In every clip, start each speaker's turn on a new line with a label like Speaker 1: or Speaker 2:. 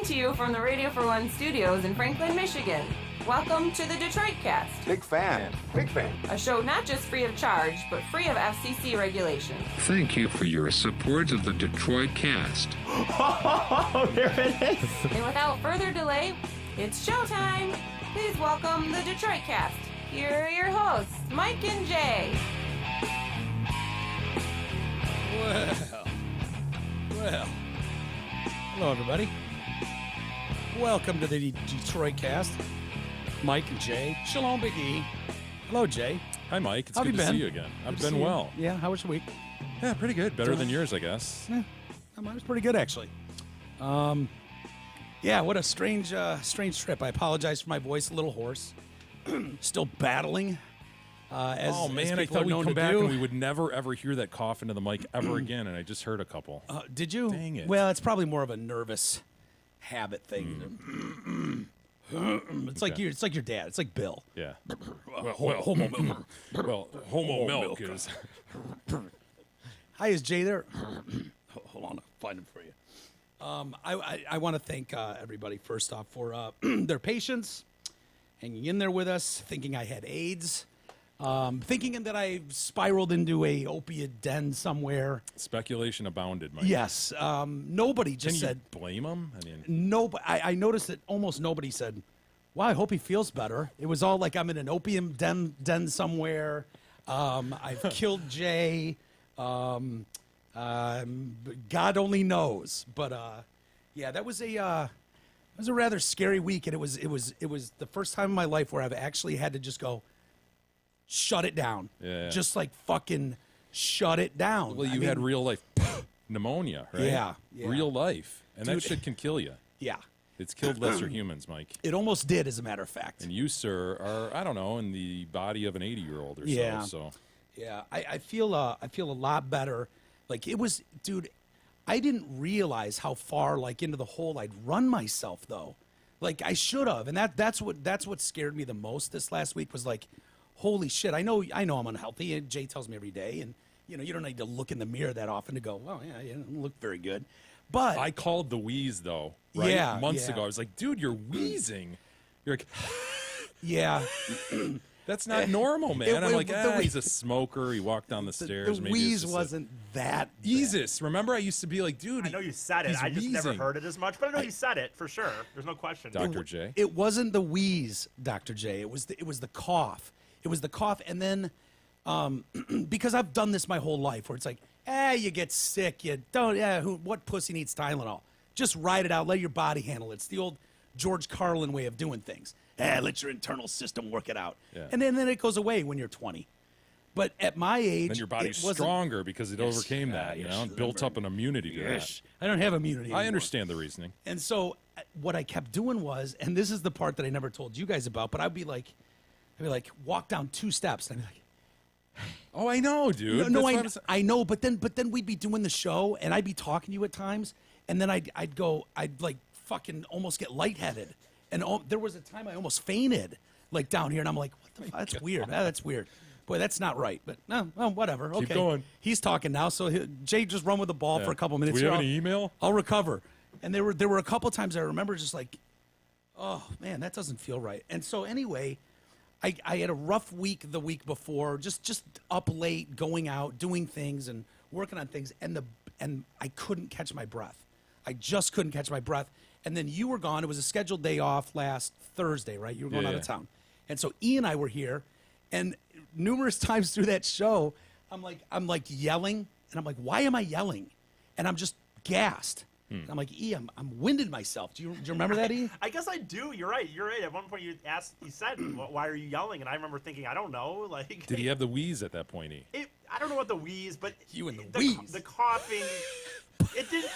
Speaker 1: to you from the Radio for One studios in Franklin, Michigan. Welcome to the Detroit Cast.
Speaker 2: Big fan. Big fan.
Speaker 1: A show not just free of charge, but free of FCC regulations.
Speaker 3: Thank you for your support of the Detroit Cast.
Speaker 4: Oh, there it is.
Speaker 1: And without further delay, it's showtime. Please welcome the Detroit Cast. Here are your hosts, Mike and Jay.
Speaker 4: Well. Hello, everybody. Welcome to the Detroit Cast. Mike and Jay. Shalom, Big E. Hello, Jay.
Speaker 5: Hi, Mike. It's
Speaker 4: How
Speaker 5: good
Speaker 4: have you
Speaker 5: to
Speaker 4: been?
Speaker 5: see you again. I've
Speaker 4: Good to
Speaker 5: been
Speaker 4: see you.
Speaker 5: well.
Speaker 4: Yeah, how was your week?
Speaker 5: Yeah, pretty good. Better than yours, I guess.
Speaker 4: Yeah, mine was pretty good, actually. Yeah, what a strange trip. I apologize for my voice, a little hoarse. Still battling. As
Speaker 5: I thought we'd come back and we would never, ever hear that cough into the mic ever again, and I just heard a couple.
Speaker 4: Did you?
Speaker 5: Dang it.
Speaker 4: Well, it's probably more of a nervous habit thing. It's like it's like your dad. It's like Bill.
Speaker 5: Yeah. Homo milk is...
Speaker 4: Hi, is Jay there? Hold on, I'll find him for you. I want to thank everybody first off for their patience, hanging in there with us, thinking I had AIDS, thinking that I spiraled into a opiate den somewhere.
Speaker 5: Speculation abounded, Mike.
Speaker 4: Yes, nobody just
Speaker 5: Can
Speaker 4: said.
Speaker 5: you blame him? I mean,
Speaker 4: Nobody. I noticed that almost nobody said, "Wow, I hope he feels better." It was all like I'm in an opium den somewhere. I've killed Jay. God only knows. But yeah, that was a rather scary week, and it was the first time in my life where I've actually had to just go, shut it down.
Speaker 5: Yeah.
Speaker 4: Just like fucking shut it down.
Speaker 5: well, you had real life pneumonia, right?
Speaker 4: Yeah.
Speaker 5: Real life. And that
Speaker 4: Dude.
Speaker 5: shit can kill you.
Speaker 4: Yeah.
Speaker 5: It's killed lesser humans, Mike.
Speaker 4: It almost did, as a matter of fact.
Speaker 5: And you, sir, are, I don't know, in the body of an 80-year-old or
Speaker 4: Yeah.
Speaker 5: so.
Speaker 4: Yeah, I feel a lot better. Like it was, dude. I didn't realize how far like into the hole I'd run myself though. Like I should have, and that's what scared me the most this last week was like, holy shit. I know I'm unhealthy, and Jay tells me every day, and you don't need to look in the mirror that often to go, well, yeah, you don't look very good. But
Speaker 5: I called the wheeze, though, right?
Speaker 4: Yeah,
Speaker 5: Months
Speaker 4: yeah.
Speaker 5: ago. I was like, dude, you're wheezing. You're like,
Speaker 4: yeah,
Speaker 5: that's not normal, man. I'm like,
Speaker 4: the
Speaker 5: he's a smoker. He walked down the stairs.
Speaker 4: the
Speaker 5: Maybe it's
Speaker 4: wheeze
Speaker 5: just
Speaker 4: wasn't that bad.
Speaker 5: Jesus. Remember, I used to be like, dude.
Speaker 6: I know you said it.
Speaker 5: he's
Speaker 6: I just never
Speaker 5: wheezing.
Speaker 6: heard it as much, but I know you said it for sure. There's no question.
Speaker 5: Dr. J.
Speaker 4: It wasn't the wheeze, Dr. J. It was the cough. It was the cough, and then because I've done this my whole life, where it's like, you get sick, you don't. What pussy needs Tylenol? Just ride it out. Let your body handle it. It's the old George Carlin way of doing things. Let your internal system work it out,
Speaker 5: Yeah.
Speaker 4: and then it goes away when you're 20. But at my age,
Speaker 5: Then your body's
Speaker 4: it wasn't-
Speaker 5: stronger because it
Speaker 4: Yes.
Speaker 5: overcame that,
Speaker 4: Yes.
Speaker 5: and built up an immunity to
Speaker 4: Yes. I don't have immunity
Speaker 5: that. I
Speaker 4: anymore.
Speaker 5: understand the reasoning.
Speaker 4: And so what I kept doing was, and this is the part that I never told you guys about, but I'd be like, walk down 2 steps, and I'd be like,
Speaker 5: Oh, I know, dude.
Speaker 4: no,
Speaker 5: That's what
Speaker 4: I know, but then we'd be doing the show, and I'd be talking to you at times, and then I'd like fucking almost get lightheaded, and there was a time I almost fainted, like down here, and I'm like, what the fuck? That's weird. That's weird. Boy, that's not right. But no, whatever. Okay,
Speaker 5: Keep going.
Speaker 4: He's talking now, so Jay just run with the ball for a couple minutes.
Speaker 5: Do we
Speaker 4: here.
Speaker 5: have any email?
Speaker 4: I'll recover. And there were a couple times I remember just like, oh man, that doesn't feel right. And so anyway, I had a rough week the week before, just up late, going out, doing things and working on things, and I couldn't catch my breath. I just couldn't catch my breath. And then you were gone. It was a scheduled day off last Thursday, right? You were going out of town. And so E and I were here, and numerous times through that show, I'm like yelling, and I'm like, why am I yelling? And I'm just gassed. And I'm like, E, I'm winded myself. Do you remember that, E?
Speaker 6: I guess I do. You're right. At one point, you said, "Why are you yelling?" And I remember thinking, I don't know. Like,
Speaker 5: Did he have the wheeze at that point, E?
Speaker 6: I don't know what the wheeze, but
Speaker 4: You and the wheeze.
Speaker 6: the coughing. It didn't.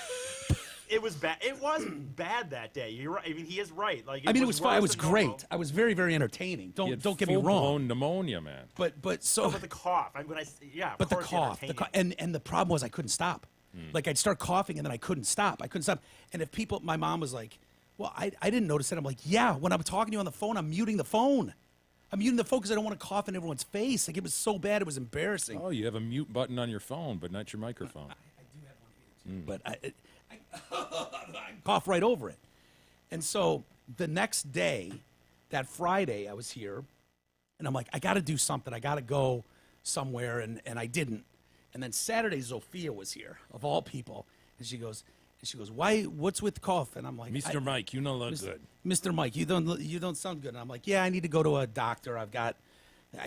Speaker 6: It was bad. It was bad that day. You're right. I mean, he is right. Like,
Speaker 4: It was fun. It
Speaker 6: worse
Speaker 4: was
Speaker 6: than normal.
Speaker 4: great. I was very, very entertaining.
Speaker 5: He had
Speaker 4: Don't get me wrong.
Speaker 5: full-blown pneumonia, man.
Speaker 4: But
Speaker 6: Oh, but the cough. Of
Speaker 4: but the
Speaker 6: course
Speaker 4: cough, and the problem was I couldn't stop. Like I'd start coughing and then I couldn't stop. And if my mom was like, "Well, I didn't notice it." I'm like, "Yeah." When I'm talking to you on the phone, I'm muting the phone. I'm muting the phone because I don't want to cough in everyone's face. Like it was so bad, it was embarrassing.
Speaker 5: Oh, you have a mute button on your phone, but not your microphone.
Speaker 4: I do have one here too, but I cough right over it. And so the next day, that Friday, I was here, and I'm like, I got to do something. I got to go somewhere, and I didn't. And then Saturday, Zofia was here, of all people, and she goes, why? What's with cough? And I'm like,
Speaker 5: Mr. Mike, you don't look good.
Speaker 4: Mr. Mike, you don't sound good. And I'm like, yeah, I need to go to a doctor. I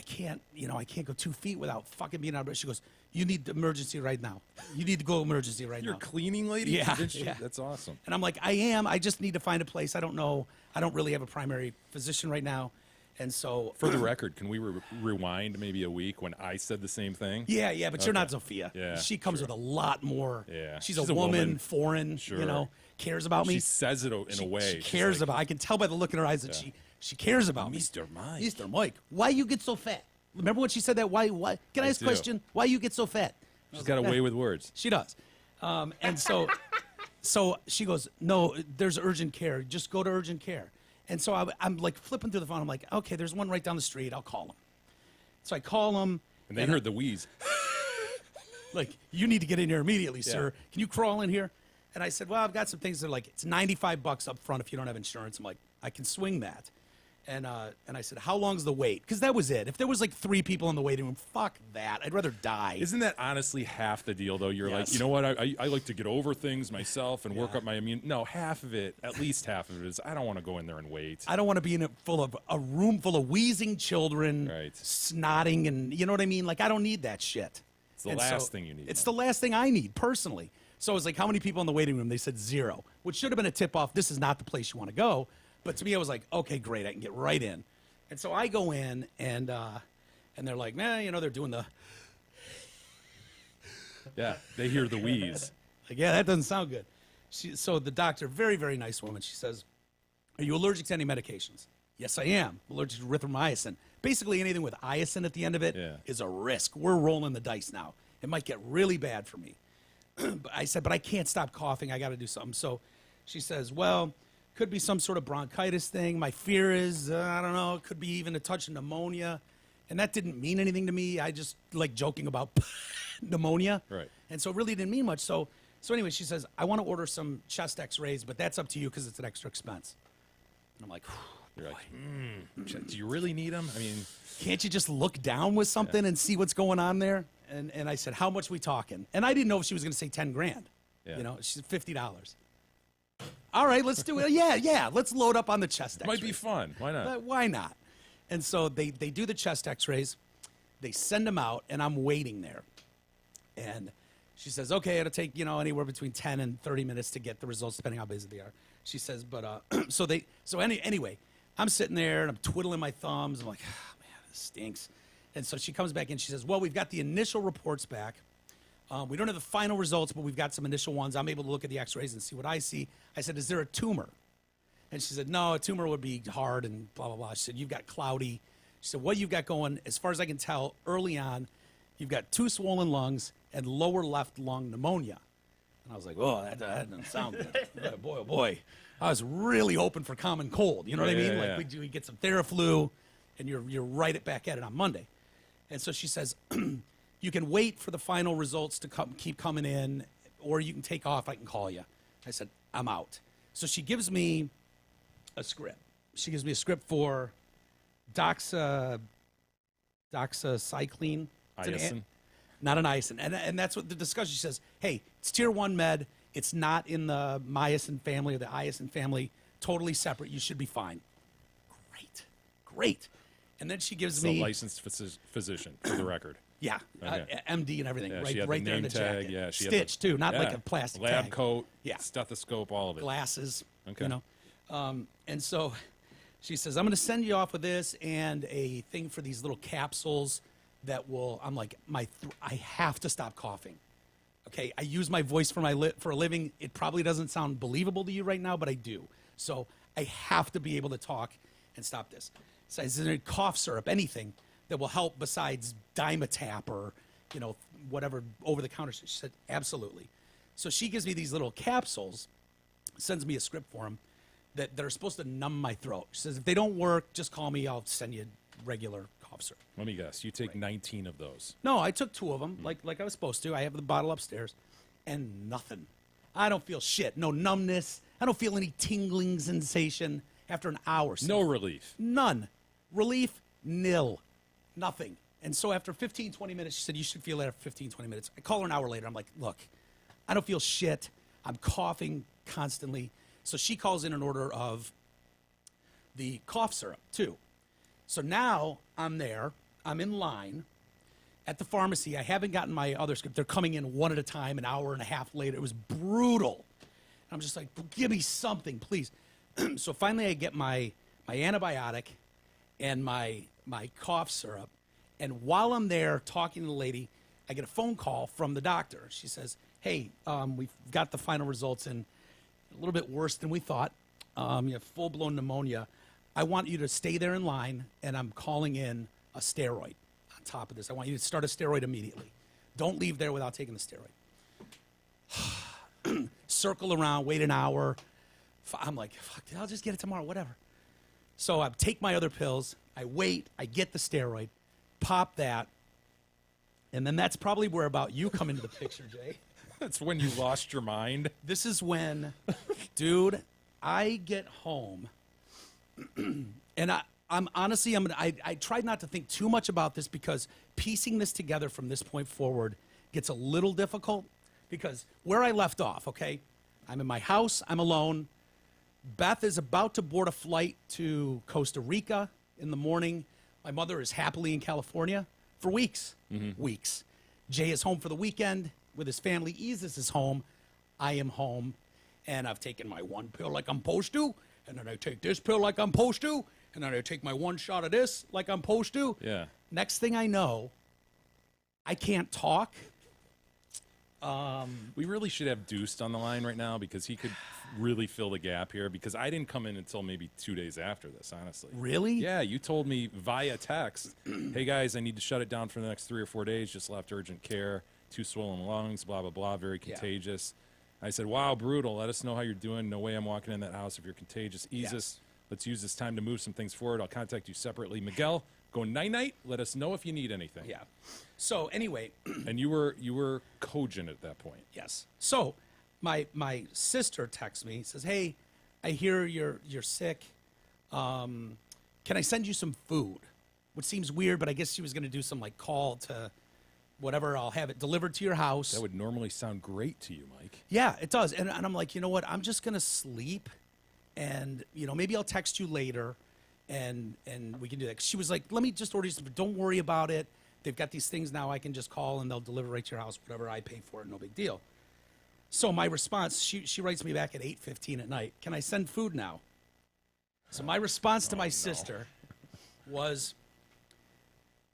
Speaker 4: can't go 2 feet without fucking being out of bed. She goes, you need emergency right now. You need to go emergency right
Speaker 5: You're
Speaker 4: now.
Speaker 5: a cleaning lady?
Speaker 4: Yeah,
Speaker 5: Didn't she?
Speaker 4: yeah.
Speaker 5: That's awesome.
Speaker 4: And I'm like, I am. I just need to find a place. I don't know. I don't really have a primary physician right now. And so,
Speaker 5: For the record, can we rewind maybe a week when I said the same thing?
Speaker 4: yeah, but you're not Zofia.
Speaker 5: Yeah,
Speaker 4: she comes with a lot more.
Speaker 5: Yeah.
Speaker 4: she's a woman, foreign.
Speaker 5: Sure.
Speaker 4: Cares about me.
Speaker 5: She says it in a way.
Speaker 4: She cares about. I can tell by the look in her eyes that she cares about me.
Speaker 5: Mr. Mike.
Speaker 4: Mr. Mike, why you get so fat? Remember when she said that? Why? Can I ask a
Speaker 5: do.
Speaker 4: question? Why you get so fat?
Speaker 5: She's got a way with words.
Speaker 4: She does. And so, so she goes, no, there's urgent care. Just go to urgent care. And so I'm like flipping through the phone. I'm like, okay, there's one right down the street. I'll call him. So I call him.
Speaker 5: And they heard the wheeze.
Speaker 4: Like, you need to get in here immediately, sir. Can you crawl in here? And I said, well, I've got some things that are like, it's $95 up front if you don't have insurance. I'm like, I can swing that. And I said, how long's the wait? Because that was it. If there was like 3 people in the waiting room, fuck that. I'd rather die.
Speaker 5: Isn't that honestly half the deal, though? You're like,
Speaker 4: Yes.
Speaker 5: you know what? I like to get over things myself and work up my immune. No, half of it, at least half of it is I don't want to go in there and wait.
Speaker 4: I don't want to be in a room full of wheezing children,
Speaker 5: Right.
Speaker 4: snotting, and you know what I mean? Like, I don't need that shit.
Speaker 5: It's the last thing you need.
Speaker 4: It's the last thing I need, personally. So I was like, how many people in the waiting room? They said 0, which should have been a tip-off. This is not the place you want to go. But to me, I was like, okay, great. I can get right in. And so I go in, and they're like, man, they're doing the...
Speaker 5: Yeah, they hear the wheeze.
Speaker 4: Like, yeah, that doesn't sound good. So the doctor, very, very nice woman, she says, are you allergic to any medications? Yes, I am. I'm allergic to erythromycin. Basically, anything with iocin at the end of it is a risk. We're rolling the dice now. It might get really bad for me. But I said, but I can't stop coughing. I got to do something. So she says, well, could be some sort of bronchitis thing. My fear is, I don't know, it could be even a touch of pneumonia. And that didn't mean anything to me. I just like joking about pneumonia.
Speaker 5: Right.
Speaker 4: And so it really didn't mean much. So anyway, she says, I want to order some chest x-rays, but that's up to you because it's an extra expense. And I'm like,
Speaker 5: You're like, do you really need them? I mean,
Speaker 4: can't you just look down with something and see what's going on there? And I said, how much we talking? And I didn't know if she was going to say 10 grand.
Speaker 5: Yeah.
Speaker 4: She said $50. All right, let's do it. Yeah. Let's load up on the chest x-rays.
Speaker 5: might be fun. Why not?
Speaker 4: Why not? And so they do the chest x-rays. They send them out, and I'm waiting there. And she says, okay, it'll take, anywhere between 10 and 30 minutes to get the results, depending how busy they are. She says, but, anyway, I'm sitting there, and I'm twiddling my thumbs. I'm like, oh, man, this stinks. And so she comes back in. She says, well, we've got the initial reports back. We don't have the final results, but we've got some initial ones. I'm able to look at the x-rays and see what I see. I said, is there a tumor? And she said, no, a tumor would be hard and blah, blah, blah. She said, you've got cloudy. She said, what you've got going, as far as I can tell, early on, you've got 2 swollen lungs and lower left lung pneumonia. And I was like, oh, that doesn't sound good. Oh, boy. I was really hoping for common cold. You know what I mean?
Speaker 5: Yeah.
Speaker 4: Like, we get some Theraflu, and you're right back at it on Monday. And so she says, you can wait for the final results to keep coming in, or you can take off. I can call you. I said, I'm out. So she gives me a script. She gives me a script for doxycycline.
Speaker 5: Iocin.
Speaker 4: Not an iocin. And that's what the discussion, she says, hey, it's tier 1 med. It's not in the myosin family or the iocin family. Totally separate. You should be fine. Great. And then she gives me...
Speaker 5: a licensed physician, for the record.
Speaker 4: Yeah,
Speaker 5: Okay.
Speaker 4: MD and everything,
Speaker 5: Yeah,
Speaker 4: right,
Speaker 5: she had
Speaker 4: right
Speaker 5: the
Speaker 4: there in
Speaker 5: name
Speaker 4: the
Speaker 5: tag.
Speaker 4: jacket.
Speaker 5: Yeah, she had
Speaker 4: Stitch too, not like
Speaker 5: yeah.
Speaker 4: a plastic
Speaker 5: lab
Speaker 4: tag.
Speaker 5: coat,
Speaker 4: Yeah.
Speaker 5: stethoscope, all of it.
Speaker 4: Glasses,
Speaker 5: Okay.
Speaker 4: And so she says, I'm going to send you off with this and a thing for these little capsules that will. I'm like, I have to stop coughing. Okay, I use my voice for for a living. It probably doesn't sound believable to you right now, but I do. So I have to be able to talk and stop this. So is there cough syrup, anything that will help besides Dimetap or, whatever over the counter? She said, absolutely. So she gives me these little capsules, sends me a script for them that are supposed to numb my throat. She says, if they don't work, just call me. I'll send you regular cough syrup.
Speaker 5: Let me guess. You take 19 of those.
Speaker 4: No, I took 2 of them, like I was supposed to. I have the bottle upstairs, and nothing. I don't feel shit. No numbness. I don't feel any tingling sensation after an hour. So
Speaker 5: No relief.
Speaker 4: none. Relief, nil. Nothing. And so after 15, 20 minutes, she said, you should feel it after 15, 20 minutes. I call her an hour later. I'm like, look, I don't feel shit. I'm coughing constantly. So she calls in an order of the cough syrup, too. So now I'm there. I'm in line at the pharmacy. I haven't gotten my other script. They're coming in one at a time, an hour and a half later. It was brutal. I'm just like, give me something, please. So finally I get my antibiotic and my cough syrup. And while I'm there talking to the lady, I get a phone call from the doctor. She says, hey, we've got the final results in a little bit worse than we thought. You have full-blown pneumonia. I want you to stay there in line, and I'm calling in a steroid on top of this. I want you to start a steroid immediately. Don't leave there without taking the steroid. Circle around, wait an hour. I'm like, fuck, I'll just get it tomorrow, whatever. So I take my other pills. I wait. I get the steroid. Pop that. And then that's probably where about you come into the picture, Jay.
Speaker 5: That's when you lost your mind.
Speaker 4: This is when, dude, I get home. And I'm honestly, I tried not to think too much about this because piecing this together from this point forward gets a little difficult because where I left off, okay, I'm in my house, I'm alone. Beth is about to board a flight to Costa Rica in the morning. My mother is happily in California for weeks. Weeks. Jay is home for the weekend with his family. Isis is home. I am home. And I've taken my one pill like I'm supposed to. And then I take this pill like I'm supposed to. And then I take my one shot of this like I'm supposed to.
Speaker 5: Yeah.
Speaker 4: Next thing I know, I can't talk.
Speaker 5: We really should have Deuced on the line right now because he could really fill the gap here because I didn't come in until maybe 2 days after this, honestly.
Speaker 4: Really?
Speaker 5: Yeah, you told me via text, hey guys, I need to shut it down for the next 3 or 4 days, just left urgent care, 2 swollen lungs, blah, blah, blah, very contagious. I said, wow, brutal, let us know how you're doing. No way I'm walking in that house if you're contagious. Isis, let's use this time to move some things forward. I'll contact you separately. Miguel, go night-night. Let us know if you need anything.
Speaker 4: Yeah. So anyway.
Speaker 5: And you were cogent at that point.
Speaker 4: Yes. So my sister texts me, says, hey, I hear you're sick. Can I send you some food? Which seems weird, but I guess she was going to do some like call to whatever. I'll have it delivered to your house.
Speaker 5: That would normally sound great to you, Mike.
Speaker 4: Yeah, it does. And I'm like, you know what? I'm just going to sleep and, maybe I'll text you later and we can do that. 'Cause she was like, let me just order you some, don't worry about it. They've got these things now I can just call and they'll deliver right to your house, whatever I pay for it, no big deal. So my response, she writes me back at 8:15 at night. Can I send food now? So my response to my sister was,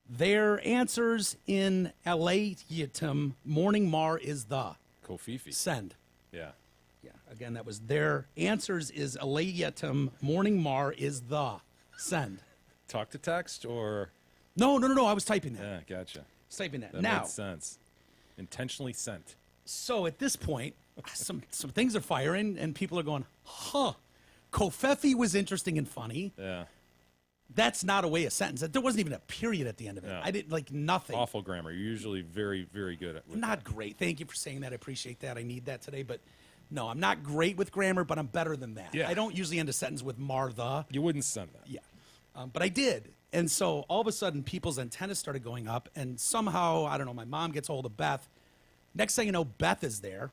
Speaker 4: their answers in Elayatum, morning mar is the.
Speaker 5: Kofifi.
Speaker 4: Send.
Speaker 5: Yeah.
Speaker 4: Yeah, again, that was their answers is Elayatum, morning mar is the. Send.
Speaker 5: Talk to text or?
Speaker 4: No, I was typing that.
Speaker 5: Yeah, gotcha.
Speaker 4: I was typing that.
Speaker 5: That
Speaker 4: Now,
Speaker 5: makes sense. Intentionally sent.
Speaker 4: so at this point, some things are firing, and people are going, huh. Kofefi was interesting and funny.
Speaker 5: Yeah.
Speaker 4: That's not a way of sentence. There wasn't even a period at the end of it.
Speaker 5: Yeah.
Speaker 4: I didn't like nothing.
Speaker 5: Awful grammar. You're usually very, very good at with
Speaker 4: Not great. Thank you for saying that. I appreciate that. I need that today. But no, I'm not great with grammar, but I'm better than that.
Speaker 5: Yeah.
Speaker 4: I don't usually end a sentence with mar the.
Speaker 5: that. You wouldn't send that.
Speaker 4: Yeah. But I did. And so all of a sudden, people's antennas started going up. And somehow, I don't know, my mom gets a hold of Beth. Next thing you know, Beth is there.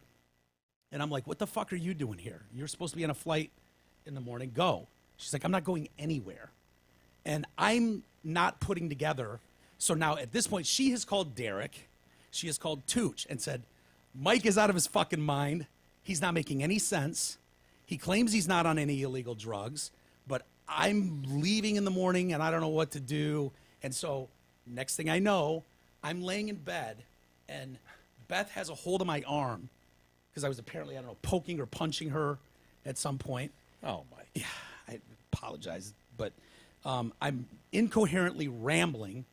Speaker 4: And I'm like, what the fuck are you doing here? You're supposed to be on a flight in the morning. Go. She's like, I'm not going anywhere. And I'm not putting together. So now at this point, she has called Derek. She has called Tooch and said, Mike is out of his fucking mind. He's not making any sense. He claims he's not on any illegal drugs, but I'm leaving in the morning and I don't know what to do. And so next thing I know, I'm laying in bed and Beth has a hold of my arm because I was apparently, I don't know, poking or punching her at some point.
Speaker 5: Oh, Mike.
Speaker 4: Yeah, I apologize, but I'm incoherently rambling,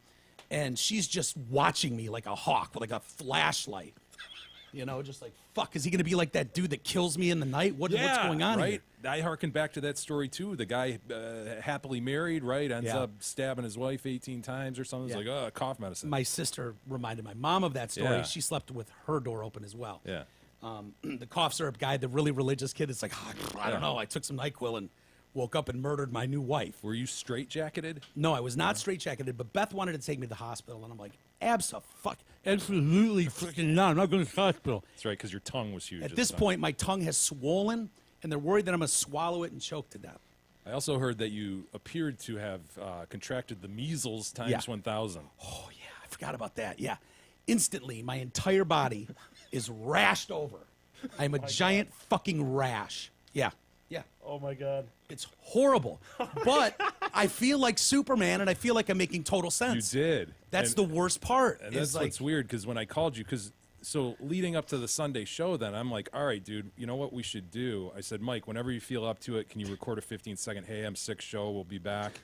Speaker 4: and she's just watching me like a hawk with like a flashlight. Just like, fuck, is he going to be like that dude that kills me in the night? What's going on
Speaker 5: right?
Speaker 4: here?
Speaker 5: I harken back to that story, too. The guy, happily married, right, ends
Speaker 4: Yeah.
Speaker 5: up stabbing his wife 18 times or something. It's
Speaker 4: Yeah.
Speaker 5: like, cough medicine.
Speaker 4: My sister reminded my mom of that story.
Speaker 5: Yeah.
Speaker 4: She slept with her door open as well.
Speaker 5: Yeah.
Speaker 4: The cough syrup guy, the really religious kid, is like, I don't know. I took some NyQuil and woke up and murdered my new wife.
Speaker 5: Were you straight-jacketed?
Speaker 4: No, I was not straight-jacketed, but Beth wanted to take me to the hospital, and I'm like, absolutely freaking not. I'm not going to the hospital.
Speaker 5: That's right, because your tongue was huge.
Speaker 4: At this point, my tongue has swollen, and they're worried that I'm going to swallow it and choke to death.
Speaker 5: I also heard that you appeared to have contracted the measles times 1,000.
Speaker 4: Oh, yeah, I forgot about that. Yeah. Instantly, my entire body is rashed over. I'm a giant fucking rash. Yeah. Yeah.
Speaker 6: Oh my God.
Speaker 4: It's horrible. But I feel like Superman, and I feel like I'm making total sense.
Speaker 5: You did.
Speaker 4: That's the worst part.
Speaker 5: And that's what's weird, because when I called you, so leading up to the Sunday show, then I'm like, all right, dude, you know what we should do? I said, Mike, whenever you feel up to it, can you record a 15-second, hey, I'm sick show, we'll be back.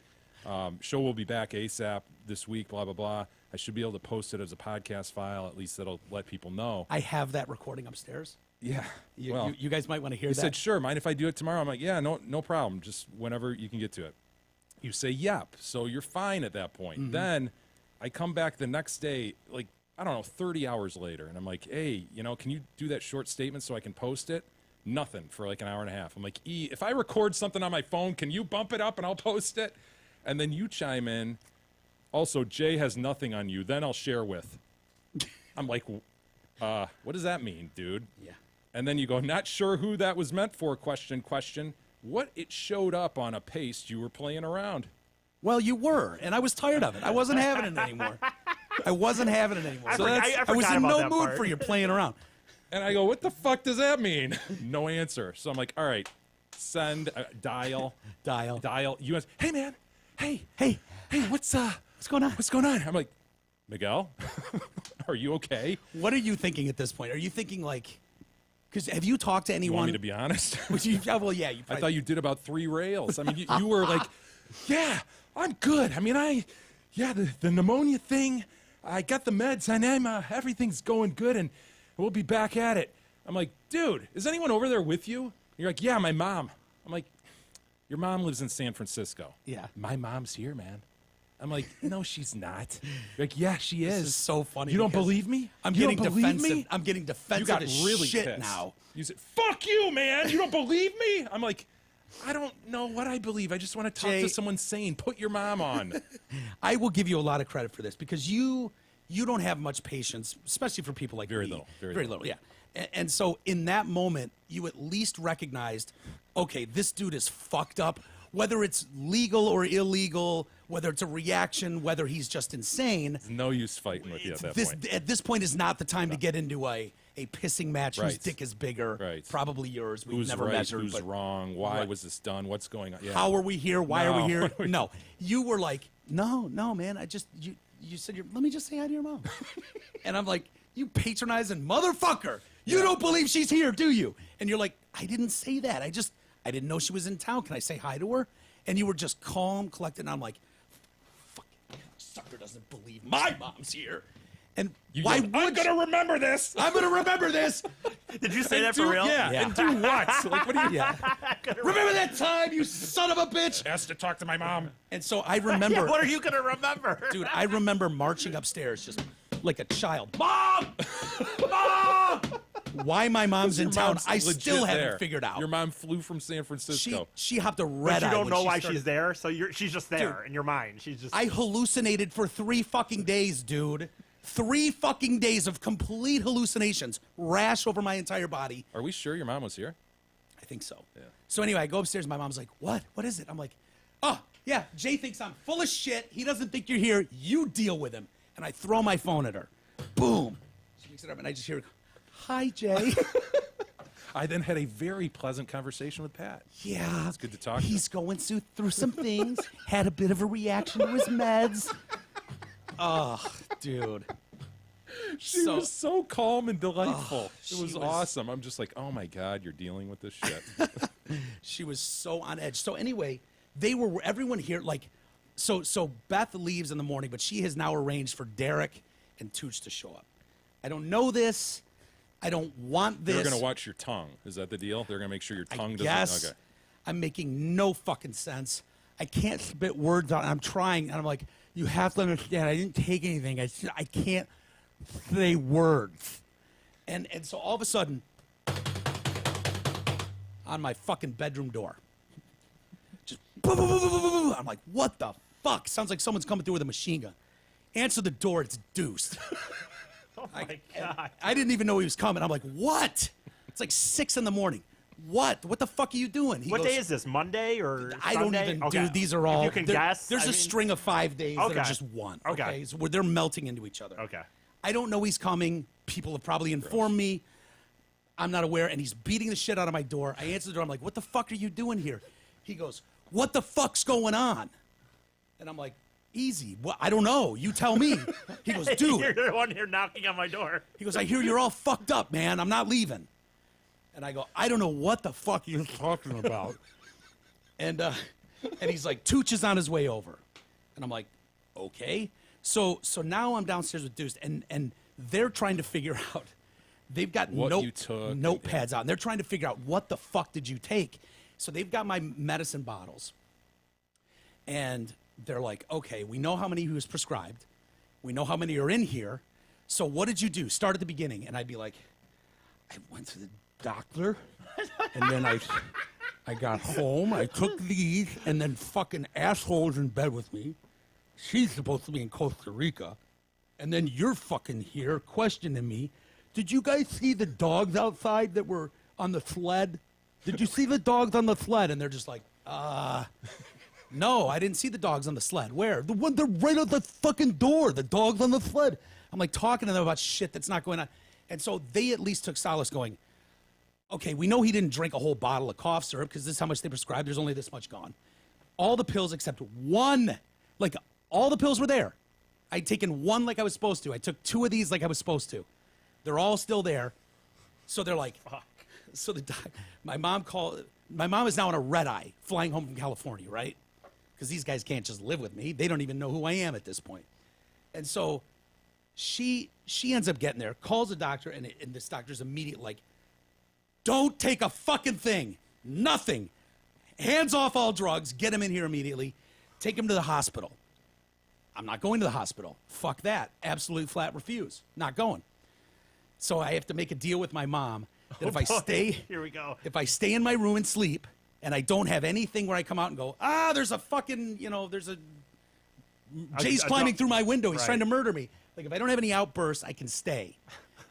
Speaker 5: Show will be back ASAP this week, blah, blah, blah. I should be able to post it as a podcast file, at least that'll let people know.
Speaker 4: I have that recording upstairs.
Speaker 5: Yeah.
Speaker 4: You guys might want to hear
Speaker 5: you
Speaker 4: that.
Speaker 5: You said, sure, mind if I do it tomorrow? I'm like, yeah, no problem, just whenever you can get to it. You say, yep, so you're fine at that point.
Speaker 4: Mm-hmm.
Speaker 5: Then I come back the next day, like, I don't know, 30 hours later, and I'm like, hey, can you do that short statement so I can post it? Nothing for like an hour and a half. I'm like, if I record something on my phone, can you bump it up and I'll post it? And then you chime in, also, Jay has nothing on you, then I'll share with. I'm like, what does that mean, dude?
Speaker 4: Yeah.
Speaker 5: And then you go, not sure who that was meant for, question. What it showed up on a paste you were playing around.
Speaker 4: Well, you were, and I was tired of it. I wasn't having it anymore. I wasn't having it anymore. I was in no mood for you playing around.
Speaker 5: And I go, what the fuck does that mean? No answer. So I'm like, all right, send, dial. US. Hey, man. Hey, what's going on? What's going on? I'm like, Miguel, are you okay?
Speaker 4: What are you thinking at this point? Are you thinking like, because have you talked to anyone?
Speaker 5: You want me to be honest?
Speaker 4: Well, yeah.
Speaker 5: I thought you did about 3 rails. I mean, you were like, yeah, I'm good. I mean, the pneumonia thing, I got the meds, and everything's going good, and we'll be back at it. I'm like, dude, is anyone over there with you? You're like, yeah, my mom. I'm like, your mom lives in San Francisco.
Speaker 4: Yeah.
Speaker 5: My mom's here, man. I'm like, no, she's not. You're like, yeah, she is.
Speaker 4: This is so funny.
Speaker 5: You don't believe me?
Speaker 4: I'm
Speaker 5: you
Speaker 4: getting
Speaker 5: don't believe
Speaker 4: defensive.
Speaker 5: me?
Speaker 4: I'm getting defensive.
Speaker 5: You got
Speaker 4: as
Speaker 5: really
Speaker 4: shit
Speaker 5: pissed.
Speaker 4: now.
Speaker 5: You said, fuck you, man. You don't believe me? I'm like, I don't know what I believe. I just want to talk to someone sane. Put your mom on.
Speaker 4: I will give you a lot of credit for this because you don't have much patience, especially for people like
Speaker 5: Very
Speaker 4: me.
Speaker 5: little.
Speaker 4: Very little, yeah. And so in that moment, you at least recognized, okay, this dude is fucked up. Whether it's legal or illegal, whether it's a reaction, whether he's just insane.
Speaker 5: There's no use fighting with you at that point.
Speaker 4: At this point is not the time to get into a pissing match whose
Speaker 5: Right.
Speaker 4: dick is bigger.
Speaker 5: Right.
Speaker 4: Probably yours. We've
Speaker 5: Who's
Speaker 4: never
Speaker 5: right?
Speaker 4: measured.
Speaker 5: Who's
Speaker 4: but
Speaker 5: wrong? Why
Speaker 4: Right.
Speaker 5: was this done? What's going on? Yeah.
Speaker 4: How are we here? Why are we here?
Speaker 5: No.
Speaker 4: No. You were like, no, man. You said, let me just say hi to your mom. And I'm like, you patronizing motherfucker. You don't believe she's here, do you? And you're like, I didn't say that. I didn't know she was in town. Can I say hi to her? And you were just calm, collected. And I'm like, fucking sucker doesn't believe my mom's here. And why would
Speaker 5: I'm going to remember this.
Speaker 4: I'm going to remember this.
Speaker 6: Did you say that for real?
Speaker 5: Yeah. And do what? Like, what do you?
Speaker 4: Yeah. Remember that time, you son of a bitch?
Speaker 5: Asked to talk to my mom.
Speaker 4: And so I remember.
Speaker 6: Yeah, what are you going to remember?
Speaker 4: Dude, I remember marching upstairs just like a child. Mom! Mom! Why my mom's in town, I still haven't figured out.
Speaker 5: Your mom flew from San Francisco.
Speaker 4: She hopped a red
Speaker 6: But
Speaker 4: eye.
Speaker 6: you don't
Speaker 4: when
Speaker 6: know
Speaker 4: she
Speaker 6: why
Speaker 4: started-
Speaker 6: she's there, so she's just there
Speaker 4: Dude,
Speaker 6: in your mind. She's just.
Speaker 4: I hallucinated for 3 fucking days, dude. 3 fucking days of complete hallucinations, rash over my entire body.
Speaker 5: Are we sure your mom was here?
Speaker 4: I think so.
Speaker 5: Yeah.
Speaker 4: So anyway, I go upstairs. My mom's like, "What? What is it?" I'm like, "Oh, yeah. Jay thinks I'm full of shit. He doesn't think you're here. You deal with him." And I throw my phone at her. Boom. She picks it up, and I just hear her go, "Hi, Jay."
Speaker 5: I then had a very pleasant conversation with Pat.
Speaker 4: Yeah.
Speaker 5: It's good to talk to
Speaker 4: He's going through some things. Had a bit of a reaction to his meds. Oh, dude.
Speaker 5: She was so calm and delightful. It
Speaker 4: she
Speaker 5: was
Speaker 4: was-
Speaker 5: awesome. I'm just like, oh my God, you're dealing with this shit.
Speaker 4: She was so on edge. So anyway, everyone here, like, so Beth leaves in the morning, but she has now arranged for Derek and Tooch to show up. I don't know this. I don't want this.
Speaker 5: They're going to watch your tongue. Is that the deal? They're going to make sure your tongue doesn't.
Speaker 4: Yes.
Speaker 5: Okay.
Speaker 4: I'm making no fucking sense. I can't spit words out. I'm trying, and I'm like, you have to understand. I didn't take anything. I can't say words. And so all of a sudden, on my fucking bedroom door. Just boom, boom, boom, boom, boom, boom. I'm like, what the fuck? Sounds like someone's coming through with a machine gun. Answer the door, it's Deuce.
Speaker 6: Oh my God.
Speaker 4: I didn't even know he was coming. I'm like, what? It's like 6 in the morning. What? What the fuck are you doing?
Speaker 6: What day is this? Monday or
Speaker 4: I
Speaker 6: Sunday?
Speaker 4: don't even,
Speaker 6: Okay.
Speaker 4: dude, these are all.
Speaker 6: If you can guess.
Speaker 4: There's a string of 5 days that are
Speaker 6: Okay.
Speaker 4: just one.
Speaker 6: Okay.
Speaker 4: So where they're melting into each other.
Speaker 6: Okay.
Speaker 4: I don't know he's coming. People have probably informed me. I'm not aware. And he's beating the shit out of my door. I answer the door. I'm like, what the fuck are you doing here? He goes, what the fuck's going on? And I'm like, easy. Well, I don't know. You tell me. He goes, dude.
Speaker 6: You're the one here knocking on my door.
Speaker 4: He goes, I hear you're all fucked up, man. I'm not leaving. And I go, I don't know what the fuck you're talking about. and he's like, Tooch is on his way over. And I'm like, okay. So now I'm downstairs with Deuce, and they're trying to figure out. They've got
Speaker 5: What you took,
Speaker 4: notepads out, and they're trying to figure out what the fuck did you take. So they've got my medicine bottles, and they're like, okay, we know how many he was prescribed. We know how many are in here. So what did you do? Start at the beginning. And I'd be like, I went to the doctor, and then I got home. I took these, and then fucking asshole's in bed with me. She's supposed to be in Costa Rica. And then you're fucking here questioning me. Did you guys see the dogs outside that were on the sled? Did you see the dogs on the sled? And they're just like, no, I didn't see the dogs on the sled. Where? The one, they're right out the fucking door. The dogs on the sled. I'm like talking to them about shit that's not going on. And so they at least took solace going, okay, we know he didn't drink a whole bottle of cough syrup because this is how much they prescribed. There's only this much gone. All the pills except one. Like, all the pills were there. I'd taken one like I was supposed to. I took 2 of these like I was supposed to. They're all still there. So they're like, fuck. So my mom is now on a red eye flying home from California, right? Because these guys can't just live with me. They don't even know who I am at this point. And so she ends up getting there, calls the doctor, and this doctor's immediate like, don't take a fucking thing. Nothing. Hands off all drugs. Get him in here immediately. Take him to the hospital. I'm not going to the hospital. Fuck that. Absolute flat refuse. Not going. So I have to make a deal with my mom that if I stay,
Speaker 6: Here we go.
Speaker 4: if I stay in my room and sleep, and I don't have anything where I come out and go, there's a fucking, there's a Jay's climbing through my window. He's
Speaker 6: Right.
Speaker 4: trying to murder me. Like, if I don't have any outbursts, I can stay.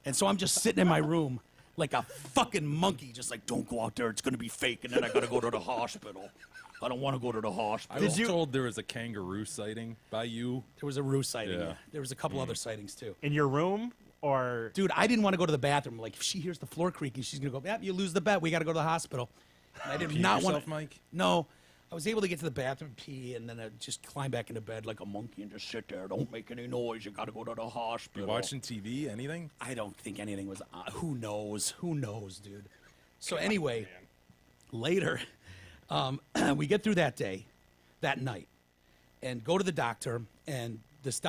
Speaker 4: And so I'm just sitting in my room like a fucking monkey, just like, don't go out there. It's going to be fake, and then I got to go to the hospital. I don't want to go to the hospital.
Speaker 5: I was told there was a kangaroo sighting by you.
Speaker 4: There was a roo sighting.
Speaker 5: Yeah.
Speaker 4: There was a couple other sightings, too.
Speaker 6: In your room or
Speaker 4: Dude, I didn't want to go to the bathroom. Like, if she hears the floor creaking, she's going to go, yeah, you lose the bet. We got to go to the hospital. And I did
Speaker 5: Peed
Speaker 4: not want
Speaker 5: yourself,
Speaker 4: to.
Speaker 5: Mike?
Speaker 4: No. I was able to get to the bathroom, pee, and then I just climb back into bed like a monkey and just sit there. Don't make any noise. You got to go to the hospital.
Speaker 5: You watching TV? Anything?
Speaker 4: I don't think anything was on. Who knows? Who knows, dude? So anyway, later, we get through that day, that night, and go to the doctor, and this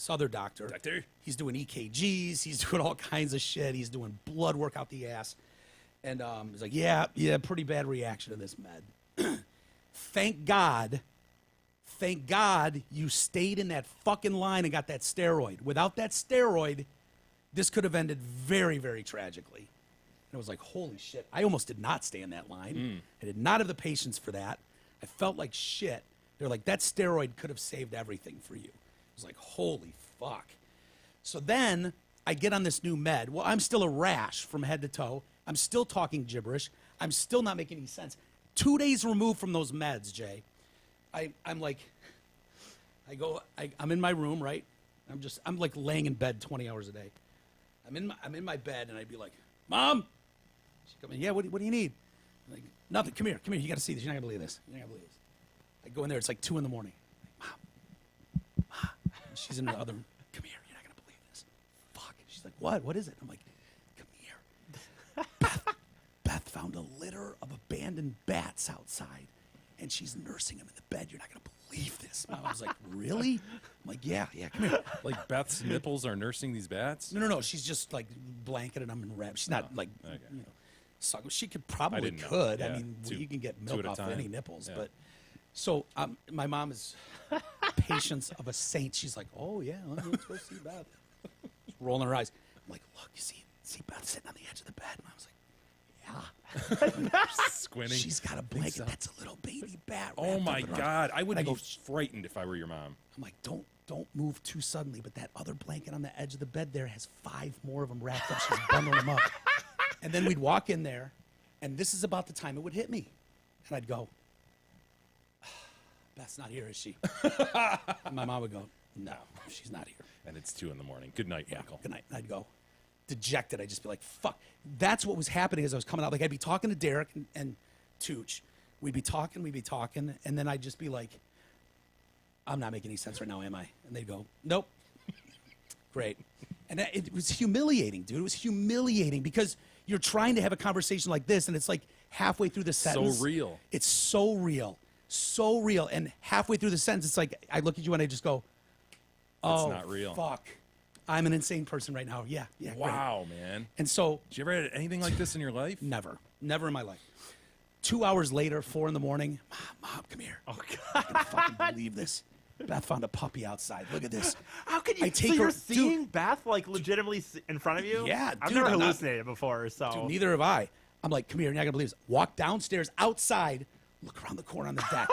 Speaker 4: other doctor, he's doing EKGs, he's doing all kinds of shit, he's doing blood work out the ass, and he's like, yeah, pretty bad reaction to this med. Thank God you stayed in that fucking line and got that steroid. Without that steroid, this could have ended very, very tragically. And I was like, holy shit. I almost did not stay in that line. I did not have the patience for that. I felt like shit. They're like, that steroid could have saved everything for you. I was like, holy fuck. So then I get on this new med. Well, I'm still a rash from head to toe. I'm still talking gibberish. I'm still not making any sense. 2 days removed from those meds, Jay, I'm like, I'm in my room, right? I'm like laying in bed 20 hours a day. I'm in my bed, and I'd be like, Mom, she'd come in. Yeah, what do you need? I'm like, nothing. Come here. You got to see this. You're not gonna believe this. I go in there. It's like 2 a.m. Mom. And she's in the other room. Come here. You're not gonna believe this. Fuck. She's like, what? What is it? I'm like, come here. Beth found a litter of abandoned bats outside, and she's nursing them in the bed. You're not gonna believe this. I was like, really? I'm like, yeah, come here.
Speaker 5: Like Beth's nipples are nursing these bats?
Speaker 4: No. She's just like blanketed them and wrapped. She's not like,
Speaker 5: okay.
Speaker 4: suck. She could probably
Speaker 5: didn't know.
Speaker 4: could.
Speaker 5: Yeah,
Speaker 4: I mean, you can get milk
Speaker 5: at a
Speaker 4: off
Speaker 5: time.
Speaker 4: any nipples,
Speaker 5: Yeah.
Speaker 4: but so my mom is patience of a saint. She's like, oh yeah, let's go see Beth. She's rolling her eyes. I'm like, look, you see Beth sitting on the edge of the bed, and I was like,
Speaker 5: Squinting.
Speaker 4: She's got a blanket. That's a little baby bat.
Speaker 5: Oh
Speaker 4: wrapped
Speaker 5: my
Speaker 4: up in her-"
Speaker 5: God! I would
Speaker 4: And
Speaker 5: be
Speaker 4: go,
Speaker 5: frightened if I were your mom.
Speaker 4: I'm like, don't move too suddenly. But that other blanket on the edge of the bed there has 5 more of them wrapped up. She's bundling them up. And then we'd walk in there, and this is about the time it would hit me. And I'd go, Beth's not here, is she? And my mom would go, no, she's not here.
Speaker 5: And it's 2 in the morning. Good night,
Speaker 4: Yeah,
Speaker 5: Michael.
Speaker 4: good night. And I'd go, dejected. I'd just be like, fuck. That's what was happening as I was coming out. Like, I'd be talking to Derek and Tooch. We'd be talking, and then I'd just be like, I'm not making any sense right now, am I? And they'd go, nope. Great. And it was humiliating, dude. It was humiliating because you're trying to have a conversation like this, and it's like halfway through the sentence.
Speaker 5: So real.
Speaker 4: It's so real. So real. And halfway through the sentence, it's like I look at you and I just go, oh,
Speaker 5: not real.
Speaker 4: Fuck. I'm an insane person right now. Yeah.
Speaker 5: Wow, man.
Speaker 4: And so
Speaker 5: Did you ever have anything like this in your life?
Speaker 4: never in my life. 2 hours later, 4 in the morning, Mom, come here.
Speaker 6: Oh God!
Speaker 4: I can't fucking believe this. Beth found a puppy outside. Look at this.
Speaker 6: How could you?
Speaker 4: I take
Speaker 6: so you're
Speaker 4: her-
Speaker 6: seeing Beth like legitimately in front of you?
Speaker 4: Yeah,
Speaker 6: I've
Speaker 4: dude,
Speaker 6: never
Speaker 4: I'm not-
Speaker 6: hallucinated before. So
Speaker 4: Dude, neither have I. I'm like, come here, you're not gonna believe this. Walk downstairs, outside, look around the corner on the deck.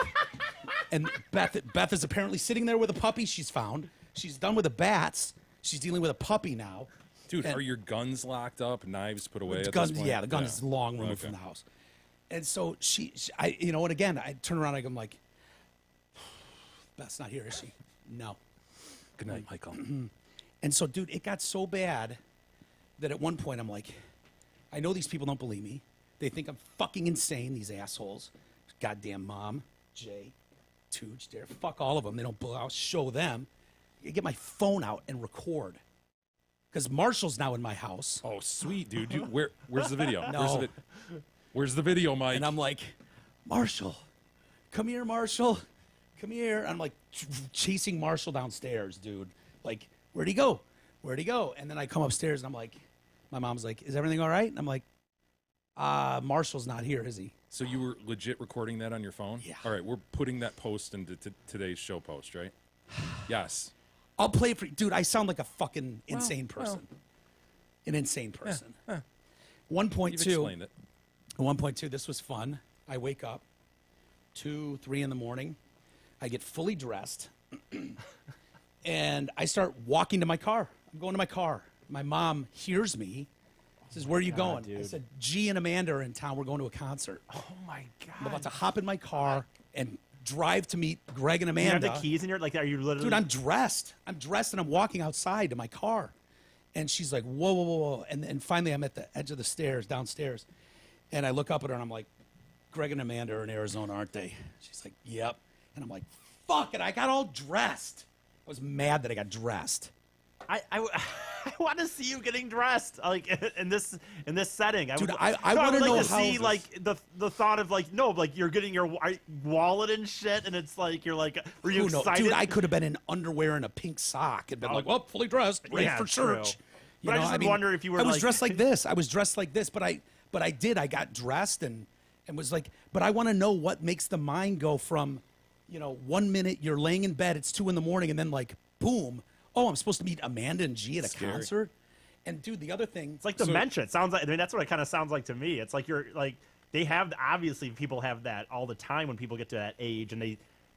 Speaker 4: And Beth is apparently sitting there with a puppy she's found. She's done with the bats. She's dealing with a puppy now.
Speaker 5: Dude,
Speaker 4: And-
Speaker 5: are your guns locked up, knives put away at
Speaker 4: Gun,
Speaker 5: this point?
Speaker 4: yeah, the gun is long removed
Speaker 5: Okay.
Speaker 4: from the house. And so I, and again, I turn around and I'm like, Beth's not here, is she? No.
Speaker 5: Good night, Michael.
Speaker 4: And so, dude, it got so bad that at one point I'm like, I know these people don't believe me. They think I'm fucking insane, these assholes. Goddamn Mom, Jay, Tooch, Derek, fuck all of them. They don't believe. I'll show them. I get my phone out and record. Because Marshall's now in my house.
Speaker 5: Oh, sweet, dude. Where's the video?
Speaker 4: No.
Speaker 5: Where's the video, Mike?
Speaker 4: And I'm like, Marshall, come here, Marshall. Come here. I'm like chasing Marshall downstairs, dude. Like, where'd he go? Where'd he go? And then I come upstairs and I'm like, my mom's like, is everything all right? And I'm like, Marshall's not here, is he?
Speaker 5: So you were legit recording that on your phone?
Speaker 4: Yeah.
Speaker 5: All right, we're putting that post into today's show post, right? Yes.
Speaker 4: I'll play it for you. Dude, I sound like a fucking insane person. An insane person. 1.2.
Speaker 5: You've explained it.
Speaker 4: 1.2, this was fun. I wake up 2, 3 in the morning. I get fully dressed. And I start walking to my car. I'm going to my car. My mom hears me. Says, where are you going? I
Speaker 6: dude.
Speaker 4: said, G and Amanda are in town. We're going to a concert.
Speaker 6: Oh my God!
Speaker 4: I'm about to hop in my car and drive to meet Greg and
Speaker 6: You
Speaker 4: Amanda.
Speaker 6: have the keys in your like? Are you literally?
Speaker 4: Dude, I'm dressed. I'm dressed and I'm walking outside to my car. And she's like, whoa, whoa, whoa, whoa. And finally I'm at the edge of the stairs, downstairs. And I look up at her and I'm like, Greg and Amanda are in Arizona, aren't they? She's like, yep. And I'm like, fuck it. I got all dressed. I was mad that I got dressed.
Speaker 6: I want to see you getting dressed like in this setting.
Speaker 4: Dude,
Speaker 6: would,
Speaker 4: I
Speaker 6: no,
Speaker 4: wanna
Speaker 6: would like
Speaker 4: know
Speaker 6: to
Speaker 4: how
Speaker 6: see
Speaker 4: this-
Speaker 6: like the thought of like no, like you're getting your wallet and shit, and it's like you're like, were you
Speaker 4: Who knows?
Speaker 6: excited?
Speaker 4: Dude, I could have been in underwear and a pink sock and been like, well, fully dressed, ready
Speaker 6: Yeah,
Speaker 4: for church.
Speaker 6: true. But I just would wonder if you were
Speaker 4: I was
Speaker 6: like-
Speaker 4: dressed like this. I was dressed like this, but I did. I got dressed and was like, but I want to know what makes the mind go from, 1 minute you're laying in bed, it's 2 in the morning, and then like, boom, oh, I'm supposed to meet Amanda and G at a
Speaker 5: Scary.
Speaker 4: concert. And dude, the other thing,
Speaker 6: It's like dementia. It sounds like. I mean, that's what it kind of sounds like to me. It's like you're like they have obviously people have that all the time when people get to that age and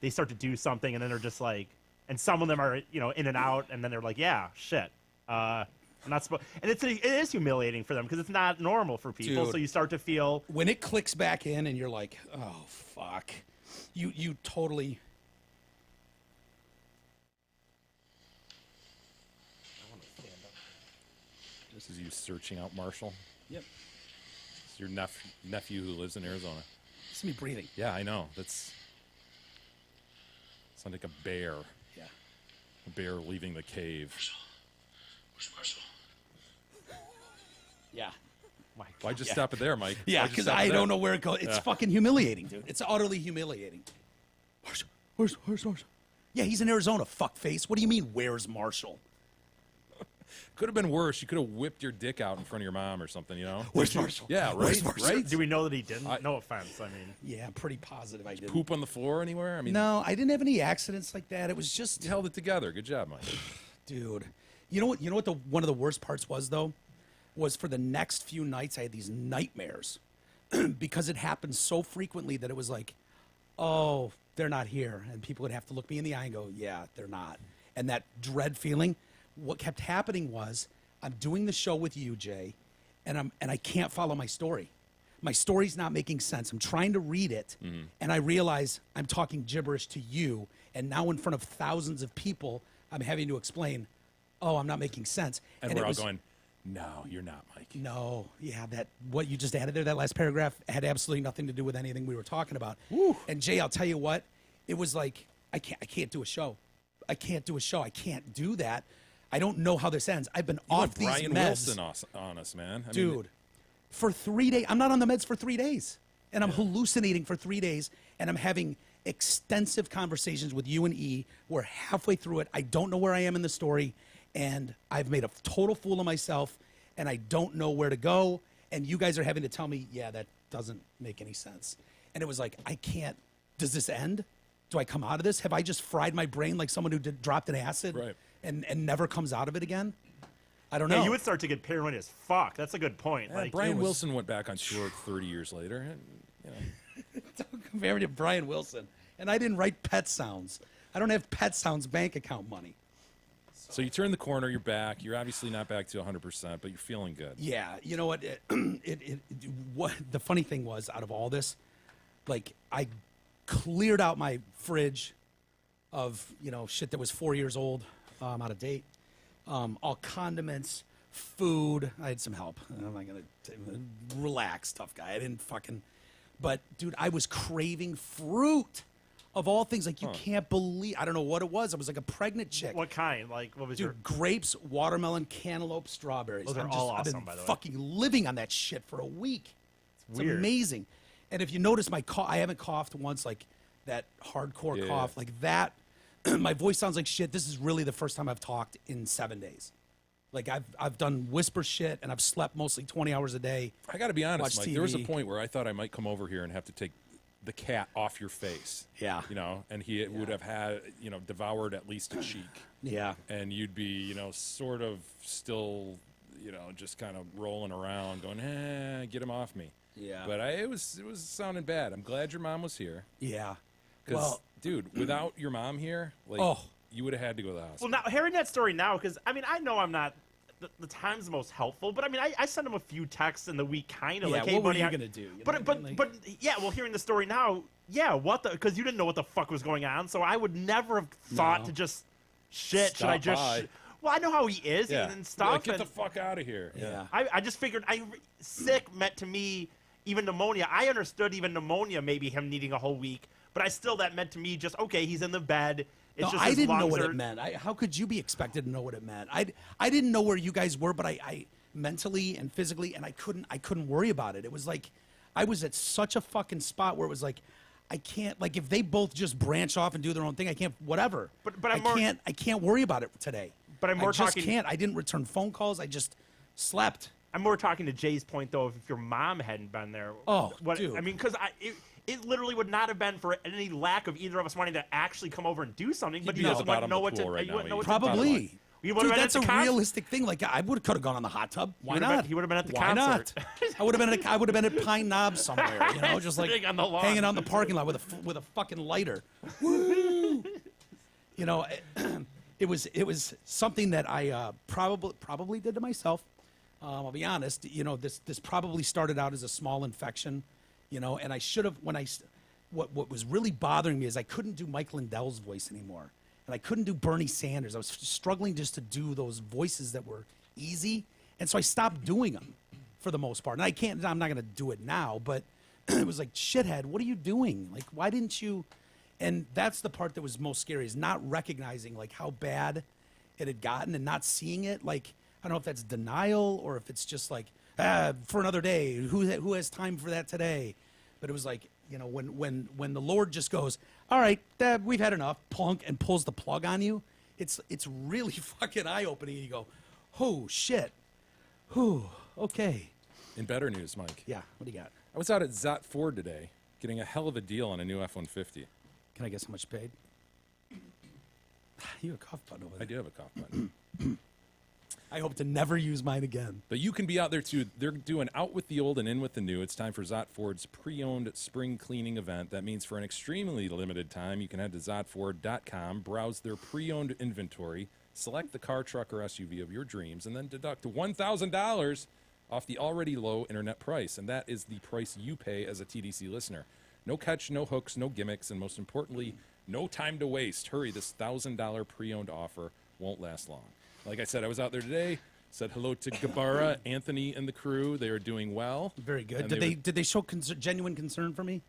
Speaker 6: they start to do something and then they're just like, and some of them are in and out and then they're like, yeah, shit. I'm not supposed. And it is humiliating for them because it's not normal for people.
Speaker 4: Dude.
Speaker 6: So you start to feel.
Speaker 4: when it clicks back in and you're like, oh fuck, you totally.
Speaker 5: This is you searching out Marshall.
Speaker 4: Yep.
Speaker 5: It's your nephew who lives in Arizona.
Speaker 4: It's me breathing.
Speaker 5: Yeah, I know. Sounds like a bear.
Speaker 4: Yeah.
Speaker 5: A bear leaving the cave.
Speaker 2: Where's Marshall?
Speaker 4: Yeah.
Speaker 6: My
Speaker 5: Why'd you
Speaker 4: Yeah.
Speaker 5: stop it there, Mike?
Speaker 4: Yeah,
Speaker 5: Why'd you
Speaker 4: because
Speaker 5: stop
Speaker 4: I
Speaker 5: it there?
Speaker 4: don't know where it goes. It's fucking humiliating, dude. It's utterly humiliating. Where's Marshall? Yeah, he's in Arizona, fuckface. What do you mean, where's Marshall?
Speaker 5: Could have been worse. You could have whipped your dick out in front of your mom or something,
Speaker 4: Where's Marshall?
Speaker 5: Yeah, right.
Speaker 4: Where's Marshall?
Speaker 5: Right.
Speaker 6: Do we know that he didn't? No offense. I mean,
Speaker 4: Yeah, I'm pretty positive I did.
Speaker 5: Poop on the floor anywhere? I mean,
Speaker 4: No, I didn't have any accidents like that. It was just,
Speaker 5: you held it together. Good job, Mike.
Speaker 4: dude. You know what? One of the worst parts was though. was for the next few nights, I had these nightmares because it happened so frequently that it was like, oh, they're not here. And people would have to look me in the eye and go, yeah, they're not. And that dread feeling, what kept happening was I'm doing the show with you, Jay, and I can't follow my story. My story's not making sense. I'm trying to read it, and I realize I'm talking gibberish to you, and now in front of thousands of people, I'm having to explain, oh, I'm not making sense.
Speaker 5: And we're all going, no, you're not, Mike.
Speaker 4: No, yeah, what you just added there, that last paragraph, had absolutely nothing to do with anything we were talking about.
Speaker 5: Woo.
Speaker 4: And Jay, I'll tell you what, it was like, I can't do a show. I can't do a show. I can't do that. I don't know how this ends. I've been
Speaker 5: You
Speaker 4: off
Speaker 5: went
Speaker 4: these
Speaker 5: Brian
Speaker 4: meds.
Speaker 5: Wilson on us, man. I
Speaker 4: Dude,
Speaker 5: mean,
Speaker 4: for 3 days, I'm not on the meds for 3 days. And I'm hallucinating for 3 days, and I'm having extensive conversations with you and E. We're halfway through it. I don't know where I am in the story, and I've made a total fool of myself, and I don't know where to go. And you guys are having to tell me, yeah, that doesn't make any sense. And it was like, I can't. Does this end? Do I come out of this? Have I just fried my brain like someone who dropped an acid
Speaker 5: Right.
Speaker 4: and never comes out of it again? I don't know.
Speaker 6: Yeah, you would start to get paranoid as fuck. That's a good point.
Speaker 5: yeah,
Speaker 6: Like
Speaker 5: Brian
Speaker 6: it was-
Speaker 5: Wilson went back on tour 30 years later. And, you know,
Speaker 4: Don't compare me to Brian Wilson. And I didn't write Pet Sounds. I don't have Pet Sounds bank account money.
Speaker 5: so you turn the corner, you're back. You're obviously not back to 100%, but you're feeling good.
Speaker 4: Yeah, you know what? What the funny thing was, out of all this, like I cleared out my fridge of shit that was 4 years old, out of date, all condiments, food. I had some help. I'm not gonna relax, tough guy. I didn't fucking. But dude, I was craving fruit. Of all things, like you can't believe. I don't know what it was. I was like a pregnant chick.
Speaker 6: What kind? Like what was your?
Speaker 4: Dude, grapes, watermelon, cantaloupe, strawberries.
Speaker 6: Those are
Speaker 4: I've
Speaker 6: awesome,
Speaker 4: been
Speaker 6: by the way.
Speaker 4: fucking living on that shit for a week. It's
Speaker 6: weird.
Speaker 4: amazing. And if you notice my cough, I haven't coughed once like that hardcore
Speaker 5: Yeah.
Speaker 4: cough like that. My voice sounds like shit. This is really the first time I've talked in 7 days. Like I've done whisper shit and I've slept mostly 20 hours a day.
Speaker 5: I got to be honest,
Speaker 4: Watch
Speaker 5: Mike. There was a
Speaker 4: TV.
Speaker 5: point where I thought I might come over here and have to take the cat off your face.
Speaker 4: Yeah.
Speaker 5: And he would have had, devoured at least a cheek.
Speaker 4: Yeah.
Speaker 5: And you'd be, sort of still, just kind of rolling around going, get him off me.
Speaker 4: Yeah.
Speaker 5: But it was sounding bad. I'm glad your mom was here.
Speaker 4: Yeah.
Speaker 5: Because,
Speaker 4: Well,
Speaker 5: dude, without your mom here, like,
Speaker 4: Oh.
Speaker 5: you would have had to go to the hospital.
Speaker 6: Well, now hearing that story now, because I mean, I know I'm not the time's the most helpful, but I mean, I sent him a few texts in the week, kind of
Speaker 4: Yeah,
Speaker 6: like, hey,
Speaker 4: what were
Speaker 6: buddy,
Speaker 4: you
Speaker 6: I-
Speaker 4: gonna do? You know
Speaker 6: But
Speaker 4: what I mean?
Speaker 6: but yeah, well, hearing the story now, yeah, because you didn't know what the fuck was going on, so I would never have thought
Speaker 4: No.
Speaker 6: to just shit. Should I
Speaker 5: Stop
Speaker 6: just?
Speaker 5: by.
Speaker 6: Well, I know how he is
Speaker 5: yeah.
Speaker 6: and stuff.
Speaker 5: Like, get
Speaker 6: and
Speaker 5: the fuck out of here.
Speaker 4: Yeah.
Speaker 6: I just figured sick meant to me even pneumonia. I understood even pneumonia, maybe him needing a whole week, but that meant to me just okay. He's in the bed. It's
Speaker 4: No,
Speaker 6: just
Speaker 4: I
Speaker 6: his
Speaker 4: didn't know
Speaker 6: lungs
Speaker 4: what
Speaker 6: are-
Speaker 4: it meant. How could you be expected to know what it meant? I didn't know where you guys were, but I mentally and physically, and I couldn't worry about it. It was like I was at such a fucking spot where it was like I can't, like, if they both just branch off and do their own thing, I can't, whatever.
Speaker 6: But
Speaker 4: I
Speaker 6: I'm more-
Speaker 4: can't worry about it today.
Speaker 6: But I'm more
Speaker 4: I just
Speaker 6: talking-
Speaker 4: can't. I didn't return phone calls. I just slept.
Speaker 6: I'm more talking to Jay's point though. If your mom hadn't been there,
Speaker 4: Oh,
Speaker 6: what
Speaker 4: dude.
Speaker 6: I mean, because it literally would not have been for any lack of either of us wanting to actually come over and do something. But
Speaker 5: be
Speaker 6: you
Speaker 5: at
Speaker 6: just
Speaker 5: the bottom
Speaker 6: wouldn't know
Speaker 5: of
Speaker 6: what
Speaker 5: the
Speaker 6: to.
Speaker 5: pool right
Speaker 6: You wouldn't
Speaker 5: now,
Speaker 6: know what
Speaker 5: Bottom
Speaker 6: to do.
Speaker 4: Probably.
Speaker 6: You would've
Speaker 4: Dude,
Speaker 6: been
Speaker 4: that's
Speaker 6: at
Speaker 4: a
Speaker 6: the con-
Speaker 4: realistic thing. Like I could have gone on the hot tub. Why
Speaker 6: would've been-
Speaker 4: not?
Speaker 6: he would've been at the
Speaker 4: Why
Speaker 6: concert.
Speaker 4: not? I would have been at Pine Knob somewhere. Just like
Speaker 6: Sitting on the lawn.
Speaker 4: hanging out in the parking lot with a fucking lighter. Woo! It was something that I probably did to myself. I'll be honest. This probably started out as a small infection. And I should have what was really bothering me is I couldn't do Mike Lindell's voice anymore. And I couldn't do Bernie Sanders. I was struggling just to do those voices that were easy. And so I stopped doing them for the most part. And I'm not going to do it now, but it was like, shithead, what are you doing? Like, why didn't you? And that's the part that was most scary, is not recognizing like how bad it had gotten and not seeing it. Like, I don't know if that's denial or if it's just like, for another day, who has time for that today? But it was like, when the Lord just goes, all right, we've had enough, plunk, and pulls the plug on you, it's really fucking eye-opening. You go, oh, shit. Whew, okay.
Speaker 5: In better news, Mike.
Speaker 4: Yeah, what do you got?
Speaker 5: I was out at Zott Ford today getting a hell of a deal on a new F-150.
Speaker 4: Can I guess how much you paid? You have a cough button over there.
Speaker 5: I do have a cough button.
Speaker 4: I hope to never use mine again.
Speaker 5: But you can be out there too. They're doing out with the old and in with the new. It's time for Zott Ford's pre-owned spring cleaning event. That means for an extremely limited time, you can head to ZottFord.com, browse their pre-owned inventory, select the car, truck, or SUV of your dreams, and then deduct $1,000 off the already low internet price. And that is the price you pay as a TDC listener. No catch, no hooks, no gimmicks, and most importantly, no time to waste. Hurry, this $1,000 pre-owned offer won't last long. Like I said, I was out there today, said hello to Gabara, Anthony, and the crew. They are doing well.
Speaker 4: Very good.
Speaker 5: And
Speaker 4: Did they show genuine concern for me?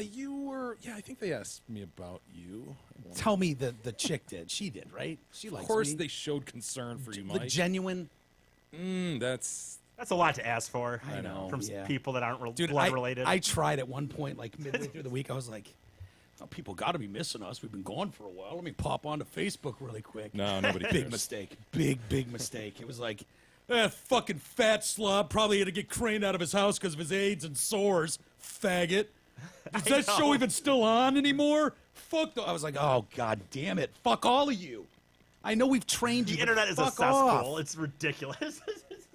Speaker 5: You were, I think they asked me about you.
Speaker 4: Tell me the chick did. She did, right? She likes
Speaker 5: Of course
Speaker 4: me.
Speaker 5: they showed concern for you,
Speaker 4: The
Speaker 5: Mike.
Speaker 4: genuine.
Speaker 5: That's
Speaker 6: That's a lot to ask for.
Speaker 4: I know,
Speaker 6: From
Speaker 4: yeah.
Speaker 6: people that aren't
Speaker 4: Dude,
Speaker 6: blood related.
Speaker 4: I tried at one point, like midway through the week, I was like, oh, people got to be missing us. We've been gone for a while. Let me pop onto Facebook really quick.
Speaker 5: no, nobody
Speaker 4: Big
Speaker 5: cares.
Speaker 4: mistake. Big mistake. It was like, fucking fat slob probably had to get craned out of his house because of his AIDS and sores. Faggot. Is that show even still on anymore? Fuck. I was like, oh, god damn it. Fuck all of you. I know we've trained you.
Speaker 6: the internet is a
Speaker 4: fuck
Speaker 6: cesspool.
Speaker 4: off.
Speaker 6: It's ridiculous.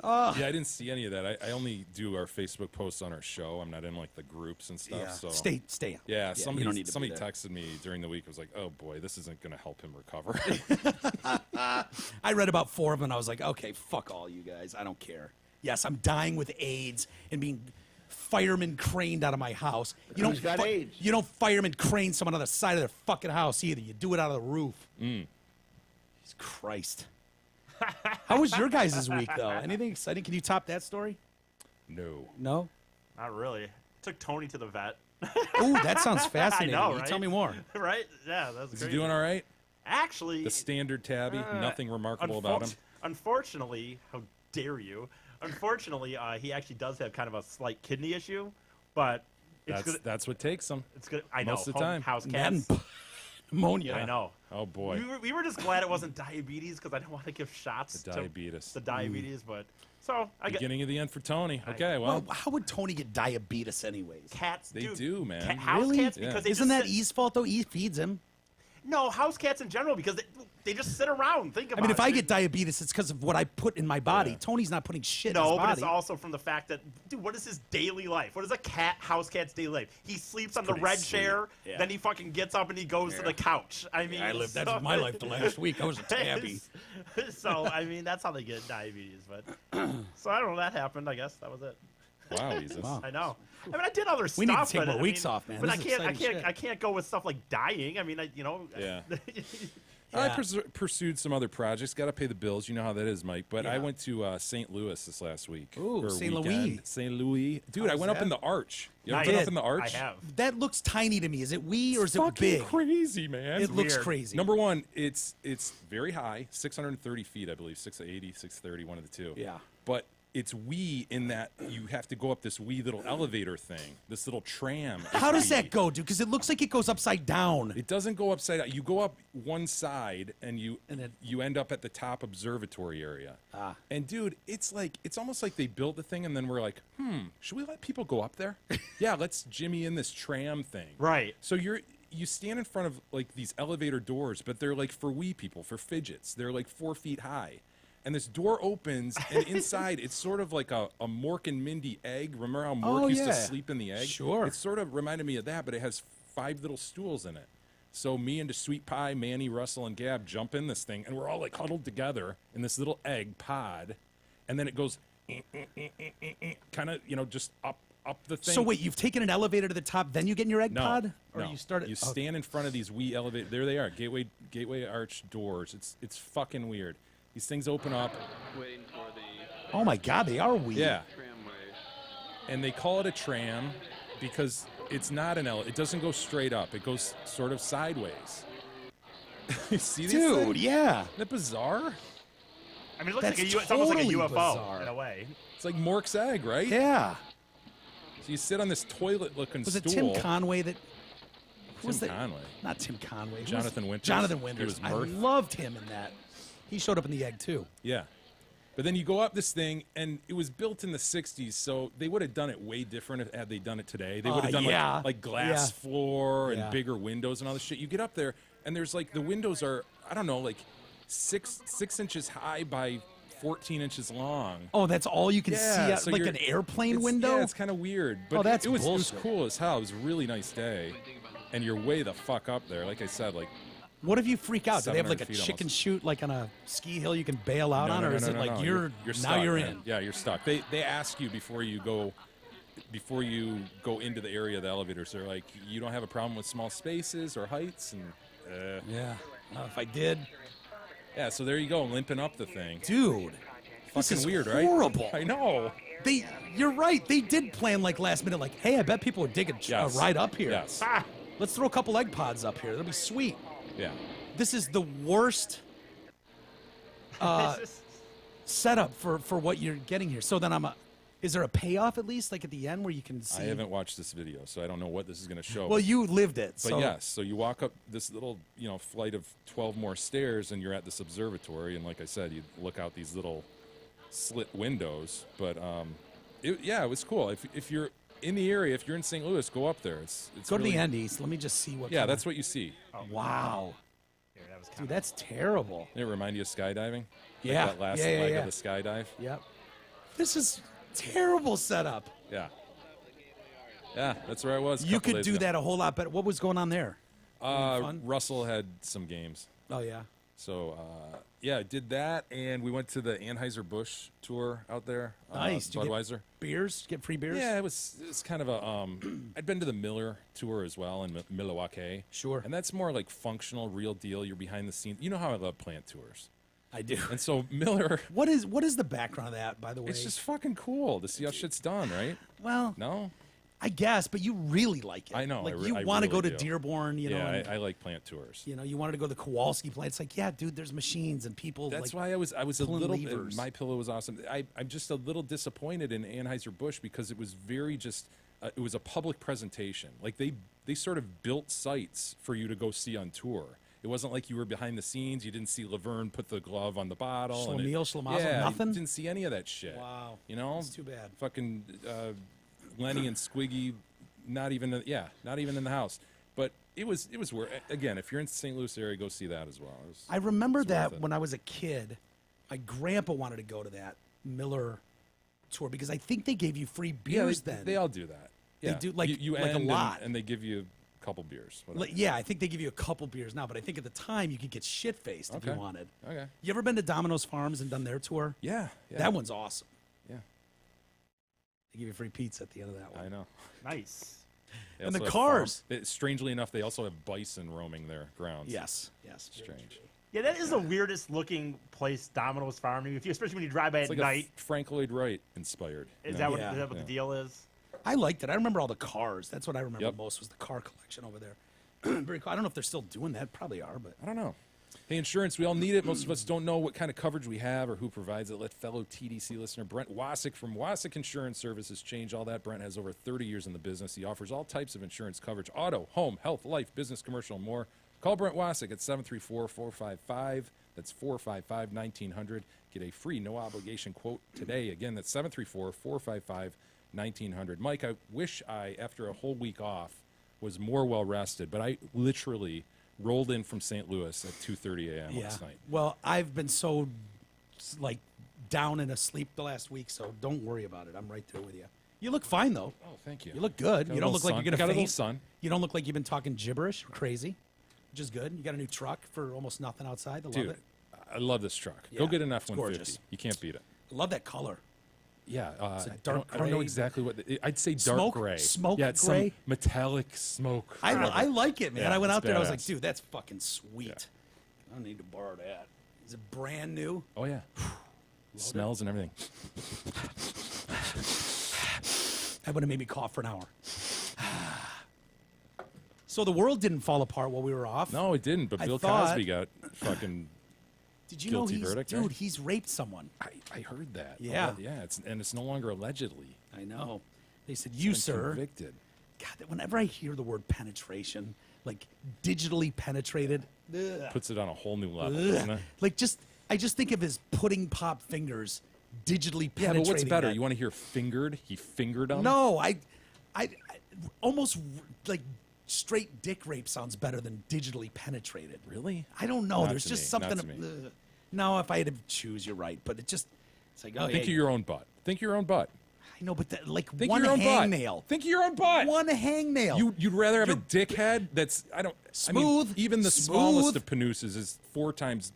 Speaker 5: Yeah, I didn't see any of that. I only do our Facebook posts on our show. I'm not in like the groups and stuff.
Speaker 4: Yeah.
Speaker 5: So
Speaker 4: Stay.
Speaker 5: Yeah,
Speaker 4: you
Speaker 5: somebody
Speaker 4: don't need to be there.
Speaker 5: texted me during the week. I was like, oh boy, this isn't going to help him recover.
Speaker 4: I read about 4 of them, and I was like, okay, fuck all you guys. I don't care. Yes, I'm dying with AIDS and being fireman craned out of my house. You don't
Speaker 2: got AIDS?
Speaker 4: You don't fireman crane someone on the side of their fucking house either. You do it out of the roof. Jesus Christ. How was your guys' week, though? Anything exciting? Can you top that story?
Speaker 5: No.
Speaker 4: No?
Speaker 6: Not really. Took Tony to the vet.
Speaker 4: Ooh, that sounds fascinating.
Speaker 6: know,
Speaker 4: You
Speaker 6: right?
Speaker 4: tell me more.
Speaker 6: Right? Yeah, that's
Speaker 5: Is
Speaker 6: great.
Speaker 5: he doing all right?
Speaker 6: Actually,
Speaker 5: The standard tabby? Nothing remarkable about him?
Speaker 6: Unfortunately, how dare you? Unfortunately, he actually does have kind of a slight kidney issue, but it's good.
Speaker 5: That's what takes him.
Speaker 6: It's good. I know.
Speaker 5: most of the time.
Speaker 6: House
Speaker 4: Then
Speaker 6: cats.
Speaker 4: pneumonia.
Speaker 6: I know.
Speaker 5: Oh boy.
Speaker 6: We were just glad it wasn't diabetes because I don't want to give shots
Speaker 5: The
Speaker 6: to
Speaker 5: diabetes.
Speaker 6: the diabetes, but so I get
Speaker 5: Beginning of the end for Tony. Okay, well,
Speaker 4: Well, how would Tony get diabetes anyways?
Speaker 6: cats.
Speaker 5: they
Speaker 6: dude,
Speaker 5: do, man.
Speaker 6: House
Speaker 4: Really?
Speaker 6: cats
Speaker 5: Yeah.
Speaker 6: because they
Speaker 4: Isn't
Speaker 6: just
Speaker 4: that
Speaker 6: sit-
Speaker 4: E's fault, though? E feeds him.
Speaker 6: No, house cats in general because they just sit around. Think about
Speaker 4: I mean,
Speaker 6: it.
Speaker 4: if I
Speaker 6: dude.
Speaker 4: get diabetes, it's because of what I put in my body.
Speaker 5: Yeah.
Speaker 4: Tony's not putting shit in
Speaker 6: No,
Speaker 4: his
Speaker 6: but
Speaker 4: body.
Speaker 6: it's also from the fact that, dude, what is his daily life? What is a house cat's daily life? He sleeps on the
Speaker 4: pretty
Speaker 6: red
Speaker 4: sweet.
Speaker 6: chair,
Speaker 4: Yeah.
Speaker 6: then he fucking gets up and he goes to the couch. I mean,
Speaker 4: I lived. That's
Speaker 6: so-
Speaker 4: my life the last week. I was a tabby.
Speaker 6: So, I mean, that's how they get diabetes. But so I don't know. That happened. I guess that was it.
Speaker 5: Wow, Jesus.
Speaker 4: Wow.
Speaker 6: I know. I mean, I did other stuff.
Speaker 4: We need to take
Speaker 6: but,
Speaker 4: more
Speaker 6: I
Speaker 4: weeks
Speaker 6: mean,
Speaker 4: off, man.
Speaker 6: But
Speaker 4: This is exciting shit.
Speaker 6: I can't go with stuff like dying. I mean,
Speaker 5: Yeah.
Speaker 4: Yeah.
Speaker 5: I pursued some other projects. Got to pay the bills. You know how that is, Mike. But I
Speaker 4: Yeah.
Speaker 5: went to St. Louis this last week.
Speaker 4: Ooh,
Speaker 5: or
Speaker 4: St.
Speaker 5: weekend.
Speaker 4: Louis.
Speaker 5: St. Louis. Dude, I
Speaker 4: How's
Speaker 5: went up
Speaker 4: that?
Speaker 5: in the arch. You ever
Speaker 6: I
Speaker 5: been up
Speaker 6: did.
Speaker 5: in the arch?
Speaker 6: I have.
Speaker 4: That looks tiny to me. Is it wee or is it
Speaker 5: Fucking
Speaker 4: big?
Speaker 5: crazy, man.
Speaker 4: It looks
Speaker 6: weird.
Speaker 4: crazy.
Speaker 5: Number one, it's very high, 630 feet, I believe, 680, 630, one of the two.
Speaker 4: Yeah.
Speaker 5: But it's wee in that you have to go up this wee little elevator thing, this little tram.
Speaker 4: How does
Speaker 5: It's
Speaker 4: that
Speaker 5: wee.
Speaker 4: go, dude? Because it looks like it goes upside down.
Speaker 5: It doesn't go upside down. You go up one side and
Speaker 4: And then-
Speaker 5: you end up at the top observatory area.
Speaker 4: Ah.
Speaker 5: And dude, it's almost like they built the thing and then we're like, should we let people go up there? Yeah, let's jimmy in this tram thing.
Speaker 6: Right.
Speaker 5: So you stand in front of like these elevator doors, but they're like for wee people, for fidgets. They're like 4 feet high. And this door opens, and inside it's sort of like a Mork and Mindy egg. Remember how Mork
Speaker 4: Oh,
Speaker 5: used to
Speaker 4: yeah.
Speaker 5: sleep in the egg?
Speaker 4: Sure.
Speaker 5: It sort of reminded me of that, but it has 5 little stools in it. So me and the Sweet Pie, Manny, Russell, and Gab jump in this thing, and we're all like huddled together in this little egg pod. And then it goes kind of, just up the thing.
Speaker 4: So wait, you've taken an elevator to the top, then you get in your egg
Speaker 5: No,
Speaker 4: pod, or
Speaker 5: no.
Speaker 4: you start?
Speaker 5: You stand in front of these wee elevator. There they are, gateway arch doors. It's fucking weird. These things open up.
Speaker 2: Waiting for the
Speaker 4: Oh my God, they are weird.
Speaker 5: Yeah.
Speaker 2: tramway.
Speaker 5: And they call it a tram because it's not an elevator. It doesn't go straight up. It goes sort of sideways. You see these
Speaker 4: Dude,
Speaker 5: things?
Speaker 4: yeah.
Speaker 5: Isn't that bizarre?
Speaker 6: I mean, it looks
Speaker 4: That's
Speaker 6: like it's almost like a
Speaker 4: totally
Speaker 6: UFO
Speaker 4: bizarre.
Speaker 6: in a way.
Speaker 5: It's like Mork's egg, right?
Speaker 4: Yeah.
Speaker 5: So you sit on this toilet-looking
Speaker 4: Was it
Speaker 5: stool.
Speaker 4: Tim Conway that? who was
Speaker 5: Tim
Speaker 4: that?
Speaker 5: Conway.
Speaker 4: Not Tim Conway. Who was-
Speaker 5: Jonathan Winters.
Speaker 4: Jonathan
Speaker 5: He
Speaker 4: Winters.
Speaker 5: was
Speaker 4: I
Speaker 5: Murph.
Speaker 4: loved him in that. He showed up in the egg too.
Speaker 5: Yeah. But then you go up this thing, and it was built in the 60s, so they would have done it way different had they done it today. They would have done
Speaker 4: yeah.
Speaker 5: like glass
Speaker 4: Yeah.
Speaker 5: floor and
Speaker 4: Yeah.
Speaker 5: bigger windows and all this shit. You get up there, and there's like the windows are, I don't know, like six inches high by 14 inches long.
Speaker 4: Oh, that's all you can see,
Speaker 5: Yeah,
Speaker 4: out,
Speaker 5: so
Speaker 4: like
Speaker 5: you're-
Speaker 4: an airplane
Speaker 5: it's,
Speaker 4: window?
Speaker 5: Yeah, it's kind of weird. But
Speaker 4: Oh, that's
Speaker 5: it was
Speaker 4: bullshit.
Speaker 5: cool as hell. It was a really nice day. And you're way the fuck up there. Like I said, like
Speaker 4: What if you freak out? Do they have like a
Speaker 5: 700 feet
Speaker 4: chicken
Speaker 5: almost.
Speaker 4: shoot like on a ski hill you can bail out on, or is it like
Speaker 5: no.
Speaker 4: you're now
Speaker 5: stuck,
Speaker 4: you're
Speaker 5: man.
Speaker 4: in?
Speaker 5: Yeah, you're stuck. They ask you before you go into the area of the elevators. They're like, you don't have a problem with small spaces or heights, and
Speaker 4: Yeah. If I did,
Speaker 5: yeah. So there you go, limping up the thing.
Speaker 4: dude, this
Speaker 5: Fucking
Speaker 4: is
Speaker 5: weird, right?
Speaker 4: horrible.
Speaker 5: I know.
Speaker 4: You're right. They did plan like last minute, like, hey, I bet people would dig a
Speaker 5: Yes.
Speaker 4: ride up here.
Speaker 5: Yes.
Speaker 6: Ah,
Speaker 4: Let's throw a couple egg pods up here. That'll be sweet.
Speaker 5: Yeah.
Speaker 4: This is the worst setup for what you're getting here. So then is there a payoff at least, like at the end where you can see?
Speaker 5: I haven't watched this video, so I don't know what this is going to show.
Speaker 4: Well, you lived it.
Speaker 5: But
Speaker 4: So
Speaker 5: yes, so you walk up this little, flight of 12 more stairs, and you're at this observatory. And like I said, you look out these little slit windows. But it was cool. If you're in the area, if you're in St. Louis, go up there. It's
Speaker 4: go to
Speaker 5: really,
Speaker 4: the Endies. Let me just see what.
Speaker 5: Yeah,
Speaker 4: kind
Speaker 5: that's what you see.
Speaker 4: Wow,
Speaker 6: here, that was
Speaker 4: dude, that's terrible.
Speaker 5: Didn't it remind you of skydiving? Like
Speaker 4: Yeah.
Speaker 5: that last
Speaker 4: Yeah, yeah,
Speaker 5: leg
Speaker 4: yeah.
Speaker 5: of the skydive.
Speaker 4: Yep. This is terrible setup.
Speaker 5: Yeah. Yeah, that's where I was. a
Speaker 4: You
Speaker 5: couple
Speaker 4: could
Speaker 5: days
Speaker 4: do
Speaker 5: ago.
Speaker 4: that a whole lot better. What was going on there? fun?
Speaker 5: Russell had some games.
Speaker 4: Oh yeah.
Speaker 5: So, yeah, I did that, and we went to the Anheuser-Busch tour out there.
Speaker 4: Nice. Did you get
Speaker 5: Budweiser.
Speaker 4: Beers? Get free beers?
Speaker 5: Yeah, it was kind of a. I'd been to the Miller tour as well in Milwaukee.
Speaker 4: Sure.
Speaker 5: And that's more like functional, real deal. You're behind the scenes. You know how I love plant tours.
Speaker 4: I do.
Speaker 5: And so Miller,
Speaker 4: What is the background of that, by the way?
Speaker 5: it's just fucking cool to see how shit's done, right?
Speaker 4: well,
Speaker 5: No?
Speaker 4: I guess, but you really like it.
Speaker 5: I know,
Speaker 4: Like
Speaker 5: I
Speaker 4: you
Speaker 5: really
Speaker 4: want to go to
Speaker 5: do.
Speaker 4: Dearborn, you know.
Speaker 5: Yeah,
Speaker 4: and,
Speaker 5: I like plant tours.
Speaker 4: you know, you wanted to go to the Kowalski plant. It's like, yeah, dude, there's machines and people.
Speaker 5: That's
Speaker 4: like,
Speaker 5: why I was a
Speaker 4: pulling
Speaker 5: little.
Speaker 4: levers.
Speaker 5: My pillow was awesome. I'm just a little disappointed in Anheuser-Busch because it was very just. It was a public presentation. Like they sort of built sites for you to go see on tour. It wasn't like you were behind the scenes. You didn't see Laverne put the glove on the bottle. and
Speaker 4: Schlemiel, Schlemazel,
Speaker 5: yeah,
Speaker 4: nothing?
Speaker 5: You didn't see any of that shit.
Speaker 4: Wow.
Speaker 5: You know,
Speaker 4: That's too bad.
Speaker 5: Fucking Lenny and Squiggy, not even in the house. But it was worth. Again, if you're in the St. Louis area, go see that as well.
Speaker 4: I remember
Speaker 5: worth
Speaker 4: that
Speaker 5: it.
Speaker 4: when I was a kid, my grandpa wanted to go to that Miller tour because I think they gave you free beers then.
Speaker 5: they all do that.
Speaker 4: They
Speaker 5: Yeah.
Speaker 4: do, like-
Speaker 5: you
Speaker 4: like a
Speaker 5: end
Speaker 4: lot.
Speaker 5: and they give you a couple beers. whatever.
Speaker 4: Like, yeah, I think they give you a couple beers now, but I think at the time you could get shit faced if you
Speaker 5: Okay.
Speaker 4: wanted.
Speaker 5: Okay.
Speaker 4: You ever been to Domino's Farms and done their tour?
Speaker 5: Yeah.
Speaker 4: That one's awesome.
Speaker 5: Yeah.
Speaker 4: They give you free pizza at the end of that one.
Speaker 5: I know.
Speaker 6: nice.
Speaker 5: They
Speaker 4: And the
Speaker 5: also have
Speaker 4: cars.
Speaker 5: strangely enough, they also have bison roaming their grounds.
Speaker 4: Yes.
Speaker 5: Strange.
Speaker 6: Yeah, that is the weirdest looking place, Domino's Farm. Especially when you drive by
Speaker 5: It's
Speaker 6: at
Speaker 5: like
Speaker 6: night.
Speaker 5: a Frank Lloyd Wright inspired.
Speaker 6: Is
Speaker 5: you
Speaker 6: that
Speaker 5: know?
Speaker 6: what,
Speaker 4: Yeah.
Speaker 6: is that what the deal is?
Speaker 4: I liked it. I remember all the cars. That's what I remember
Speaker 5: Yep.
Speaker 4: most was the car collection over there. Very cool. I don't know if they're still doing that. Probably are, but
Speaker 5: I don't know. Hey, insurance, we all need it. Most of us don't know what kind of coverage we have or who provides it. Let fellow TDC listener Brent Wasick from Wasick Insurance Services change all that. Brent has over 30 years in the business. He offers all types of insurance coverage: auto, home, health, life, business, commercial, and more. Call Brent Wasick at 734-455. That's 455-1900. Get a free, no obligation quote today. Again, that's 734-455-1900. Mike, I wish I, after a whole week off, was more well rested, but I literally rolled in from St. Louis at 2:30 a.m.
Speaker 4: yeah.
Speaker 5: last night.
Speaker 4: Well, I've been so like down and asleep the last week, so don't worry about it. I'm right there with you. You look fine though.
Speaker 5: Oh, thank you.
Speaker 4: You look good.
Speaker 5: Got
Speaker 4: You
Speaker 5: a
Speaker 4: don't
Speaker 5: little
Speaker 4: look like
Speaker 5: sun.
Speaker 4: you're gonna
Speaker 5: Got a little
Speaker 4: faint.
Speaker 5: sun.
Speaker 4: You don't look like you've been talking gibberish or crazy, which is good. You got a new truck for almost nothing outside. I love
Speaker 5: Dude,
Speaker 4: it.
Speaker 5: I love this truck.
Speaker 4: Yeah,
Speaker 5: Go get an
Speaker 4: it's
Speaker 5: F-150.
Speaker 4: gorgeous.
Speaker 5: You can't beat it.
Speaker 4: I love that color.
Speaker 5: Yeah,
Speaker 4: It's a
Speaker 5: I
Speaker 4: dark
Speaker 5: don't know
Speaker 4: gray.
Speaker 5: exactly what. I'd say dark
Speaker 4: Smoke-
Speaker 5: gray.
Speaker 4: smoke
Speaker 5: yeah, it's
Speaker 4: gray?
Speaker 5: some metallic smoke.
Speaker 4: I like it, man.
Speaker 5: Yeah,
Speaker 4: I went
Speaker 5: it's
Speaker 4: out there. I was like,
Speaker 5: badass.
Speaker 4: dude, that's fucking sweet. I don't need to borrow that. Is it brand new?
Speaker 5: Oh yeah, smells and everything.
Speaker 4: That would have made me cough for an hour. So the world didn't fall apart while we were off.
Speaker 5: No, it didn't. But
Speaker 4: I
Speaker 5: Bill
Speaker 4: thought-
Speaker 5: Cosby got fucking.
Speaker 4: Did you
Speaker 5: guilty
Speaker 4: know he's
Speaker 5: verdict,
Speaker 4: dude?
Speaker 5: right?
Speaker 4: He's raped someone.
Speaker 5: I heard that.
Speaker 4: Yeah.
Speaker 5: Yeah. It's no longer allegedly.
Speaker 4: I know. They said you,
Speaker 5: Been
Speaker 4: sir.
Speaker 5: Convicted.
Speaker 4: God, whenever I hear the word penetration, like digitally penetrated, ugh,
Speaker 5: Puts it on a whole new level,
Speaker 4: ugh.
Speaker 5: doesn't it?
Speaker 4: Like I just think of his pudding pop fingers digitally
Speaker 5: Yeah,
Speaker 4: penetrating.
Speaker 5: but what's better?
Speaker 4: that.
Speaker 5: You want to hear fingered? He fingered them.
Speaker 4: No, I almost like straight dick rape sounds better than digitally penetrated.
Speaker 5: Really?
Speaker 4: I don't know.
Speaker 5: Not
Speaker 4: There's
Speaker 5: to
Speaker 4: just
Speaker 5: me,
Speaker 4: something.
Speaker 5: not to me.
Speaker 4: No, if I had to choose, you're right. But it's like, oh,
Speaker 5: Think
Speaker 4: yeah.
Speaker 5: of your own butt. Think of your own butt.
Speaker 4: I know, but
Speaker 5: Think
Speaker 4: one
Speaker 5: of your own butt.
Speaker 4: hangnail.
Speaker 5: Think of your own butt.
Speaker 4: One hangnail.
Speaker 5: You'd rather have a dickhead that's
Speaker 4: Smooth,
Speaker 5: even the
Speaker 4: smooth.
Speaker 5: smallest of panooses is 4 times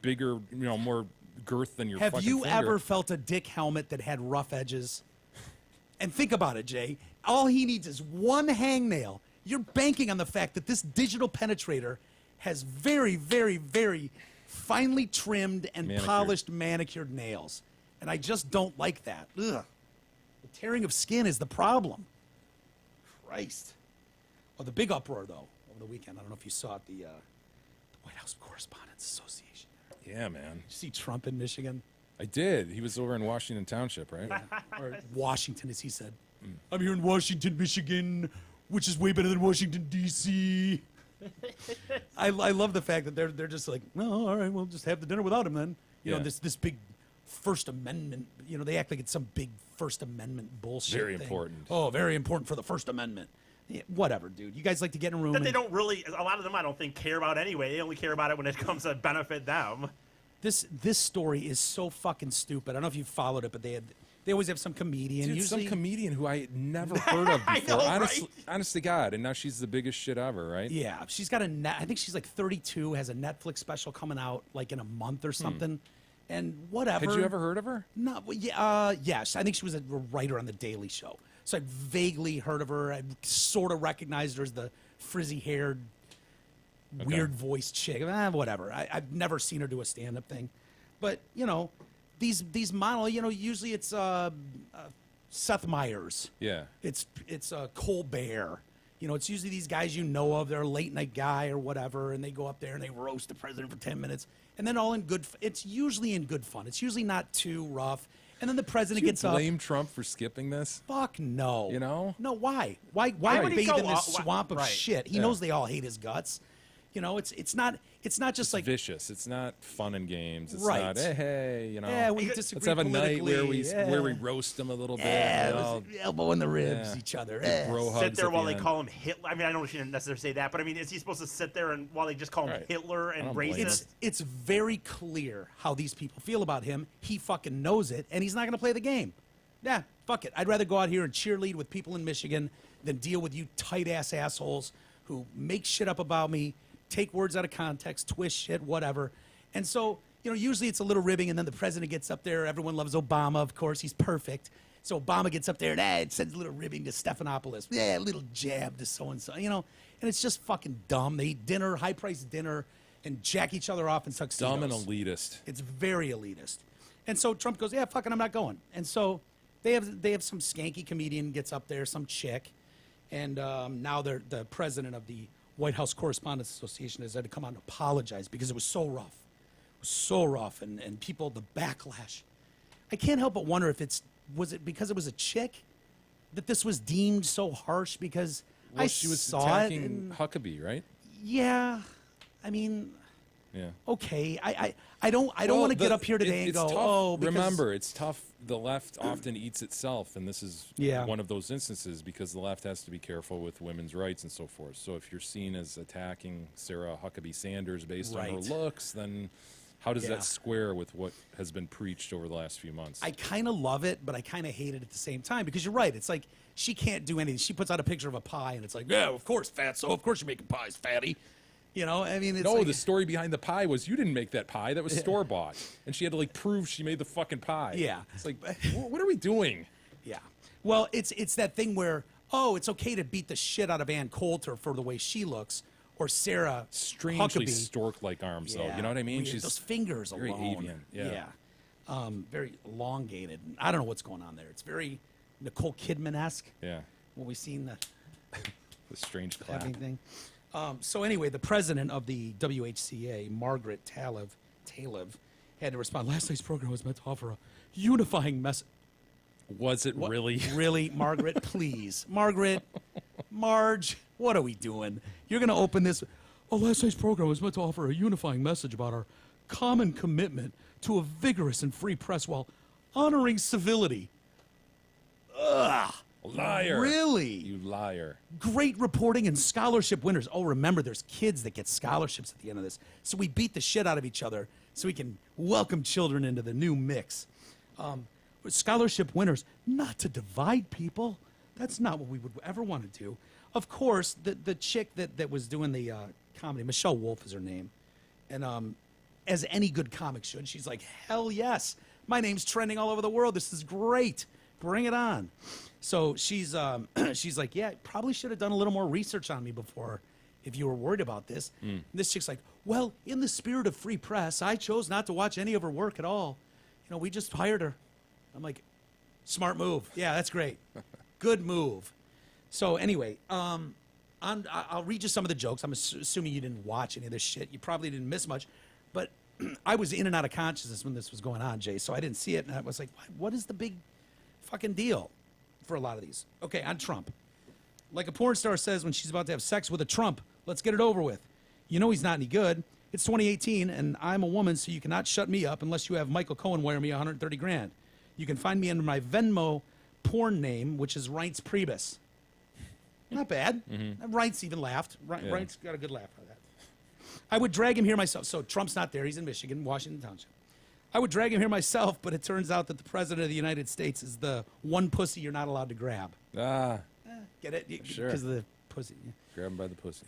Speaker 5: bigger, more girth than your
Speaker 4: Have
Speaker 5: fucking
Speaker 4: you
Speaker 5: finger.
Speaker 4: ever felt a dick helmet that had rough edges? And think about it, Jay. All he needs is one hangnail. You're banking on the fact that this digital penetrator has very, very, very finely trimmed and polished manicured nails. And I just don't like that. Ugh. The tearing of skin is the problem. Christ. Oh, the big uproar, though, over the weekend. I don't know if you saw it, the White House Correspondents Association.
Speaker 5: Yeah, man.
Speaker 4: Did you see Trump in Michigan?
Speaker 5: I did. He was over in Washington Township, right?
Speaker 4: Or Washington, as he said. I'm here in Washington, Michigan, which is way better than Washington, D.C. I love the fact that they're just like, well, all right, we'll just have the dinner without him then. You know,
Speaker 5: Yeah.
Speaker 4: this big First Amendment, they act like it's some big First Amendment bullshit
Speaker 5: Very
Speaker 4: thing.
Speaker 5: important.
Speaker 4: Oh, very important for the First Amendment. Yeah, whatever, dude. You guys like to get in a room
Speaker 6: That
Speaker 4: and
Speaker 6: they don't really, a lot of them I don't think care about anyway. They only care about it when it comes to benefit them.
Speaker 4: This story is so fucking stupid. I don't know if you followed it, but they always have some comedian.
Speaker 5: Dude,
Speaker 4: usually,
Speaker 5: some comedian who I had never heard of
Speaker 6: I
Speaker 5: before.
Speaker 6: know,
Speaker 5: Honest to God. And now she's the biggest shit ever, right?
Speaker 4: yeah, she's got I think she's like 32, has a Netflix special coming out like in a month or something. And whatever.
Speaker 5: Had you ever heard of her?
Speaker 4: No, well, yeah, yes. I think she was a writer on The Daily Show. So I vaguely heard of her. I sort of recognized her as the frizzy-haired, weird-voiced chick. Whatever. I've never seen her do a stand-up thing. But, these model, usually it's Seth Meyers.
Speaker 5: Yeah.
Speaker 4: It's Colbert. It's usually these guys you know of. They're a late-night guy or whatever, and they go up there and they roast the president for 10 minutes. And then all in good it's usually in good fun. It's usually not too rough. And then the president gets up.
Speaker 5: Blame Trump for skipping this?
Speaker 4: Fuck no.
Speaker 5: No,
Speaker 4: why? Why
Speaker 6: would he
Speaker 4: bathe
Speaker 6: go
Speaker 4: in this
Speaker 6: off-
Speaker 4: swamp of
Speaker 6: right.
Speaker 4: shit? He knows they all hate his guts. It's not just
Speaker 5: It's
Speaker 4: like
Speaker 5: vicious. It's not fun and games. It's
Speaker 4: Right.
Speaker 5: not, hey,
Speaker 4: yeah, we
Speaker 5: let's
Speaker 4: disagree
Speaker 5: have a night where we
Speaker 4: politically,
Speaker 5: roast them a little bit.
Speaker 4: yeah,
Speaker 5: you know,
Speaker 4: elbow in the ribs,
Speaker 5: yeah.
Speaker 4: each other.
Speaker 5: bro hugs
Speaker 6: Sit there
Speaker 5: at
Speaker 6: while
Speaker 5: the
Speaker 6: they
Speaker 5: end.
Speaker 6: call him Hitler. I mean, I don't know if you didn't necessarily say that, but I mean, is he supposed to sit there and while they just call him
Speaker 5: Right.
Speaker 6: Hitler
Speaker 5: I
Speaker 6: and
Speaker 5: don't blame him.
Speaker 6: racist?
Speaker 4: It's very clear how these people feel about him. He fucking knows it, and he's not going to play the game. Yeah, fuck it. I'd rather go out here and cheerlead with people in Michigan than deal with you tight-ass assholes who make shit up about me, take words out of context, twist shit, whatever. And so, usually it's a little ribbing, and then the president gets up there. Everyone loves Obama, of course. He's perfect. So Obama gets up there and it sends a little ribbing to Stephanopoulos. Yeah, a little jab to so-and-so, And it's just fucking dumb. They eat dinner, high-priced dinner, and jack each other off in tuxedos.
Speaker 5: Dumb and elitist.
Speaker 4: It's very elitist. And so Trump goes, yeah, fucking, I'm not going. And so they have some skanky comedian gets up there, some chick, and now the president of the White House Correspondents Association has had to come out and apologize because it was so rough. It was so rough, and people, the backlash. I can't help but wonder if was it because it was a chick that this was deemed so harsh because
Speaker 5: Well,
Speaker 4: I
Speaker 5: she was
Speaker 4: saw it.
Speaker 5: attacking
Speaker 4: And,
Speaker 5: Huckabee, right?
Speaker 4: yeah, I mean,
Speaker 5: Yeah.
Speaker 4: okay. I don't want to get up here today and
Speaker 5: it's
Speaker 4: go,
Speaker 5: tough.
Speaker 4: oh, because
Speaker 5: Remember, it's tough. The left often eats itself, and this is
Speaker 4: Yeah.
Speaker 5: one of those instances because the left has to be careful with women's rights and so forth. So if you're seen as attacking Sarah Huckabee Sanders based on her
Speaker 4: Right.
Speaker 5: looks, then how does
Speaker 4: Yeah.
Speaker 5: that square with what has been preached over the last few months?
Speaker 4: I kind of love it, but I kind of hate it at the same time because you're right. It's like she can't do anything. She puts out a picture of a pie, and it's like, yeah, of course, fatso. Of course you're making pies, fatty. I mean, it's
Speaker 5: No,
Speaker 4: like,
Speaker 5: the story behind the pie was you didn't make that pie. That was store bought, and she had to prove she made the fucking pie.
Speaker 4: Yeah.
Speaker 5: it's like, what are we doing?
Speaker 4: yeah. Well, it's that thing where, oh, it's okay to beat the shit out of Ann Coulter for the way she looks, or Sarah
Speaker 5: Strangely
Speaker 4: Huckabee.
Speaker 5: stork-like arms, though.
Speaker 4: Yeah,
Speaker 5: You know what I mean?
Speaker 4: weird.
Speaker 5: She's
Speaker 4: those fingers
Speaker 5: very
Speaker 4: alone.
Speaker 5: avian, yeah.
Speaker 4: Very elongated. I don't know what's going on there. It's very Nicole Kidman-esque.
Speaker 5: yeah,
Speaker 4: When we seen the
Speaker 5: the strange clap.
Speaker 4: having thing. So anyway, the president of the WHCA, Margaret Taleb, had to respond. Last night's program was meant to offer a unifying message.
Speaker 5: Was it really?
Speaker 4: Really, Margaret, please. Marge, what are we doing? You're going to open this. Oh, last night's program was meant to offer a unifying message about our common commitment to a vigorous and free press while honoring civility. Ugh.
Speaker 5: Liar.
Speaker 4: Really?
Speaker 5: You liar.
Speaker 4: Great reporting and scholarship winners. Oh, remember, there's kids that get scholarships at the end of this. So we beat the shit out of each other. so we can welcome children into the new mix. Scholarship winners, not to divide people. That's not what we would ever want to do. Of course, the chick that was doing the comedy, Michelle Wolf is her name, and as any good comic should, she's like, hell yes, my name's trending all over the world. This is great. Bring it on. So she's like, yeah, probably should have done a little more research on me before if you were worried about this. And this chick's like, well, in the spirit of free press, I chose not to watch any of her work at all. You know, we just hired her. I'm like, smart move. Yeah, that's great. Good move. So anyway, I'll read you some of the jokes. I'm assuming you didn't watch any of this shit. You probably didn't miss much. But I was in and out of consciousness when this was going on, Jay, so I didn't see it. And I was like, what is the big fucking deal for a lot of these? Okay, on Trump. Like a porn star says when she's about to have sex with a Trump, let's get it over with. You know he's not any good. It's 2018, and I'm a woman, so you cannot shut me up unless you have Michael Cohen wire me 130 grand. You can find me under my Venmo porn name, which is Reince Priebus. Not bad. Reince even laughed. Reince got a good laugh out of that. I would drag him here myself. So Trump's not there. He's in Michigan, Washington Township. I would drag him here myself, but it turns out that the president of the United States is the one pussy you're not allowed to grab. Get it?
Speaker 5: Sure.
Speaker 4: Because of the pussy. Yeah.
Speaker 5: Grab him by the pussy.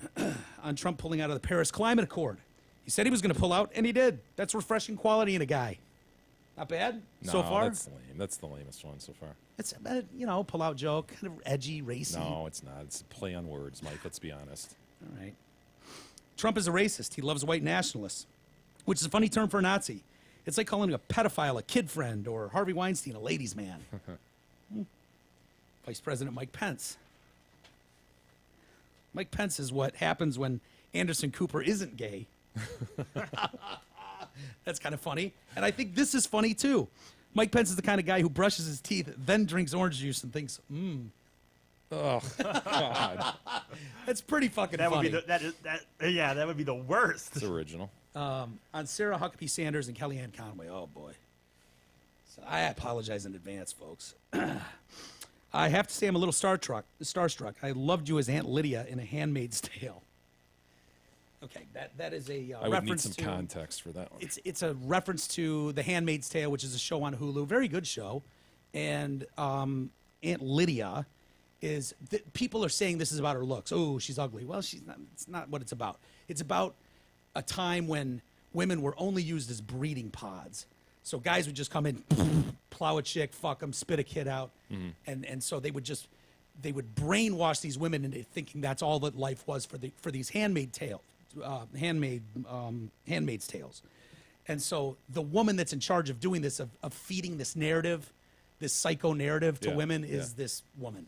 Speaker 4: On Trump pulling out of the Paris Climate Accord. He said he was going to pull out, and he did. That's refreshing quality in a guy. Not bad so far?
Speaker 5: That's lame. That's the lamest one so far.
Speaker 4: It's a, pull-out joke, kind of edgy, racy.
Speaker 5: No, it's not. It's a play on words, Mike. Let's be honest.
Speaker 4: All right. Trump is a racist. He loves white nationalists, which is a funny term for a Nazi. It's like calling a pedophile a kid friend or Harvey Weinstein a ladies' man. Vice President Mike Pence. Mike Pence is what happens when Anderson Cooper isn't gay. That's kind of funny. And I think this is funny, too. Mike Pence is the kind of guy who brushes his teeth, then drinks orange juice and thinks,
Speaker 5: Oh, God.
Speaker 4: That's pretty fucking funny.
Speaker 6: That would be the worst.
Speaker 5: It's original.
Speaker 4: On Sarah Huckabee Sanders and Kellyanne Conway. Oh, boy. So I apologize in advance, folks. I have to say I'm a little starstruck. I loved you as Aunt Lydia in A Handmaid's Tale. Okay, that is a
Speaker 5: I would
Speaker 4: reference
Speaker 5: need some
Speaker 4: to,
Speaker 5: context for that one.
Speaker 4: It's a reference to The Handmaid's Tale, which is a show on Hulu. Very good show. And Aunt Lydia is... people are saying this is about her looks. Oh, she's ugly. Well, she's not. It's not what it's about. It's about a time when women were only used as breeding pods. So guys would just come in, plow a chick, fuck them, spit a kid out. And so they would brainwash these women into thinking that's all that life was for these handmaid's tales. And so the woman that's in charge of doing this, of feeding this narrative, this psycho narrative to women is this woman.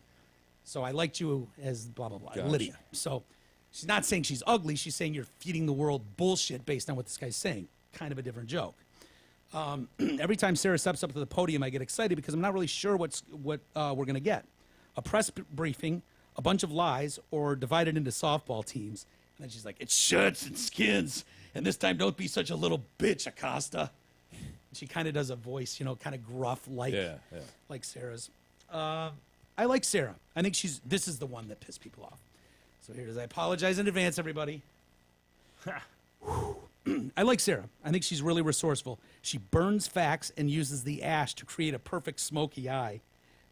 Speaker 4: So I liked you as blah, blah, blah,
Speaker 5: Gotcha.
Speaker 4: Lydia. So she's not saying she's ugly. She's saying you're feeding the world bullshit based on what this guy's saying. Kind of a different joke. Every time Sarah steps up to the podium, I get excited because I'm not really sure what we're going to get. A press briefing, a bunch of lies, or divided into softball teams. And then she's like, it's shirts and skins. And this time, don't be such a little bitch, Acosta. She kind of does a voice, kind of gruff, like Sarah's. I like Sarah. I think this is the one that pissed people off. So here it is. I apologize in advance, everybody. I like Sarah. I think she's really resourceful. She burns facts and uses the ash to create a perfect smoky eye.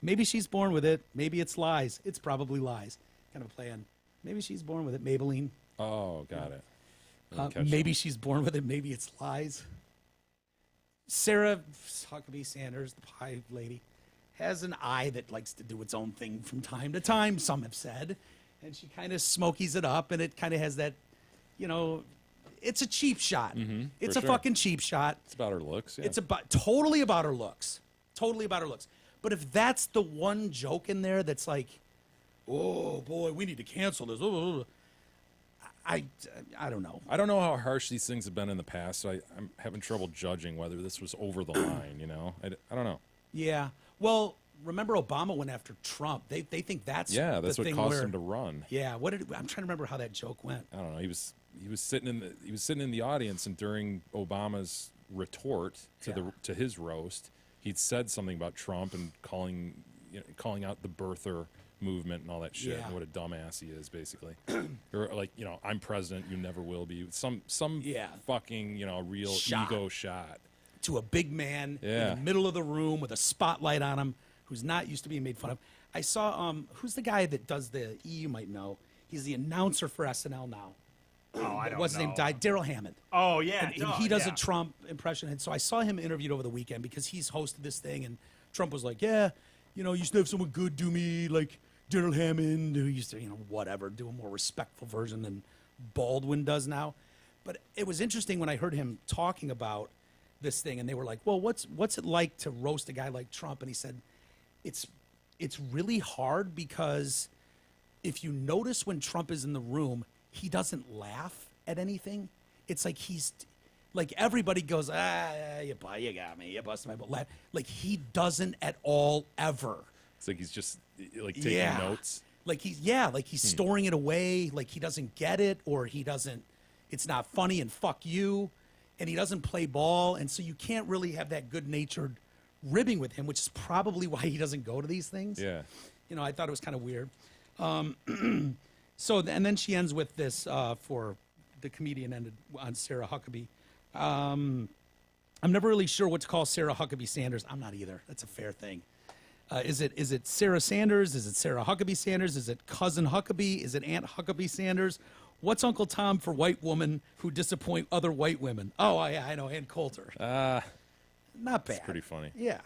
Speaker 4: Maybe she's born with it. Maybe it's lies. It's probably lies. Kind of a play on, maybe she's born with it. Maybelline.
Speaker 5: Oh, got it.
Speaker 4: Maybe she's born with it. Maybe it's lies. Sarah Huckabee Sanders, the pie lady, has an eye that likes to do its own thing from time to time, some have said. And she kind of smokies it up, and it kind of has that, it's a cheap shot. It's a fucking cheap shot.
Speaker 5: It's about her looks. Yeah.
Speaker 4: It's totally about her looks. Totally about her looks. But if that's the one joke in there that's like, oh boy, we need to cancel this. I don't know.
Speaker 5: I don't know how harsh these things have been in the past, so I'm having trouble judging whether this was over the line, I don't know.
Speaker 4: Yeah. Well, remember Obama went after Trump. They think that's
Speaker 5: that's
Speaker 4: the
Speaker 5: what
Speaker 4: thing
Speaker 5: caused him to run.
Speaker 4: Yeah. I'm trying to remember how that joke went.
Speaker 5: I don't know. He was sitting in the audience, and during Obama's retort to his roast, he'd said something about Trump and calling out the birther movement and all that shit,
Speaker 4: Yeah.
Speaker 5: and what a dumbass he is, basically. Or like, I'm president, you never will be. Some
Speaker 4: Yeah.
Speaker 5: fucking, real
Speaker 4: Shot.
Speaker 5: ego shot.
Speaker 4: To a big man in
Speaker 5: Yeah.
Speaker 4: the middle of the room with a spotlight on him who's not used to being made fun of. I saw who's the guy that does the you might know. He's the announcer for SNL now.
Speaker 6: Oh, I don't
Speaker 4: What's his
Speaker 6: know.
Speaker 4: name? Died. Darrell Hammond.
Speaker 6: Oh yeah,
Speaker 4: And
Speaker 6: duh,
Speaker 4: he does
Speaker 6: yeah.
Speaker 4: a Trump impression. And so I saw him interviewed over the weekend because he's hosted this thing. And Trump was like, yeah, you used to have someone good do me like Darrell Hammond, who used to, whatever, do a more respectful version than Baldwin does now. But it was interesting when I heard him talking about this thing. And they were like, well, what's it like to roast a guy like Trump? And he said, it's really hard because if you notice when Trump is in the room, he doesn't laugh at anything. It's like he's like everybody goes, you got me, you busted my butt. Like he doesn't at all ever.
Speaker 5: It's like he's just like taking notes.
Speaker 4: Like he's storing it away. Like he doesn't get it, or he doesn't. It's not funny, and fuck you. And he doesn't play ball, and so you can't really have that good-natured ribbing with him, which is probably why he doesn't go to these things.
Speaker 5: Yeah.
Speaker 4: I thought it was kind of weird. And then she ends with this for the comedian ended on Sarah Huckabee. I'm never really sure what to call Sarah Huckabee Sanders. I'm not either. That's a fair thing. Is it Sarah Sanders? Is it Sarah Huckabee Sanders? Is it cousin Huckabee? Is it Aunt Huckabee Sanders? What's Uncle Tom for white women who disappoint other white women? Oh, yeah, I know, Ann Coulter. Not bad.
Speaker 5: It's pretty funny.
Speaker 4: Yeah.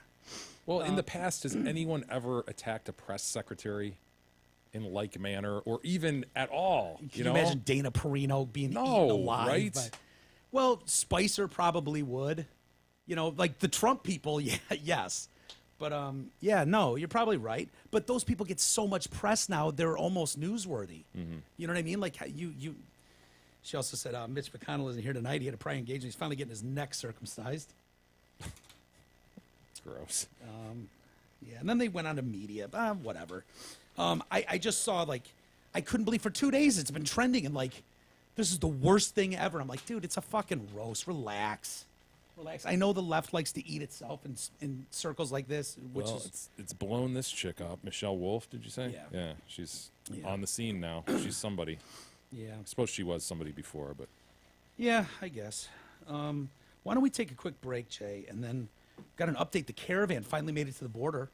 Speaker 5: Well, in the past, has anyone ever attacked a press secretary in like manner, or even at all?
Speaker 4: Can you imagine Dana Perino being eaten alive?
Speaker 5: Right?
Speaker 4: Well, Spicer probably would. Like the Trump people, yeah, yes. But no, you're probably right. But those people get so much press now; they're almost newsworthy.
Speaker 5: Mm-hmm.
Speaker 4: You know what I mean? Like you. She also said Mitch McConnell isn't here tonight. He had a prior engagement. He's finally getting his neck circumcised.
Speaker 5: It's gross.
Speaker 4: Yeah, and then they went on to media. Whatever. I just saw I couldn't believe for 2 days it's been trending and this is the worst thing ever. I'm like, dude, it's a fucking roast. Relax. I know the left likes to eat itself in circles like this, which is
Speaker 5: it's blown this chick up. Michelle Wolf, did you say?
Speaker 4: Yeah.
Speaker 5: Yeah, she's
Speaker 4: Yeah.
Speaker 5: on the scene now. She's somebody.
Speaker 4: yeah,
Speaker 5: I suppose she was somebody before, but
Speaker 4: yeah, I guess. Why don't we take a quick break, Jay, and then got an update. The caravan finally made it to the border,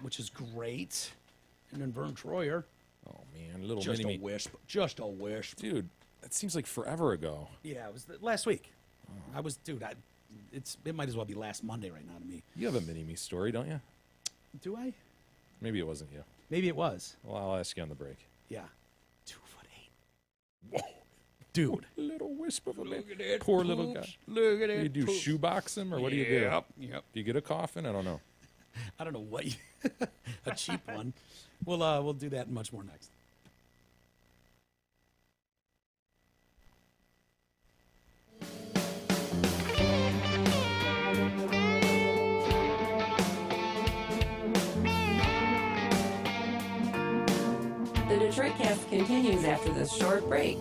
Speaker 4: which is great. And then Verne Troyer,
Speaker 5: oh man, little
Speaker 4: just
Speaker 5: mini
Speaker 4: a wisp, just a wisp.
Speaker 5: dude. That seems like forever ago.
Speaker 4: Yeah, it was last week. It might as well be last Monday right now to me.
Speaker 5: You have a mini me story, don't you?
Speaker 4: Do I?
Speaker 5: Maybe it wasn't you.
Speaker 4: Maybe it was.
Speaker 5: Well, I'll ask you on the break.
Speaker 4: Yeah. 2'8". Whoa. Dude.
Speaker 5: Little wisp of a man.
Speaker 4: Look at that.
Speaker 5: Poor little guy.
Speaker 4: Look at
Speaker 5: Do
Speaker 4: that.
Speaker 5: you do shoebox him, or what do you do?
Speaker 4: Yep.
Speaker 5: Do you get a coffin? I don't know.
Speaker 4: I don't know what a cheap one. We'll do that and much more next.
Speaker 1: The Detroit Cast continues after this short break.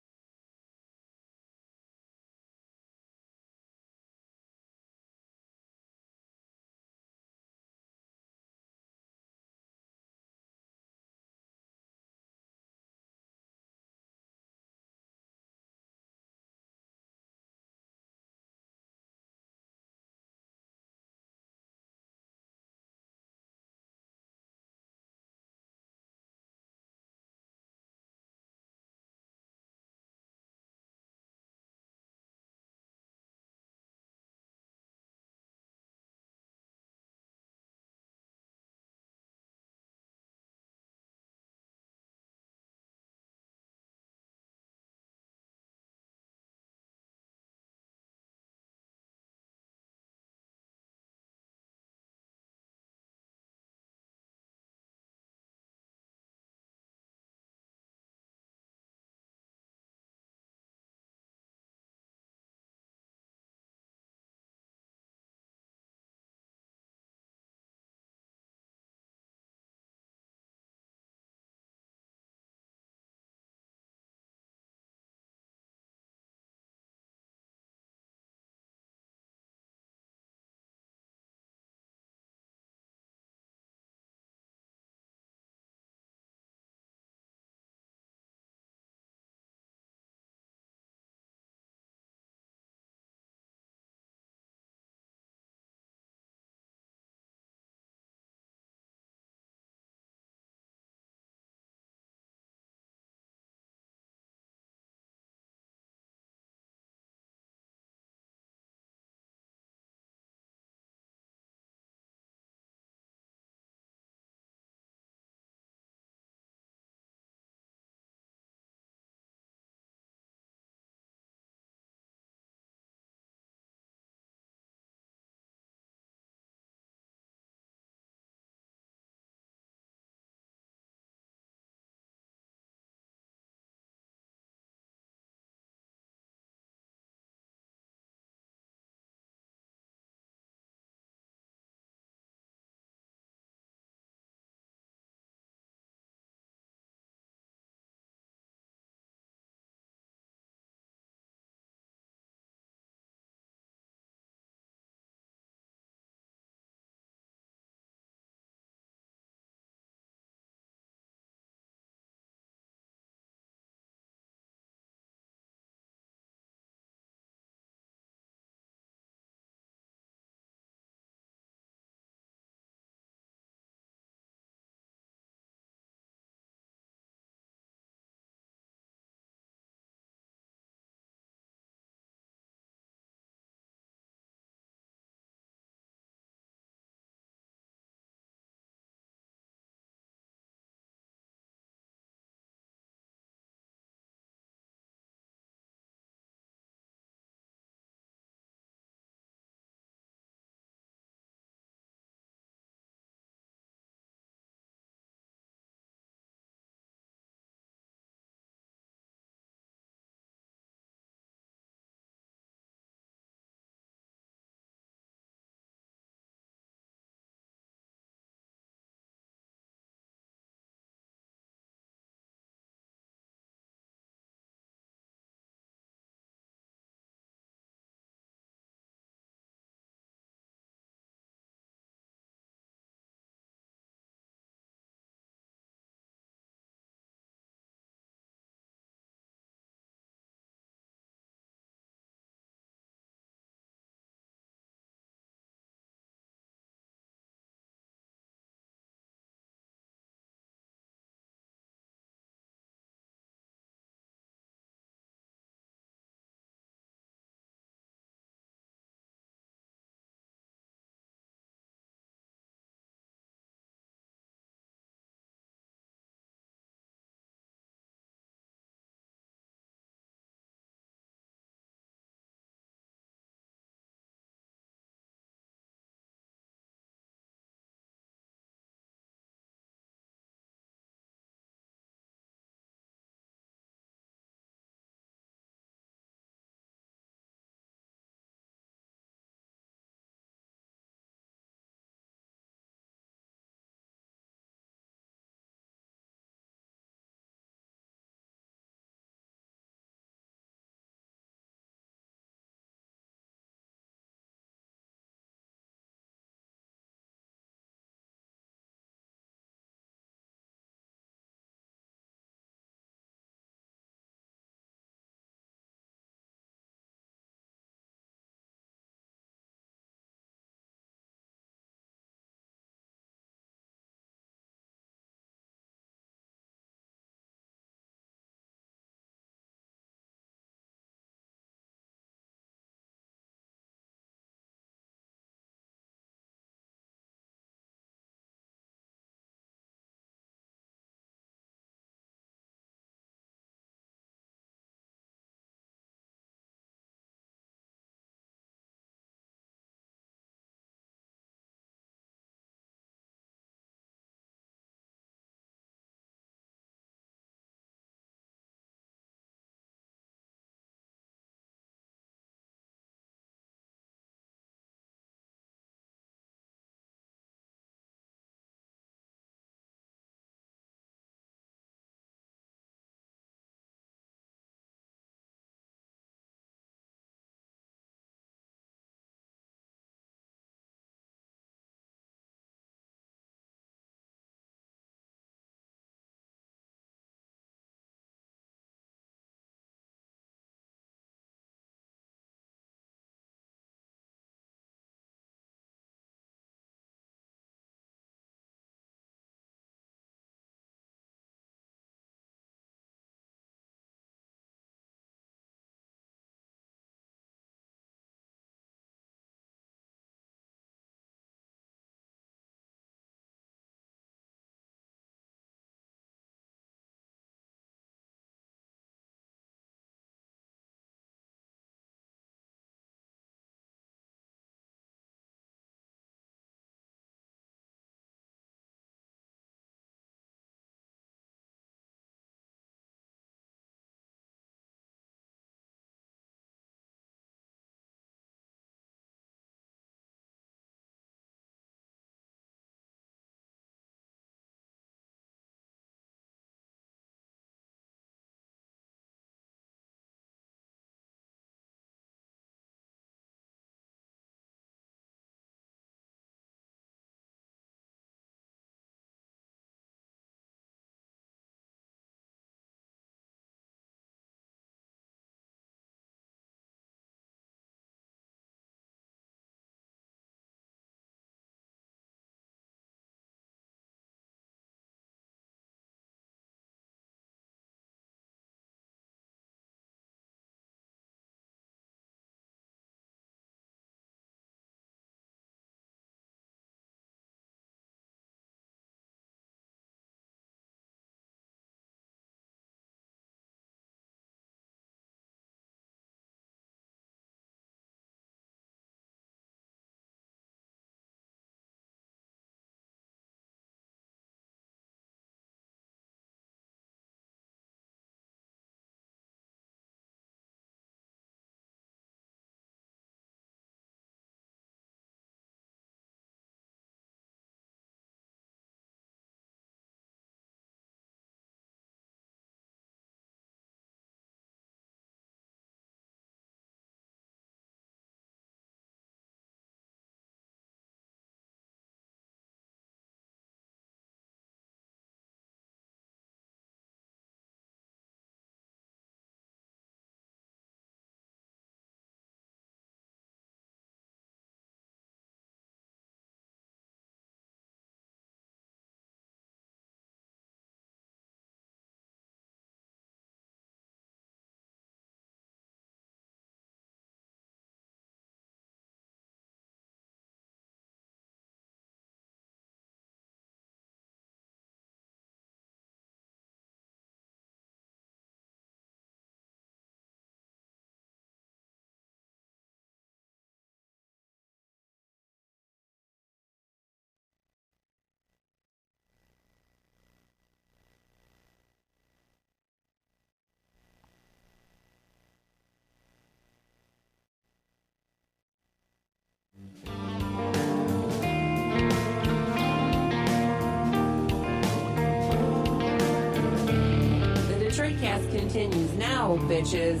Speaker 1: Detroit Cast continues now, bitches.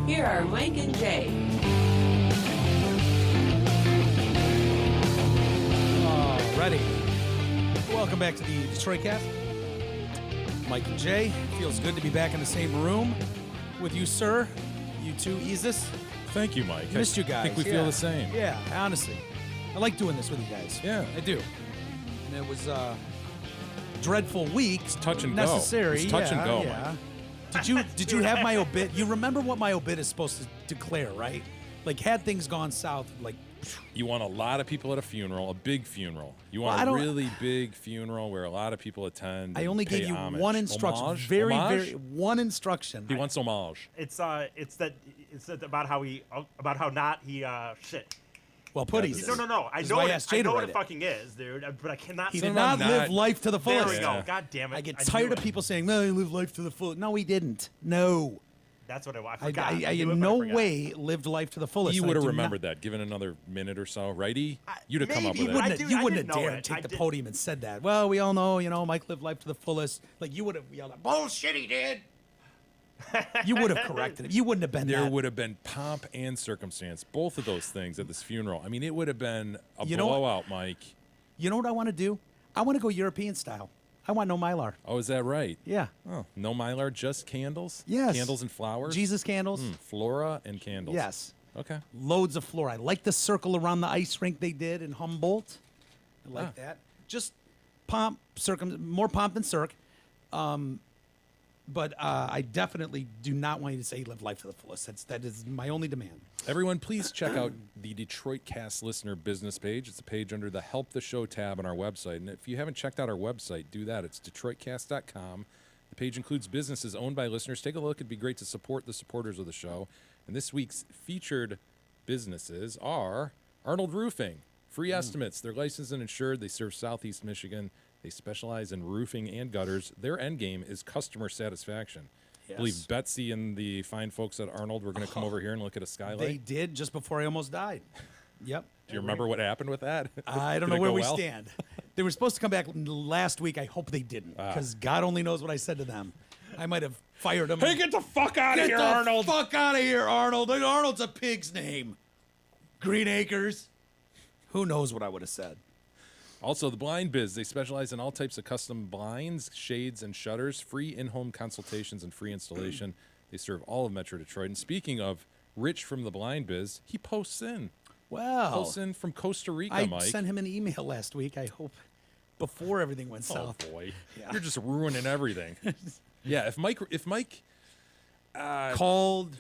Speaker 1: Here are Mike and Jay.
Speaker 4: Ready. Welcome back to the Detroit Cast. Mike and Jay. Feels good to be back in the same room with you, sir. You too, Isis.
Speaker 5: Thank you, Mike.
Speaker 4: Missed you guys.
Speaker 5: I think we feel the same.
Speaker 4: Yeah, honestly. I like doing this with you guys.
Speaker 5: Yeah.
Speaker 4: I do. And it was dreadful week. It's
Speaker 5: touch and go.
Speaker 4: Necessary.
Speaker 5: It's touch and go,
Speaker 4: Yeah. Did you have my obit? You remember what my obit is supposed to declare, right? Like, had things gone south, like,
Speaker 5: You want a lot of people at a funeral, a big funeral. You
Speaker 4: Well, I
Speaker 5: want a
Speaker 4: don't-
Speaker 5: really big funeral where a lot of people attend.
Speaker 4: I
Speaker 5: and
Speaker 4: only
Speaker 5: pay
Speaker 4: gave you
Speaker 5: homage.
Speaker 4: one instruction.
Speaker 5: Homage?
Speaker 4: Very,
Speaker 5: Homage?
Speaker 4: one instruction.
Speaker 5: He wants homage.
Speaker 6: It's that about how he shit.
Speaker 4: Well, put
Speaker 5: Yeah,
Speaker 4: Isis.
Speaker 6: No. I
Speaker 4: This is
Speaker 6: know
Speaker 4: why I
Speaker 6: what
Speaker 4: asked
Speaker 6: I
Speaker 4: Jay to
Speaker 6: know what
Speaker 4: write
Speaker 6: it
Speaker 4: it.
Speaker 6: fucking is, dude. But I cannot.
Speaker 4: He
Speaker 6: say
Speaker 4: did
Speaker 6: that.
Speaker 4: not
Speaker 5: not-
Speaker 4: live life to the
Speaker 6: There
Speaker 4: fullest.
Speaker 6: we go.
Speaker 5: Yeah.
Speaker 6: God damn it.
Speaker 4: I get
Speaker 6: knew
Speaker 4: tired of
Speaker 6: it.
Speaker 4: people saying, "No, he lived life to the full." No, he didn't. No,
Speaker 6: That's what I
Speaker 4: I
Speaker 6: forgot.
Speaker 4: in
Speaker 6: knew it, but I
Speaker 4: no
Speaker 6: forgot.
Speaker 4: way lived life to the fullest.
Speaker 5: He
Speaker 4: I
Speaker 5: would have
Speaker 4: do
Speaker 5: remembered that, given another minute or so, righty?
Speaker 6: I-
Speaker 5: You'd have come up
Speaker 6: maybe,
Speaker 5: with
Speaker 6: but
Speaker 5: it.
Speaker 6: I do-
Speaker 4: You wouldn't
Speaker 6: didn't
Speaker 4: have
Speaker 6: know
Speaker 4: dared
Speaker 6: it.
Speaker 4: take
Speaker 6: I
Speaker 4: the
Speaker 6: did-
Speaker 4: podium and said that. Well, we all know, Mike lived life to the fullest. Like, you would have yelled, out, "Bullshit, he did." You would have corrected him. You wouldn't have been
Speaker 5: There
Speaker 4: that.
Speaker 5: would have been pomp and circumstance, both of those things at this funeral. I mean, it would have been a
Speaker 4: You know what?
Speaker 5: blowout, Mike.
Speaker 4: You know what I want to do? I want to go European style. I want no Mylar.
Speaker 5: Oh, is that right?
Speaker 4: Yeah.
Speaker 5: Oh, no Mylar, just candles?
Speaker 4: Yes.
Speaker 5: Candles and flowers?
Speaker 4: Jesus candles.
Speaker 5: Flora and candles.
Speaker 4: Yes.
Speaker 5: Okay.
Speaker 4: Loads of flora. I like the circle around the ice rink they did in Humboldt. I like that. Just pomp, more pomp than circ. But I definitely do not want you to say live life to the fullest. That is my only demand.
Speaker 5: Everyone, please check out the Detroit Cast listener business page. It's a page under the Help the Show tab on our website. And if you haven't checked out our website, do that. It's DetroitCast.com. The page includes businesses owned by listeners. Take a look. It'd be great to support the supporters of the show. And this week's featured businesses are Arnold Roofing. Free estimates. They're licensed and insured. They serve Southeast Michigan. They specialize in roofing and gutters. Their end game is customer satisfaction. I believe Betsy and the fine folks at Arnold were going to come over here and look at a skylight.
Speaker 4: They did just before I almost died. Yep.
Speaker 5: Do you remember what happened with that?
Speaker 4: I don't
Speaker 5: Did
Speaker 4: know
Speaker 5: it
Speaker 4: where
Speaker 5: go
Speaker 4: we
Speaker 5: well?
Speaker 4: stand. They were supposed to come back last week. I hope they didn't, because God only knows what I said to them. I might have fired them.
Speaker 5: Hey, get the fuck out of
Speaker 4: Get
Speaker 5: here,
Speaker 4: the
Speaker 5: Arnold!
Speaker 4: fuck out of here, Arnold. Arnold's a pig's name. Green Acres. Who knows what I would have said.
Speaker 5: Also, the Blind Biz. They specialize in all types of custom blinds, shades, and shutters, free in-home consultations, and free installation. They serve all of Metro Detroit. And speaking of Rich from the Blind Biz, he posts in.
Speaker 4: Well,
Speaker 5: Posts in from Costa Rica,
Speaker 4: I
Speaker 5: Mike.
Speaker 4: sent him an email last week. I hope before everything went
Speaker 5: Oh,
Speaker 4: south.
Speaker 5: boy.
Speaker 4: Yeah.
Speaker 5: You're just ruining everything. Yeah, if Mike
Speaker 4: Called,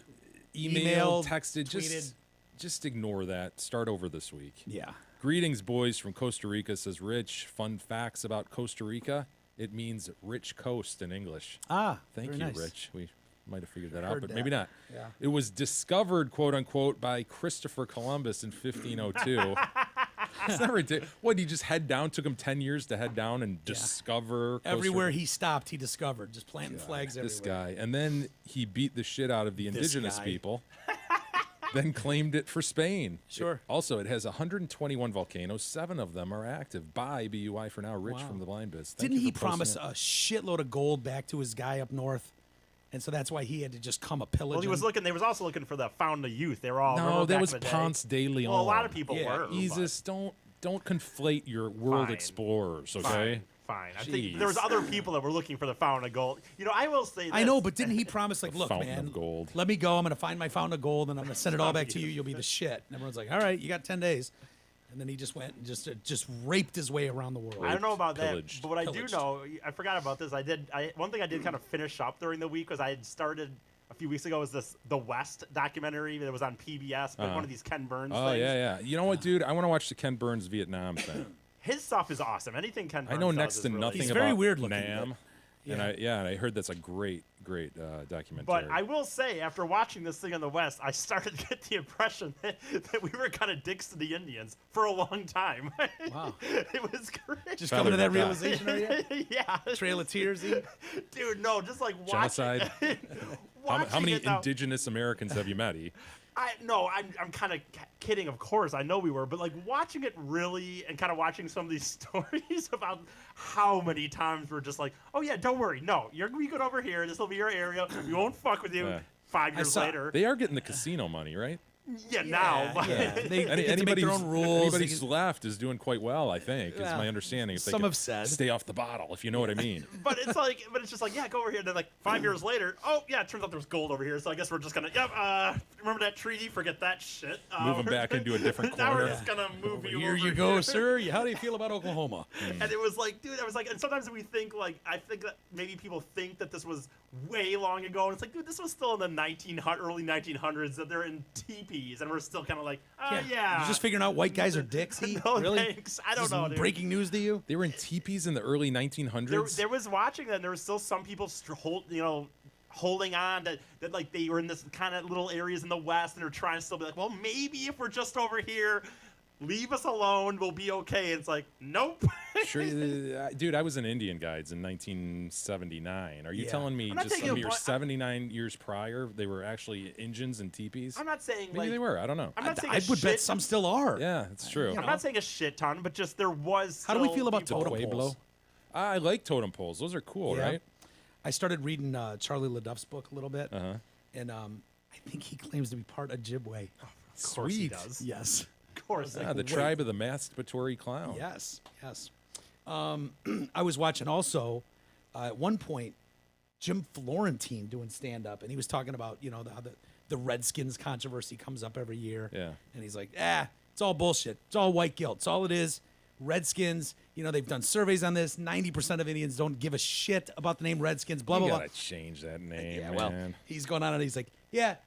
Speaker 5: emailed,
Speaker 4: emailed,
Speaker 5: texted,
Speaker 4: tweeted.
Speaker 5: just ignore that. Start over this week.
Speaker 4: Yeah.
Speaker 5: Greetings, boys from Costa Rica, says Rich. Fun facts about Costa Rica. It means rich coast in English.
Speaker 4: Ah,
Speaker 5: Thank
Speaker 4: very
Speaker 5: you,
Speaker 4: nice.
Speaker 5: Rich. We might have figured that out,
Speaker 4: Heard
Speaker 5: but
Speaker 4: that.
Speaker 5: maybe not.
Speaker 4: Yeah.
Speaker 5: It was discovered, quote unquote, by Christopher Columbus in 1502. It's not ridiculous. What, he just head down? Took him 10 years to head down and discover Costa
Speaker 4: Everywhere
Speaker 5: Rica?
Speaker 4: he stopped, he discovered. Just planting flags
Speaker 5: This
Speaker 4: everywhere.
Speaker 5: guy. And then he beat the shit out of the indigenous
Speaker 4: guy.
Speaker 5: people. Then claimed it for Spain.
Speaker 4: Sure.
Speaker 5: Also, it has 121 volcanoes. 7 of them are active. By BUI for now. Rich from the Blind Biz. Thank
Speaker 4: Didn't
Speaker 5: you
Speaker 4: he
Speaker 5: for posting
Speaker 4: promise
Speaker 5: it.
Speaker 4: a shitload of gold back to his guy up north? And so that's why he had to just come a pillage.
Speaker 6: Well, he was looking. They was also looking for the Fountain of Youth. They were all.
Speaker 5: No,
Speaker 6: remember
Speaker 5: that
Speaker 6: back
Speaker 5: was
Speaker 6: in the day?
Speaker 5: Ponce de Leon.
Speaker 6: Well, a lot of people
Speaker 4: Yeah,
Speaker 6: were.
Speaker 5: Jesus, don't conflate your world
Speaker 6: Fine.
Speaker 5: explorers,
Speaker 6: but-
Speaker 5: okay?
Speaker 6: Fine. I
Speaker 5: Jeez.
Speaker 6: think there was other people that were looking for the Fountain of Gold. You know, I will say. This.
Speaker 4: I know, but didn't he promise, like, look,
Speaker 5: Fountain
Speaker 4: man,
Speaker 5: of gold.
Speaker 4: let me go. I'm going to find my fountain of gold, and I'm going to send it all back to you. You'll be the shit. And everyone's like, all right, you got 10 days. And then he just went and just raped his way around the world.
Speaker 6: I don't know about
Speaker 5: Pillaged.
Speaker 6: that, but what I do
Speaker 4: Pillaged.
Speaker 6: know, I forgot about this. One thing I did kind of finish up during the week was I had started a few weeks ago was the West documentary that was on PBS, but one of these Ken Burns
Speaker 5: Oh,
Speaker 6: things.
Speaker 5: yeah. You know what, dude? I want to watch the Ken Burns Vietnam thing.
Speaker 6: His stuff is awesome. Anything Ken Burns
Speaker 5: I know
Speaker 6: does
Speaker 5: next
Speaker 6: is
Speaker 5: to
Speaker 6: really
Speaker 5: nothing
Speaker 4: He's
Speaker 5: about
Speaker 4: very weird looking,
Speaker 5: Nam.
Speaker 4: but-
Speaker 5: And I heard that's a great documentary.
Speaker 6: But I will say, after watching this thing in the West, I started to get the impression that we were kind of dicks to the Indians for a long time.
Speaker 4: Wow.
Speaker 6: It was great.
Speaker 4: Just coming to that
Speaker 5: Feather
Speaker 4: realization, are you?
Speaker 6: Yeah.
Speaker 4: Trail of Tears.
Speaker 6: Dude, no, just like watching.
Speaker 5: Genocide. How
Speaker 6: watching
Speaker 5: many
Speaker 6: it now.
Speaker 5: indigenous Americans have you met?
Speaker 6: I'm kind of kidding, of course. I know we were, but like watching it really, and kind of watching some of these stories about how many times we're just like, oh yeah, don't worry, no, you're good over here. This will be your area. We won't fuck with you.
Speaker 5: Yeah.
Speaker 6: 5 years later,
Speaker 5: They are getting the casino money, right?
Speaker 6: yeah, now, but
Speaker 4: They get to make their own rules.
Speaker 5: Anybody
Speaker 4: They
Speaker 5: who's left is doing quite well, I think. Is
Speaker 4: Yeah.
Speaker 5: my understanding. If they
Speaker 4: Some
Speaker 5: can
Speaker 4: have said.
Speaker 5: stay off the bottle, if you know what I mean.
Speaker 6: but it's just like, yeah, go over here. And then like 5 years later, oh yeah, it turns out there's gold over here. So I guess we're just gonna, remember that treaty? Forget that shit.
Speaker 5: Move 'em back into a different
Speaker 6: Now we're
Speaker 5: corner.
Speaker 6: just gonna move you
Speaker 4: Here
Speaker 6: over
Speaker 4: you go, sir. How do you feel about Oklahoma?
Speaker 6: And it was like, dude, I was like, and sometimes we think like, I think that maybe people think that this was way long ago, and it's like, dude, this was still in the early 1900s, that they're in teepees, and we're still kind of like, yeah.
Speaker 4: You're just figuring out white guys are dicks?
Speaker 6: No,
Speaker 4: really?
Speaker 6: thanks. I don't
Speaker 4: This is
Speaker 6: know, dude.
Speaker 4: breaking news to you?
Speaker 5: They were in teepees in the early 1900s.
Speaker 6: There was watching that, and there was still some people holding on that like they were in this kind of little areas in the West, and they're trying to still be like, well, maybe if we're just over here, leave us alone, we'll be okay. And it's like, nope.
Speaker 5: Sure, dude, I was in Indian Guides in 1979. Are you
Speaker 4: Yeah.
Speaker 5: telling me
Speaker 6: I'm not
Speaker 5: just
Speaker 6: taking
Speaker 5: some
Speaker 6: a
Speaker 5: years,
Speaker 6: point-
Speaker 5: 79 years prior, they were actually Indians and teepees?
Speaker 6: I'm not saying
Speaker 5: Maybe
Speaker 6: like
Speaker 5: they were. I don't know.
Speaker 6: I'm not saying
Speaker 4: I
Speaker 6: a
Speaker 4: would bet
Speaker 6: shit-
Speaker 4: some still are.
Speaker 5: Yeah, it's true.
Speaker 6: I'm not saying a shit ton, but just there was.
Speaker 4: How do we
Speaker 6: still
Speaker 4: feel about
Speaker 6: people-
Speaker 4: totem
Speaker 5: Pueblo.
Speaker 4: poles?
Speaker 5: I like totem poles. Those are cool,
Speaker 4: Yeah.
Speaker 5: right?
Speaker 4: I started reading Charlie LaDuff's book a little bit,
Speaker 5: Uh-huh.
Speaker 4: and I think he claims to be part Ojibwe.
Speaker 6: Of course he
Speaker 5: Sweet.
Speaker 6: does.
Speaker 4: Yes.
Speaker 6: Of course.
Speaker 5: Ah, the tribe of the masturbatory clown.
Speaker 4: Yes. Yes. I was watching also at one point Jim Florentine doing stand up, and he was talking about how the Redskins controversy comes up every year.
Speaker 5: Yeah.
Speaker 4: And he's like, it's all bullshit. It's all white guilt. It's all it is. Redskins, they've done surveys on this. 90% of Indians don't give a shit about the name Redskins. Blah
Speaker 5: You
Speaker 4: blah blah.
Speaker 5: gotta change that name,
Speaker 4: Yeah,
Speaker 5: man.
Speaker 4: well, he's going on and he's like,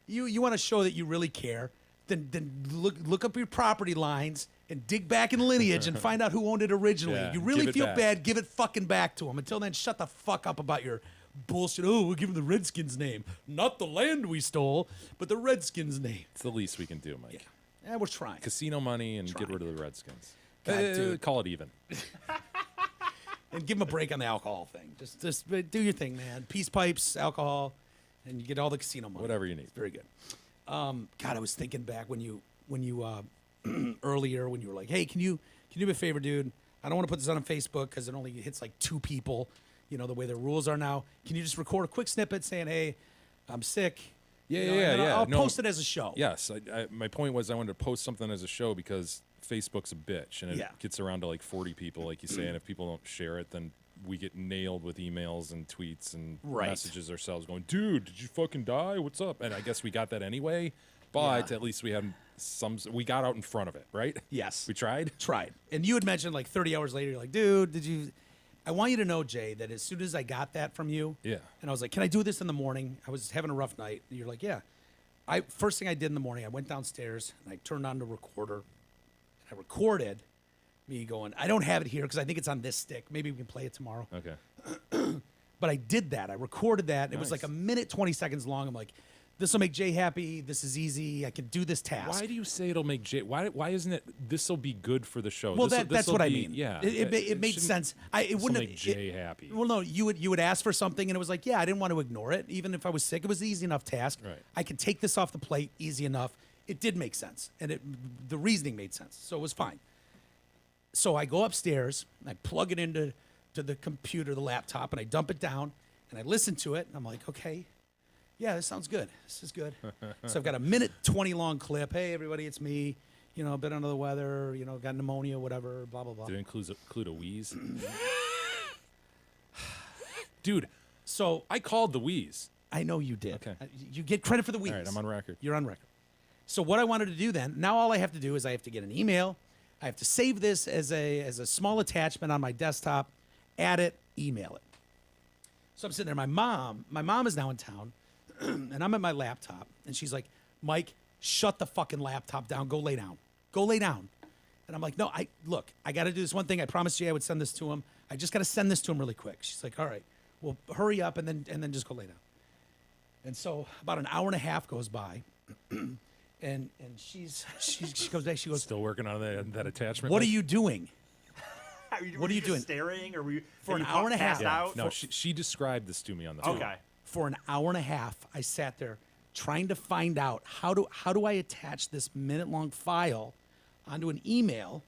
Speaker 4: you want to show that you really care, then look up your property lines and dig back in lineage and find out who owned it originally.
Speaker 5: Yeah,
Speaker 4: You really
Speaker 5: give it
Speaker 4: feel
Speaker 5: back.
Speaker 4: bad, give it fucking back to them. Until then, shut the fuck up about your bullshit. Oh, we'll give them the Redskins name. Not the land we stole, but the Redskins name.
Speaker 5: It's the least we can do, Mike.
Speaker 4: Yeah, we're trying.
Speaker 5: Casino money and get
Speaker 4: Trying.
Speaker 5: rid of the Redskins.
Speaker 4: God, dude.
Speaker 5: Call it even.
Speaker 4: And give them a break on the alcohol thing. Just do your thing, man. Peace pipes, alcohol, and you get all the casino money.
Speaker 5: Whatever you need.
Speaker 4: Very good. God, I was thinking back when you earlier when you were like, hey, can you do me a favor, dude? I don't want to put this on Facebook because it only hits like 2 people, the way the rules are now. Can you just record a quick snippet saying, hey, I'm sick?
Speaker 5: Yeah,
Speaker 4: and I'll
Speaker 5: No,
Speaker 4: post it as a show.
Speaker 5: Yes. My point was I wanted to post something as a show because Facebook's a bitch and it
Speaker 4: Yeah.
Speaker 5: gets around to like 40 people, like you say. And if people don't share it, then we get nailed with emails and tweets and
Speaker 4: Right.
Speaker 5: messages ourselves going, dude, did you fucking die? What's up? And I guess we got that anyway, but
Speaker 4: Yeah.
Speaker 5: at least we had we got out in front of it, right?
Speaker 4: Yes.
Speaker 5: We tried.
Speaker 4: Tried. And you had mentioned like 30 hours later, you're like, dude, I want you to know, Jay, that as soon as I got that from you,
Speaker 5: Yeah.
Speaker 4: and I was like, can I do this in the morning? I was having a rough night. And you're like, yeah. First thing I did in the morning, I went downstairs and I turned on the recorder. And I recorded me going, I don't have it here because I think it's on this stick. Maybe we can play it tomorrow.
Speaker 5: Okay.
Speaker 4: But I did that. I recorded that. It was like
Speaker 5: Nice.
Speaker 4: a minute, 20 seconds long. I'm like, this will make Jay happy. This is easy. I can do this task.
Speaker 5: Why do you say it'll make Jay? Why isn't it? This will be good for the show.
Speaker 4: Well,
Speaker 5: This'll-
Speaker 4: that's
Speaker 5: this'll
Speaker 4: what I
Speaker 5: be-
Speaker 4: mean.
Speaker 5: Yeah,
Speaker 4: it made
Speaker 5: shouldn't-
Speaker 4: sense. It
Speaker 5: this'll
Speaker 4: wouldn't
Speaker 5: make
Speaker 4: have,
Speaker 5: Jay happy.
Speaker 4: Well, no, you would ask for something, and it was like, yeah, I didn't want to ignore it, even if I was sick. It was an easy enough task.
Speaker 5: Right.
Speaker 4: I could take this off the plate easy enough. It did make sense, and the reasoning made sense, so it was fine. So I go upstairs, and I plug it into the computer, the laptop, and I dump it down, and I listen to it, and I'm like, okay, yeah, this sounds good. This is good. So I've got a minute 20 long clip. Hey, everybody, it's me. A bit under the weather. Got pneumonia, whatever. Blah blah blah.
Speaker 5: Did it include a wheeze? Dude,
Speaker 4: So
Speaker 5: I called the wheeze.
Speaker 4: I know you did.
Speaker 5: Okay.
Speaker 4: You get credit for the weeks.
Speaker 5: All right, I'm on record.
Speaker 4: You're on record. So what I wanted to do then, now all I have to do is I have to get an email. I have to save this as a small attachment on my desktop, add it, email it. So I'm sitting there. My mom is now in town, and I'm at my laptop, and she's like, Mike, shut the fucking laptop down. Go lay down. Go lay down. And I'm like, no, I got to do this one thing. I promised you I would send this to him. I just got to send this to him really quick. She's like, all right, well, hurry up and then just go lay down. And so about an hour and a half goes by, and she goes back. She goes,
Speaker 5: Still working on that attachment.
Speaker 4: what are
Speaker 5: Mike?
Speaker 4: you doing?
Speaker 6: What
Speaker 4: are you doing?
Speaker 6: Staring, or were you
Speaker 4: For
Speaker 6: have
Speaker 4: an
Speaker 6: you
Speaker 4: hour and a half.
Speaker 6: passed
Speaker 5: Yeah,
Speaker 6: out?
Speaker 5: no, she described this to me on the phone.
Speaker 6: Okay.
Speaker 4: For an hour and a half, I sat there trying to find out how do I attach this minute-long file onto an email.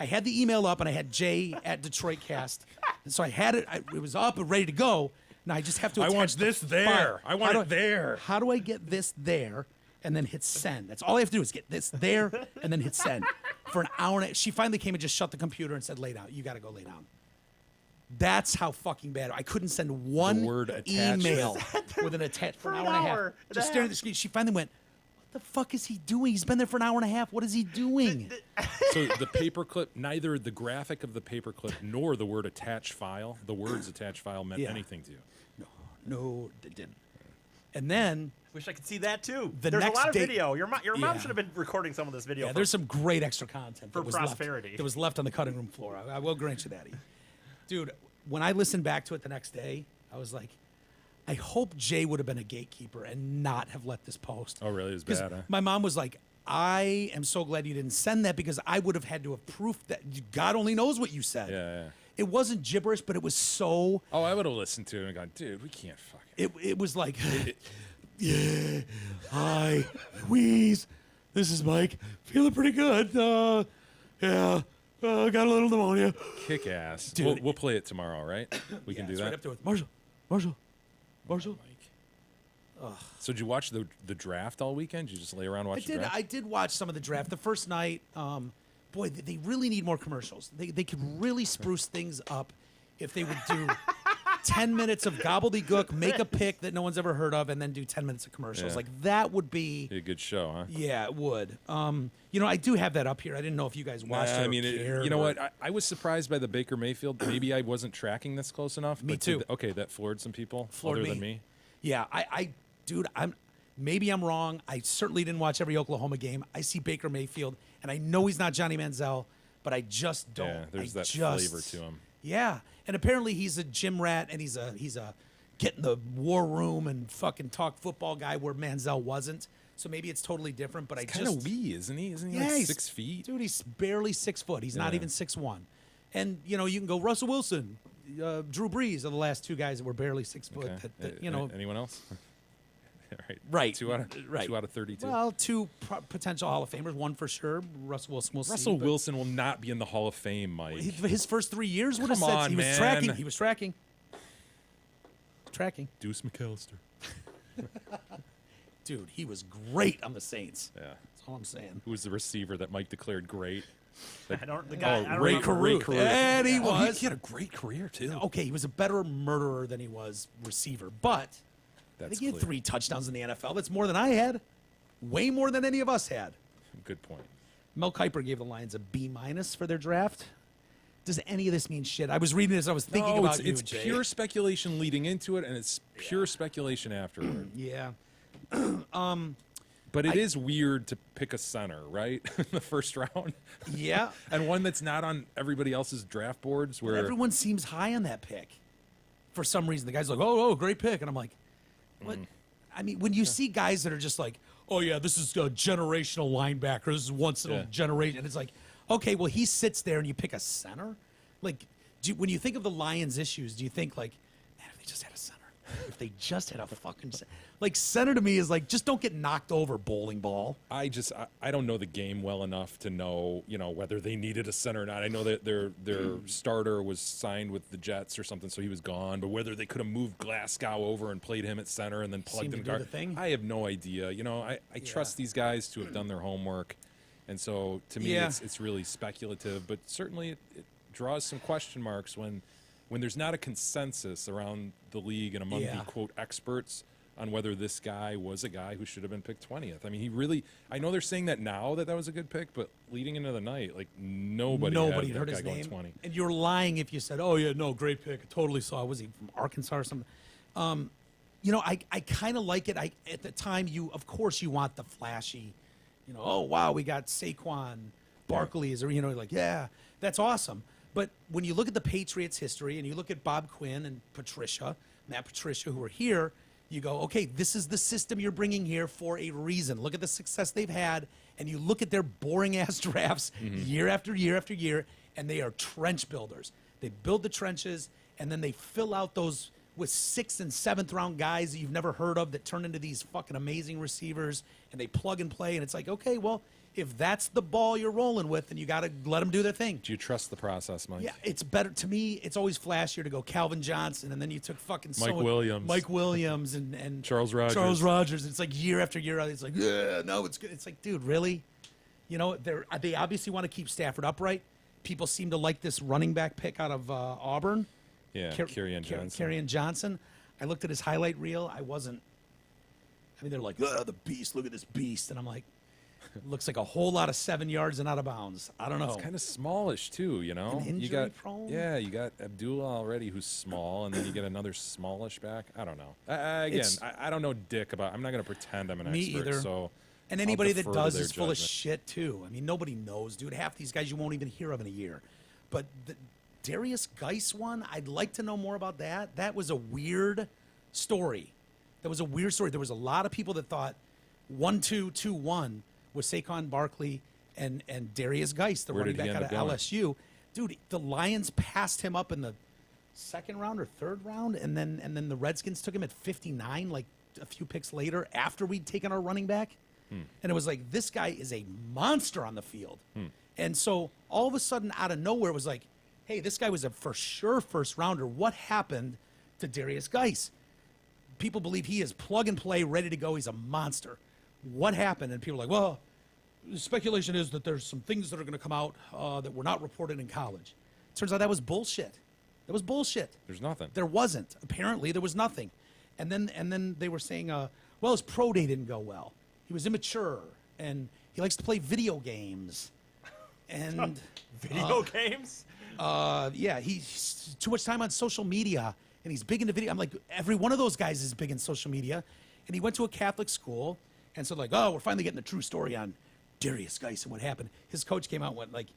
Speaker 4: I had the email up, and I had Jay at Detroit Cast. And so I had it. It was up and ready to go. Now I just have to attach
Speaker 5: I want
Speaker 4: the
Speaker 5: this there.
Speaker 4: file.
Speaker 5: I want
Speaker 4: How
Speaker 5: it there.
Speaker 4: How do I get this there and then hit send? That's all I have to do is get this there and then hit send. For an hour and she finally came and just shut the computer and said, lay down. You got to go lay down. That's how fucking bad. I couldn't send one
Speaker 5: word attachment.
Speaker 4: email with an attachment for an hour and a half. Just staring at the screen. She finally went, what the fuck is he doing? He's been there for an hour and a half. What is he doing?
Speaker 5: So the paperclip, neither the graphic of the paperclip nor the word attach file, the words attach file meant
Speaker 4: Yeah.
Speaker 5: anything to you.
Speaker 4: No, it didn't. And then
Speaker 6: Wish I could see that too.
Speaker 4: The
Speaker 6: There's
Speaker 4: next
Speaker 6: a lot of
Speaker 4: day-
Speaker 6: video. Your mom
Speaker 4: Yeah.
Speaker 6: should have been recording some of this video.
Speaker 4: yeah,
Speaker 6: for-
Speaker 4: there's some great extra content
Speaker 6: For
Speaker 4: that was
Speaker 6: prosperity.
Speaker 4: Left, that was left on the cutting room floor. I will grant you that. Dude, when I listened back to it the next day, I was like, I hope Jay would have been a gatekeeper and not have let this post.
Speaker 5: Oh, really? It was
Speaker 4: 'Cause
Speaker 5: bad, huh?
Speaker 4: my mom was like, I am so glad you didn't send that because I would have had to have proof that God only knows what you said.
Speaker 5: Yeah.
Speaker 4: It wasn't gibberish, but it was so.
Speaker 5: Oh, I would have listened to it and gone, dude, we can't fucking.
Speaker 4: It was like, yeah, hi, Wheeze. This is Mike. Feeling pretty good. Yeah, got a little pneumonia.
Speaker 5: Kick ass.
Speaker 4: Dude.
Speaker 5: We'll play it tomorrow, right? We can do
Speaker 4: It's
Speaker 5: that.
Speaker 4: right up there with Marshall.
Speaker 5: So did you watch the draft all weekend? Did you just lay around and watch the draft?
Speaker 4: I did watch some of the draft. The first night, boy, they really need more commercials. They could really spruce things up if they would do 10 minutes of gobbledygook, make a pick that no one's ever heard of, and then do 10 minutes of commercials.
Speaker 5: Yeah.
Speaker 4: Like, that would be...
Speaker 5: Be a good show, huh?
Speaker 4: Yeah, it would. I do have that up here. I didn't know if you guys watched it or
Speaker 5: I mean,
Speaker 4: cared
Speaker 5: you know
Speaker 4: or-
Speaker 5: what? I was surprised by the Baker Mayfield. Maybe I wasn't tracking this close enough.
Speaker 4: Me
Speaker 5: but
Speaker 4: too.
Speaker 5: Okay, that floored some people
Speaker 4: Floored
Speaker 5: other
Speaker 4: me.
Speaker 5: than me.
Speaker 4: Yeah, dude, maybe I'm wrong. I certainly didn't watch every Oklahoma game. I see Baker Mayfield, and I know he's not Johnny Manziel, but I just don't.
Speaker 5: Yeah, there's
Speaker 4: I
Speaker 5: that
Speaker 4: just-
Speaker 5: flavor to him.
Speaker 4: Yeah, and apparently he's a gym rat, and he's a get in the war room and fucking talk football guy where Manziel wasn't. So maybe it's totally different. But I
Speaker 5: Kind
Speaker 4: just
Speaker 5: of wee, isn't he? Isn't he
Speaker 4: yeah,
Speaker 5: like
Speaker 4: he's-
Speaker 5: 6 feet?
Speaker 4: dude. He's barely 6 foot. He's not
Speaker 5: Yeah.
Speaker 4: even 6'1". And you can go Russell Wilson, Drew Brees are the last two guys that were barely 6 foot.
Speaker 5: Okay.
Speaker 4: That,
Speaker 5: Anyone else? Right.
Speaker 4: Right.
Speaker 5: 2 out of 32.
Speaker 4: Well, two potential Hall of Famers, one for sure. Russell Wilson, we'll see.
Speaker 5: Russell
Speaker 4: but
Speaker 5: Wilson will not be in the Hall of Fame, Mike.
Speaker 4: His first 3 years would have
Speaker 5: Come
Speaker 4: said
Speaker 5: on,
Speaker 4: he was
Speaker 5: man.
Speaker 4: tracking. He was tracking. Tracking.
Speaker 5: Deuce McAllister.
Speaker 4: Dude, he was great on the Saints.
Speaker 5: Yeah.
Speaker 4: That's all I'm saying.
Speaker 5: Who was the receiver that Mike declared great?
Speaker 6: I don't. The guy. I don't
Speaker 5: Ray
Speaker 6: remember.
Speaker 5: Caruth.
Speaker 4: And he was.
Speaker 5: He had a great career, too.
Speaker 4: Okay, he was a better murderer than he was receiver, but I
Speaker 5: That's
Speaker 4: think he had
Speaker 5: clear.
Speaker 4: 3 touchdowns in the NFL. That's more than I had. Way more than any of us had.
Speaker 5: Good point.
Speaker 4: Mel Kiper gave the Lions a B- for their draft. Does any of this mean shit? I was reading this. I was thinking
Speaker 5: No,
Speaker 4: about you,
Speaker 5: it's
Speaker 4: Jay.
Speaker 5: pure speculation leading into it, and it's pure speculation afterward.
Speaker 4: Yeah.
Speaker 5: But it is weird to pick a center, right? In the first round.
Speaker 4: Yeah.
Speaker 5: And one that's not on everybody else's draft boards where
Speaker 4: Everyone seems high on that pick. For some reason, the guy's like, oh, great pick. And I'm like, what? I mean, when you see guys that are just like, oh, yeah, this is a generational linebacker. This is once in a generation. And it's like, okay, well, he sits there and you pick a center? Like, when you think of the Lions' issues, do you think, like, man, if they just had a center? If they just had a fucking center. Like, center to me is like, just don't get knocked over, bowling ball.
Speaker 5: I don't know the game well enough to know, whether they needed a center or not. I know that their starter was signed with the Jets or something, so he was gone. But whether they could have moved Glasgow over and played him at center and then plugged
Speaker 4: Seemed
Speaker 5: him
Speaker 4: to do
Speaker 5: guard,
Speaker 4: the thing.
Speaker 5: I have no idea. I trust these guys to have done their homework, and so to me,
Speaker 4: Yeah.
Speaker 5: it's really speculative. But certainly, it draws some question marks when there's not a consensus around the league and among the quote experts on whether this guy was a guy who should have been picked 20th. I mean, I know they're saying that now that was a good pick, but leading into the night, like nobody
Speaker 4: had
Speaker 5: had
Speaker 4: heard
Speaker 5: that
Speaker 4: his
Speaker 5: guy going
Speaker 4: name.
Speaker 5: 20.
Speaker 4: And you're lying if you said, oh, yeah, no, great pick. I totally saw. Was he from Arkansas or something? I kind of like it. At the time, of course you want the flashy, oh, wow, we got Saquon Barkley's, or, like, yeah, that's awesome. But when you look at the Patriots' history and you look at Bob Quinn and Matt Patricia, who are here, you go, okay, this is the system you're bringing here for a reason. Look at the success they've had, and you look at their boring-ass drafts year after year after year, and they are trench builders. They build the trenches, and then they fill out those with 6th and 7th round guys that you've never heard of that turn into these fucking amazing receivers, and they plug and play, and it's like, okay, well, if that's the ball you're rolling with, then you got to let them do their thing.
Speaker 5: Do you trust the process, Mike?
Speaker 4: Yeah, it's better to me. It's always flashier to go Calvin Johnson, and then you took fucking Mike Williams, and
Speaker 5: Charles Rogers.
Speaker 4: It's like year after year. It's like, yeah, no, it's good. It's like, dude, really? You know, they obviously want to keep Stafford upright. People seem to like this running back pick out of Auburn.
Speaker 5: Yeah, Kerryon
Speaker 4: Johnson. I looked at his highlight reel. I mean, they're like, the beast. Look at this beast, and I'm like, looks like a whole lot of 7 yards and out of bounds. I don't know.
Speaker 5: It's kind of smallish too, you know.
Speaker 4: And injury prone?
Speaker 5: Yeah, you got Abdullah already, who's small, and then you get another smallish back. I don't know. I don't know dick about. I'm not going to pretend I'm an expert.
Speaker 4: Me either.
Speaker 5: So,
Speaker 4: and anybody that does is full of
Speaker 5: judgment.
Speaker 4: shit too. I mean, nobody knows, dude. Half these guys you won't even hear of in a year. But the Darius Geis one, I'd like to know more about that. That was a weird story. There was a lot of people that thought 1-2, 2-1 was Saquon Barkley and Darius Geis, the running back out of LSU. Dude, the Lions passed him up in the 2nd round or 3rd round, and then the Redskins took him at 59, like a few picks later, after we'd taken our running back. And it was like, this guy is a monster on the field. And so all of a sudden, out of nowhere, it was like, hey, this guy was a for sure first rounder. What happened to Darius Geis? People believe he is plug and play, ready to go. He's a monster. What happened? And people are like, well, the speculation is that there's some things that are going to come out that were not reported in college. Turns out that was bullshit. That was bullshit.
Speaker 5: There's nothing.
Speaker 4: There wasn't. Apparently, there was nothing. And then they were saying, well, his pro day didn't go well. He was immature, and he likes to play video games. And
Speaker 6: Video games?
Speaker 4: yeah, he's too much time on social media, and he's big into video. I'm like, every one of those guys is big in social media. And he went to a Catholic school, and so like, oh, we're finally getting the true story on Darius Geis and what happened. His coach came out and went like,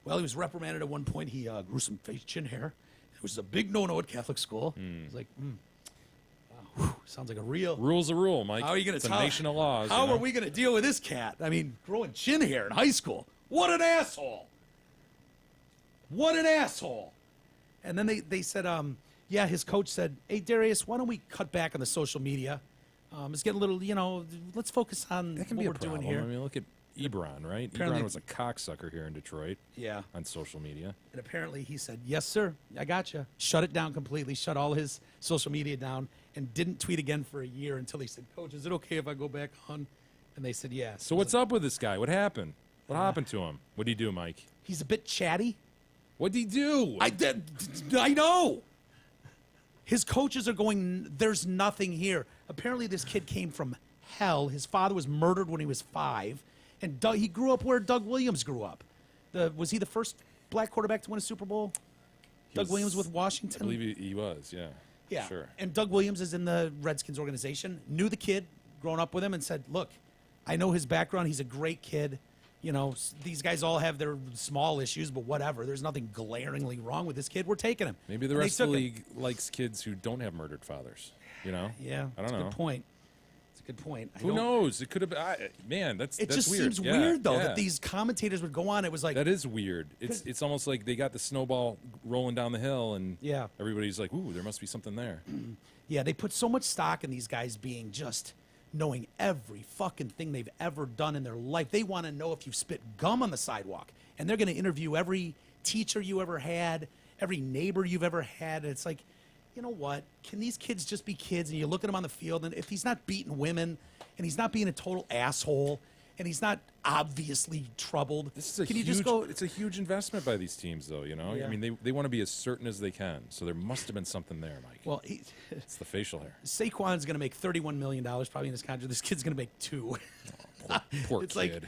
Speaker 4: well, he was reprimanded at one point. He grew some face chin hair. It was a big no-no at Catholic school. He's like, wow, sounds like a real...
Speaker 5: Rule's a rule, Mike.
Speaker 4: How are you going to
Speaker 5: It's a nation of laws.
Speaker 4: How are we going to deal with this cat? I mean, growing chin hair in high school. What an asshole. What an asshole. And then they said, yeah, his coach said, hey, Darius, why don't we cut back on the social media? It's getting a little, let's focus on
Speaker 5: That can
Speaker 4: what
Speaker 5: be a
Speaker 4: we're
Speaker 5: problem.
Speaker 4: doing here.
Speaker 5: I mean, look at Ebron, right?
Speaker 4: Apparently-
Speaker 5: Ebron was a cocksucker here in Detroit
Speaker 4: Yeah.
Speaker 5: on social media.
Speaker 4: And apparently he said, yes, sir, I got you. Shut it down completely, shut all his social media down, and didn't tweet again for a year until he said, Coach, is it okay if I go back on? And they said, yes.
Speaker 5: So what's up with this guy? What happened? What happened to him? What did he do, Mike?
Speaker 4: He's a bit chatty.
Speaker 5: What did he do?
Speaker 4: I know. His coaches are going, there's nothing here. Apparently this kid came from hell. His father was murdered when he was 5. And he grew up where Doug Williams grew up. Was he the first black quarterback to win a Super Bowl? Doug Williams with Washington?
Speaker 5: I believe he was, yeah.
Speaker 4: Yeah.
Speaker 5: Sure.
Speaker 4: And Doug Williams is in the Redskins organization, knew the kid, grown up with him, and said, look, I know his background. He's a great kid. These guys all have their small issues, but whatever. There's nothing glaringly wrong with this kid. We're taking him.
Speaker 5: Maybe the
Speaker 4: And they
Speaker 5: rest of
Speaker 4: took
Speaker 5: the
Speaker 4: him.
Speaker 5: league likes kids who don't have murdered fathers.
Speaker 4: Yeah.
Speaker 5: I don't
Speaker 4: That's
Speaker 5: know.
Speaker 4: a good point. It's a good point.
Speaker 5: Who knows? It could have been. That's
Speaker 4: Just
Speaker 5: weird.
Speaker 4: seems
Speaker 5: Yeah,
Speaker 4: weird, though,
Speaker 5: yeah.
Speaker 4: that these commentators would go on. It was like,
Speaker 5: That is weird. It's almost like they got the snowball rolling down the hill, and
Speaker 4: Yeah.
Speaker 5: everybody's like, "Ooh, there must be something there."
Speaker 4: yeah, they put so much stock in these guys being just knowing every fucking thing they've ever done in their life. They want to know if you spit gum on the sidewalk. And they're going to interview every teacher you ever had, every neighbor you've ever had. And it's like, you know what? Can these kids just be kids? And you look at them on the field, and if he's not beating women, and he's not being a total asshole, and he's not obviously troubled,
Speaker 5: This is a
Speaker 4: can
Speaker 5: huge.
Speaker 4: you just go?
Speaker 5: It's a huge investment by these teams, though.
Speaker 4: Yeah.
Speaker 5: I mean, they want to be as certain as they can. So there must have been something there, Mike.
Speaker 4: Well,
Speaker 5: It's the facial hair.
Speaker 4: Saquon's going to make $31 million probably in his contract. This kid's going to make $2 million.
Speaker 5: Poor
Speaker 4: It's
Speaker 5: kid.
Speaker 4: like,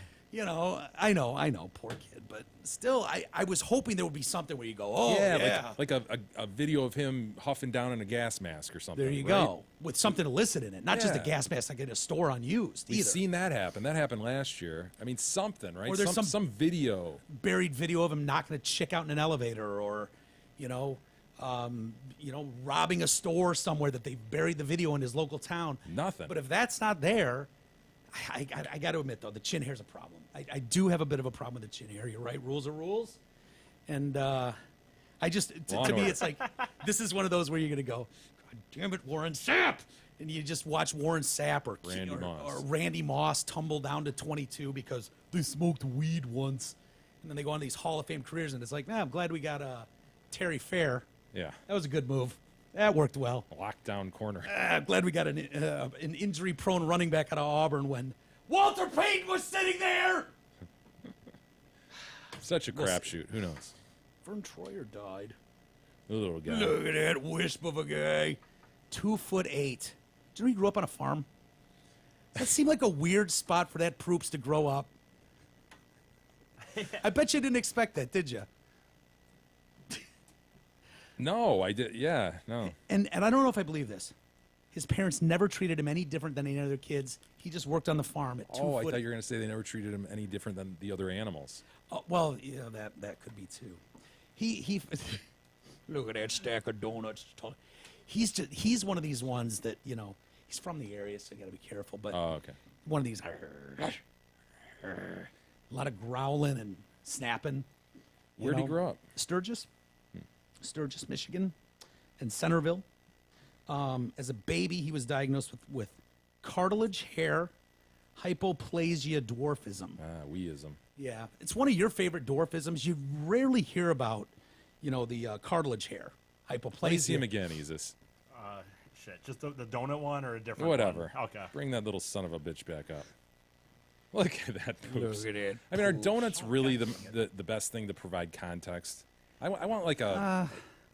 Speaker 4: I know, poor kid. But still, I was hoping there would be something where you go, oh, yeah.
Speaker 5: like a video of him huffing down in a gas mask or something.
Speaker 4: There you
Speaker 5: right?
Speaker 4: go. With something illicit in it. Not just a
Speaker 5: Yeah.
Speaker 4: gas mask like in a store unused
Speaker 5: We've
Speaker 4: either.
Speaker 5: seen that happen. That happened last year. I mean, something, right?
Speaker 4: Or there's
Speaker 5: some video.
Speaker 4: Buried video of him knocking a chick out in an elevator, or, robbing a store somewhere that they buried the video in his local town.
Speaker 5: Nothing.
Speaker 4: But if that's not there, I got to admit, though, the chin hair's a problem. I do have a bit of a problem with the chin hair. You're right. Rules are rules. And to me,
Speaker 5: Order.
Speaker 4: it's like, this is one of those where you're going to go, God damn it, Warren Sapp! And you just watch Warren Sapp or Randy Moss tumble down to 22 because they smoked weed once. And then they go on these Hall of Fame careers, and it's like, I'm glad we got Terry Fair.
Speaker 5: Yeah.
Speaker 4: That was a good move. That worked well.
Speaker 5: Lockdown corner.
Speaker 4: I'm glad we got an injury-prone running back out of Auburn when Walter Payton was sitting there.
Speaker 5: Such a crapshoot. Who knows?
Speaker 4: Verne Troyer died.
Speaker 5: The little guy.
Speaker 4: Look at that wisp of a guy. 2'8". Do you know he grew up on a farm? That seemed like a weird spot for that Proops to grow up. I bet you didn't expect that, did you?
Speaker 5: No, I did. Yeah, no.
Speaker 4: And I don't know if I believe this. His parents never treated him any different than any other kids. He just worked on the farm at 2
Speaker 5: Oh, I
Speaker 4: foot.
Speaker 5: thought you were going to say they never treated him any different than the other animals.
Speaker 4: Oh, well, yeah, that could be too. He look at that stack of donuts. He's one of these ones that, he's from the area, so you got to be careful. But
Speaker 5: Oh, okay.
Speaker 4: one of these, a lot of growling and snapping.
Speaker 5: Where'd he grow up?
Speaker 4: Sturgis, Michigan, and Centerville. As a baby, he was diagnosed with cartilage hair hypoplasia dwarfism.
Speaker 5: Weism.
Speaker 4: Yeah, it's one of your favorite dwarfisms. You rarely hear about, the cartilage hair hypoplasia.
Speaker 5: Let me see him again, Jesus.
Speaker 6: Shit, just the donut one or a different
Speaker 5: Whatever.
Speaker 6: one? Okay.
Speaker 5: Bring that little son of a bitch back up. Look at that poops.
Speaker 4: Look at it.
Speaker 5: I mean, are donuts really the best thing to provide context? I want like a...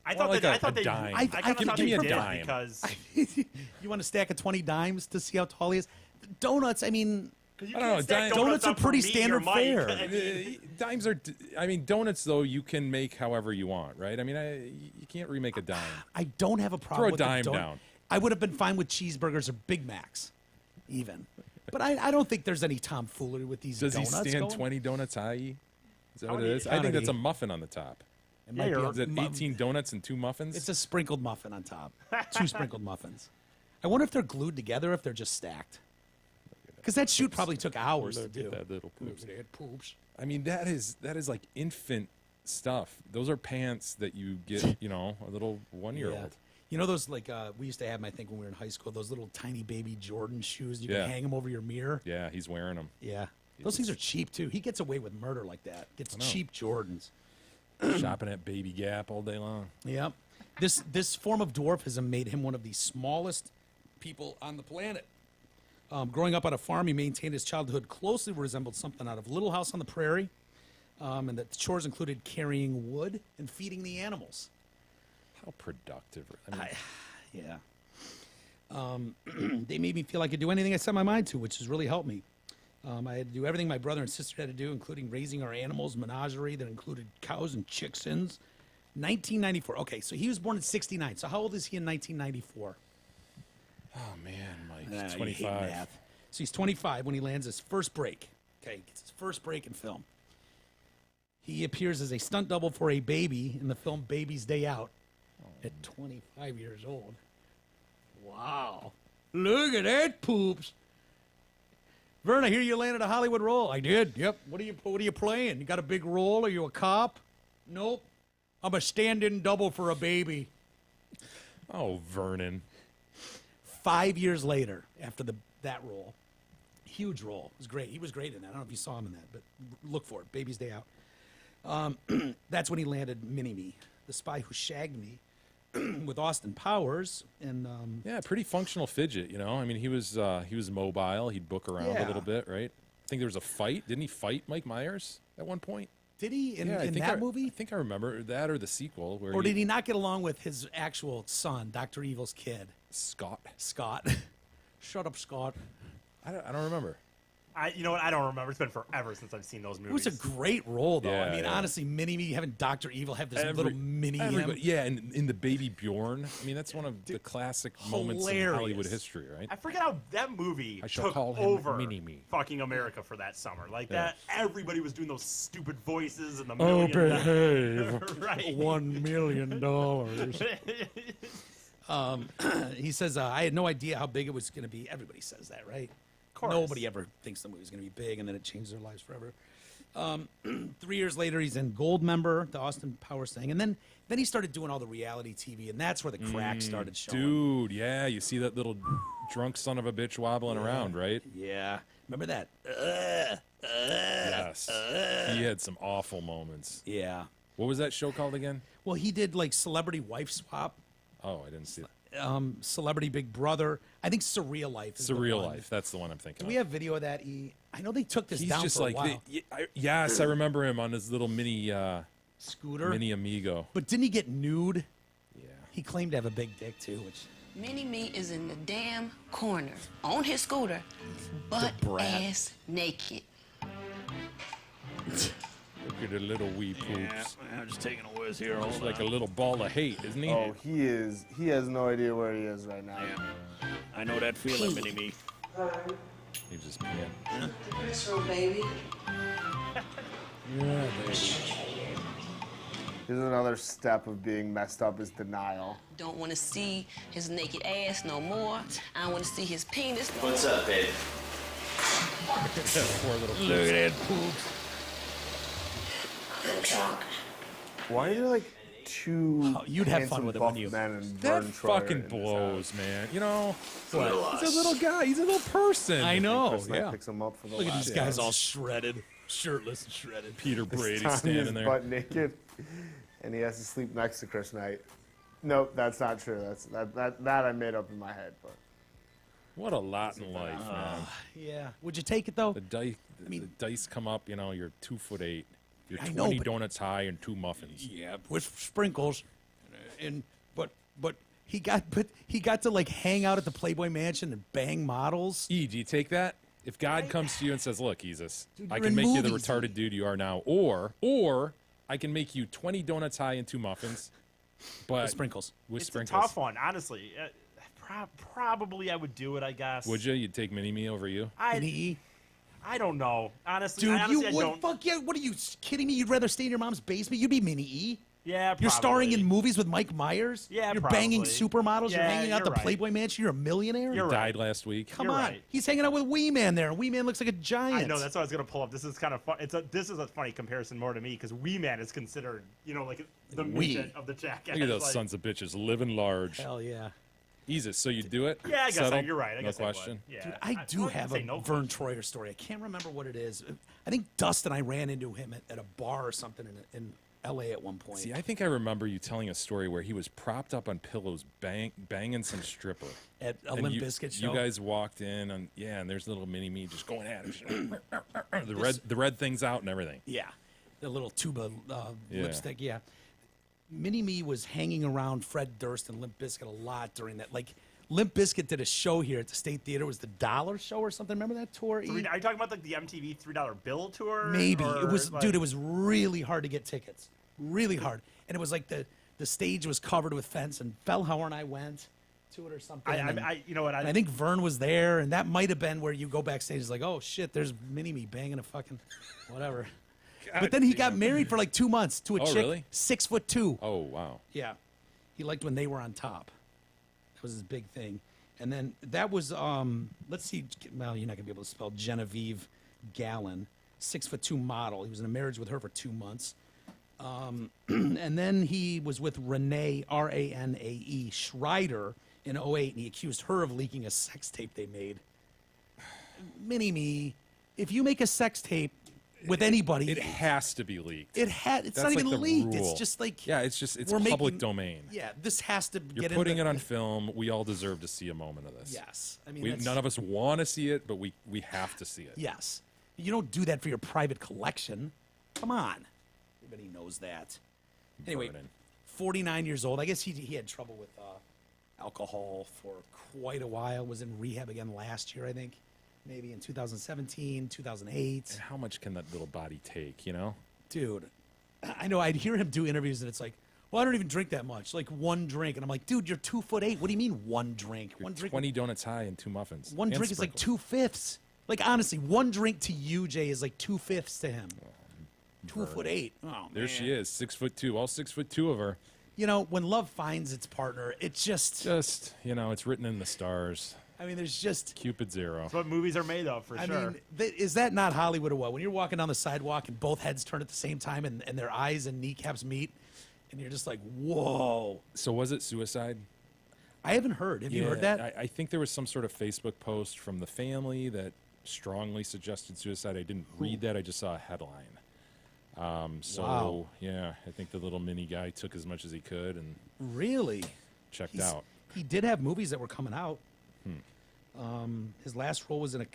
Speaker 6: I
Speaker 5: want like
Speaker 6: thought
Speaker 5: a
Speaker 6: they
Speaker 5: dime.
Speaker 6: I kinda
Speaker 5: Give
Speaker 6: thought
Speaker 5: me
Speaker 6: they
Speaker 5: a
Speaker 6: did
Speaker 5: dime.
Speaker 6: because
Speaker 4: You want a stack of 20 dimes to see how tall he is? Donuts, I mean,
Speaker 6: you
Speaker 5: I don't know,
Speaker 6: can't stack
Speaker 4: donuts are
Speaker 6: up for
Speaker 4: pretty
Speaker 6: me or
Speaker 4: standard
Speaker 6: Mike.
Speaker 4: fare.
Speaker 6: I mean,
Speaker 5: Dimes are... I mean, donuts, though, you can make however you want, right? I mean, you can't remake a dime.
Speaker 4: I don't have a problem
Speaker 5: Throw a
Speaker 4: with
Speaker 5: dime
Speaker 4: the donut.
Speaker 5: down.
Speaker 4: I would have been fine with cheeseburgers or Big Macs, even. But I don't think there's any tomfoolery with these
Speaker 5: Does
Speaker 4: donuts.
Speaker 5: he stand
Speaker 4: going.
Speaker 5: 20 donuts high? Is that what it
Speaker 6: many-
Speaker 5: is? I think that's a
Speaker 4: Quantity.
Speaker 5: muffin on the top.
Speaker 4: It might
Speaker 6: Yeah,
Speaker 4: be
Speaker 6: you're-
Speaker 5: Is it 18 donuts and 2 muffins?
Speaker 4: It's a sprinkled muffin on top. 2 sprinkled muffins. I wonder if they're glued together or if they're just stacked. Because that shoot probably took hours to
Speaker 5: Look
Speaker 4: do.
Speaker 5: at that little poops.
Speaker 4: Look at that poops.
Speaker 5: I mean, that is like infant stuff. Those are pants that you get, a little 1-year-old.
Speaker 4: Yeah. You know those, like, we used to have them, I think, when we were in high school, those little tiny baby Jordan shoes. You
Speaker 5: Yeah.
Speaker 4: can hang them over your mirror.
Speaker 5: Yeah, he's wearing them.
Speaker 4: Yeah. Those things are cheap, too. He gets away with murder like that. Gets
Speaker 5: know.
Speaker 4: cheap Jordans.
Speaker 5: Shopping at Baby Gap all day long.
Speaker 4: Yep. This form of dwarfism made him one of the smallest people on the planet. Growing up on a farm, he maintained his childhood closely resembled something out of Little House on the Prairie, and that the chores included carrying wood and feeding the animals.
Speaker 5: How productive. I mean,
Speaker 4: Yeah. They made me feel I could do anything I set my mind to, which has really helped me. I had to do everything my brother and sister had to do, including raising our animals, menagerie that included cows and chickens. 1994. Okay, so he was born in 69. So how old is he in 1994?
Speaker 5: oh, man, Mike.
Speaker 4: You hate
Speaker 5: 25.
Speaker 4: math. So he's 25 when he lands his first break. Okay, gets his first break in film. He appears as a stunt double for a baby in the film Baby's Day Out at 25 years old. Wow. Look at that, poops. Verne, I hear you landed a Hollywood role. I did. Yep. What are you playing? You got a big role? Are you a cop? Nope. I'm a stand-in double for a baby.
Speaker 5: Oh, Vernon.
Speaker 4: 5 years later, after that role, huge role. It was great. He was great in that. I don't know if you saw him in that, but look for it. Baby's Day Out. That's when he landed Mini-Me, the spy who shagged me, with Austin Powers. And
Speaker 5: Yeah, pretty functional fidget, I mean, he was mobile. He'd book around a
Speaker 4: Yeah.
Speaker 5: little bit, right? I think there was a fight. Didn't he fight Mike Myers at one point?
Speaker 4: did he in
Speaker 5: I think
Speaker 4: that
Speaker 5: I
Speaker 4: movie?
Speaker 5: think I remember that or the sequel. Where
Speaker 4: Or did he not get along with his actual son, Dr. Evil's kid,
Speaker 5: Scott?
Speaker 4: Scott? Shut up, Scott.
Speaker 5: I don't remember.
Speaker 6: You know what? I don't remember. It's been forever since I've seen those
Speaker 4: It
Speaker 6: movies.
Speaker 4: was a great role, though. I
Speaker 5: Yeah,
Speaker 4: mean,
Speaker 5: yeah.
Speaker 4: honestly, Mini-Me, having Dr. Evil have this little mini him.
Speaker 5: everybody- Yeah, and in the Baby Bjorn. I mean, that's one of the classic moments in
Speaker 4: hilarious.
Speaker 5: Hollywood history, right?
Speaker 6: I forget how that movie
Speaker 5: I shall
Speaker 6: took
Speaker 5: call him
Speaker 6: over
Speaker 5: Mini-Me.
Speaker 6: fucking America for that summer. Like
Speaker 5: Yeah.
Speaker 6: that, everybody was doing those stupid voices and the
Speaker 4: Oh,
Speaker 6: million.
Speaker 4: behave.
Speaker 6: Right.
Speaker 4: $1 million. He says, I had no idea how big it was going to be. Everybody says that, right?
Speaker 6: course.
Speaker 4: Nobody ever thinks the movie's going to be big, and then it changed their lives forever. 3 years later, he's in Goldmember, the Austin Powers thing, and then he started doing all the reality TV, and that's where the crack started showing.
Speaker 5: Dude, yeah, you see that little drunk son of a bitch wobbling around, right?
Speaker 4: Yeah, remember that?
Speaker 5: Yes. He had some awful moments.
Speaker 4: Yeah.
Speaker 5: What was that show called again?
Speaker 4: Well, he did like Celebrity Wife Swap,
Speaker 5: Oh, I didn't see it.
Speaker 4: Celebrity Big Brother. I think Surreal Life. Is the
Speaker 5: Surreal
Speaker 4: one.
Speaker 5: Life. That's the one I'm thinking
Speaker 4: Do
Speaker 5: of.
Speaker 4: we have video of that? I know they took this
Speaker 5: He's
Speaker 4: down
Speaker 5: just
Speaker 4: for
Speaker 5: like,
Speaker 4: a while.
Speaker 5: yes, I remember him on his little mini
Speaker 4: Scooter.
Speaker 5: mini Amigo.
Speaker 4: But didn't he get nude?
Speaker 5: Yeah.
Speaker 4: He claimed to have a big dick too, which
Speaker 7: Mini-Me is in the damn corner on his scooter, butt
Speaker 4: brat.
Speaker 7: ass naked.
Speaker 5: Look at the little wee poops.
Speaker 2: I'm just taking a whiz here.
Speaker 5: He's like a little ball of hate, isn't he?
Speaker 8: Oh, he is. He has no idea where he is right now.
Speaker 2: I know that feeling, Mini-Me.
Speaker 5: He just can't.
Speaker 7: This room, baby.
Speaker 5: Yeah, baby.
Speaker 8: Here's another step of being messed up is denial.
Speaker 7: Don't want to see his naked ass no more. I don't want to see his penis no
Speaker 9: What's
Speaker 7: more.
Speaker 9: up, babe?
Speaker 5: Poor little
Speaker 2: Look at that poop.
Speaker 7: I'm drunk.
Speaker 8: Why are there like two
Speaker 4: Oh, you'd have fun
Speaker 8: handsome,
Speaker 4: with it,
Speaker 8: buff
Speaker 4: wouldn't you?
Speaker 8: men and
Speaker 5: That
Speaker 8: Verne Troyer
Speaker 5: fucking
Speaker 8: in this
Speaker 5: blows, man. You know,
Speaker 4: What?
Speaker 5: he's a little guy. He's a little person.
Speaker 4: I know.
Speaker 8: house. Chris Knight
Speaker 4: Yeah.
Speaker 8: picks him up for the
Speaker 4: Look at
Speaker 8: last
Speaker 4: these
Speaker 8: time.
Speaker 4: guys all shredded, shirtless and shredded.
Speaker 5: Peter Brady
Speaker 8: Time he
Speaker 5: standing
Speaker 8: is
Speaker 5: there.
Speaker 8: butt naked, and he has to sleep next to Chris Knight. Nope, that's not true. That I made up in my head. But
Speaker 5: What a lot in life, man.
Speaker 4: Yeah. Would you take it though?
Speaker 5: The dice,
Speaker 4: mean-
Speaker 5: the dice come up. You know, you're 2'8". You're
Speaker 4: I
Speaker 5: 20
Speaker 4: know, but-
Speaker 5: donuts high and 2 muffins.
Speaker 4: Yeah, with sprinkles, and but he got to like hang out at the Playboy Mansion and bang models.
Speaker 5: E, do you take that? If God comes to you and says, "Look, Jesus,
Speaker 4: Dude,
Speaker 5: I
Speaker 4: you're
Speaker 5: can
Speaker 4: in
Speaker 5: make you the
Speaker 4: movies,
Speaker 5: retarded
Speaker 4: E.
Speaker 5: dude you are now, or I can make you 20 donuts high and 2 muffins, but
Speaker 4: With sprinkles.
Speaker 5: With
Speaker 6: It's
Speaker 5: sprinkles."
Speaker 6: a tough one, honestly. Probably I would do it, I guess.
Speaker 5: Would you? You'd take Mini Me over you?
Speaker 6: I don't know. Honestly,
Speaker 4: Dude,
Speaker 6: honestly,
Speaker 4: you
Speaker 6: I
Speaker 4: would
Speaker 6: don't.
Speaker 4: fuck yeah. What are you kidding me? You'd rather stay in your mom's basement? You'd be Mini E.
Speaker 6: Yeah,
Speaker 4: You're starring
Speaker 6: probably.
Speaker 4: in movies with Mike Myers.
Speaker 6: Yeah,
Speaker 4: You're banging
Speaker 6: probably.
Speaker 4: supermodels. You're
Speaker 6: Yeah,
Speaker 4: hanging out
Speaker 6: you're
Speaker 4: the
Speaker 6: right.
Speaker 4: Playboy Mansion. You're a millionaire.
Speaker 6: You're right.
Speaker 5: Died last week.
Speaker 4: Come
Speaker 6: You're
Speaker 4: on.
Speaker 6: right.
Speaker 4: He's hanging out with Wee Man there. Wee Man looks like a giant.
Speaker 6: I know that's what I was gonna pull up. This is kind of fun. This is a funny comparison more to me because Wee Man is considered, like the
Speaker 4: Wee.
Speaker 6: midget of the jackass.
Speaker 5: Look at those
Speaker 6: like,
Speaker 5: sons of bitches living large.
Speaker 4: Hell yeah.
Speaker 5: Easy. So you do it?
Speaker 6: Yeah, I guess
Speaker 5: Settled?
Speaker 6: you're right. I guess
Speaker 5: no
Speaker 6: I would.
Speaker 5: question.
Speaker 6: Yeah,
Speaker 4: Dude, I do
Speaker 6: wouldn't
Speaker 4: have
Speaker 6: say
Speaker 4: a
Speaker 6: no
Speaker 4: Verne
Speaker 6: question.
Speaker 4: Troyer story. I can't remember what it is. I think Dustin and I ran into him at a bar or something in L.A. at one point.
Speaker 5: See, I think I remember you telling a story where he was propped up on pillows, banging some stripper.
Speaker 4: At a
Speaker 5: And
Speaker 4: Limp
Speaker 5: you,
Speaker 4: Bizkit show.
Speaker 5: You guys walked in, and there's little Mini Me just going at it. the red thing's out and everything.
Speaker 4: Yeah, the little tuba
Speaker 5: Yeah.
Speaker 4: lipstick. Yeah, Mini Me was hanging around Fred Durst and Limp Bizkit a lot during that. Like Limp Bizkit did a show here at the State Theater. It was the $1 show or something. Remember that tour? E?
Speaker 6: Are you talking about like the MTV $3 bill tour?
Speaker 4: Maybe
Speaker 6: Or,
Speaker 4: it was,
Speaker 6: like-
Speaker 4: dude. It was really hard to get tickets, really hard. And it was like the stage was covered with fence, and Fellhauer and I went to it or something. and
Speaker 6: you know what?
Speaker 4: I think Verne was there, and that might have been where you go backstage. It's like, oh shit, there's Mini Me banging a fucking whatever. But then he got married for like 2 months to a
Speaker 5: Oh,
Speaker 4: chick
Speaker 5: really?
Speaker 4: 6'2".
Speaker 5: Oh, wow.
Speaker 4: Yeah, he liked when they were on top. That was his big thing. And then that was let's see. Well, you're not gonna be able to spell Genevieve Gallon, 6'2" model. He was in a marriage with her for 2 months. And then he was with Renee, Ranae Schreider, in 08, and he accused her of leaking a sex tape they made. Mini Me, if you make a sex tape with anybody,
Speaker 5: It has to be leaked.
Speaker 4: it's
Speaker 5: That's
Speaker 4: not even
Speaker 5: like the
Speaker 4: leaked.
Speaker 5: rule.
Speaker 4: It's just like
Speaker 5: Yeah, it's
Speaker 4: we're
Speaker 5: public
Speaker 4: making-
Speaker 5: domain.
Speaker 4: Yeah, this has to
Speaker 5: You're
Speaker 4: get
Speaker 5: putting
Speaker 4: in
Speaker 5: it on film. We all deserve to see a moment of this.
Speaker 4: Yes, I mean
Speaker 5: None of us want to see it, but we have to see it.
Speaker 4: Yes, you don't do that for your private collection. Come on, everybody knows that. Anyway,
Speaker 5: Vernon.
Speaker 4: 49 years old. I guess he had trouble with alcohol for quite a while. Was in rehab again last year, I think. Maybe in 2017, 2008.
Speaker 5: And how much can that little body take, you know?
Speaker 4: Dude, I know. I'd hear him do interviews, and it's like, well, I don't even drink that much. Like one drink, and I'm like, dude, you're 2'8". What do you mean one drink?
Speaker 5: You're
Speaker 4: One drink.
Speaker 5: 20 donuts high and 2 muffins.
Speaker 4: One
Speaker 5: And
Speaker 4: drink is like
Speaker 5: sprinkles.
Speaker 4: 2/5. Like honestly, one drink to you, Jay, is like 2/5 to him. 2'8". Oh,
Speaker 5: There
Speaker 4: man.
Speaker 5: she is, 6'2", all 6'2" of her.
Speaker 4: You know, when love finds its partner, it just
Speaker 5: Just, it's written in the stars.
Speaker 4: I mean, there's just.
Speaker 5: Cupid Zero.
Speaker 6: That's what movies are made of, for
Speaker 4: I
Speaker 6: sure.
Speaker 4: mean, is that not Hollywood or what? When you're walking down the sidewalk and both heads turn at the same time and their eyes and kneecaps meet, and you're just like, whoa.
Speaker 5: So was it suicide?
Speaker 4: I haven't heard. Have you heard that?
Speaker 5: I think there was some sort of Facebook post from the family that strongly suggested suicide. I didn't read that. I just saw a headline.
Speaker 4: Wow.
Speaker 5: Yeah, I think the little mini guy took as much as he could and
Speaker 4: Really?
Speaker 5: checked out.
Speaker 4: He did have movies that were coming out. His last role was in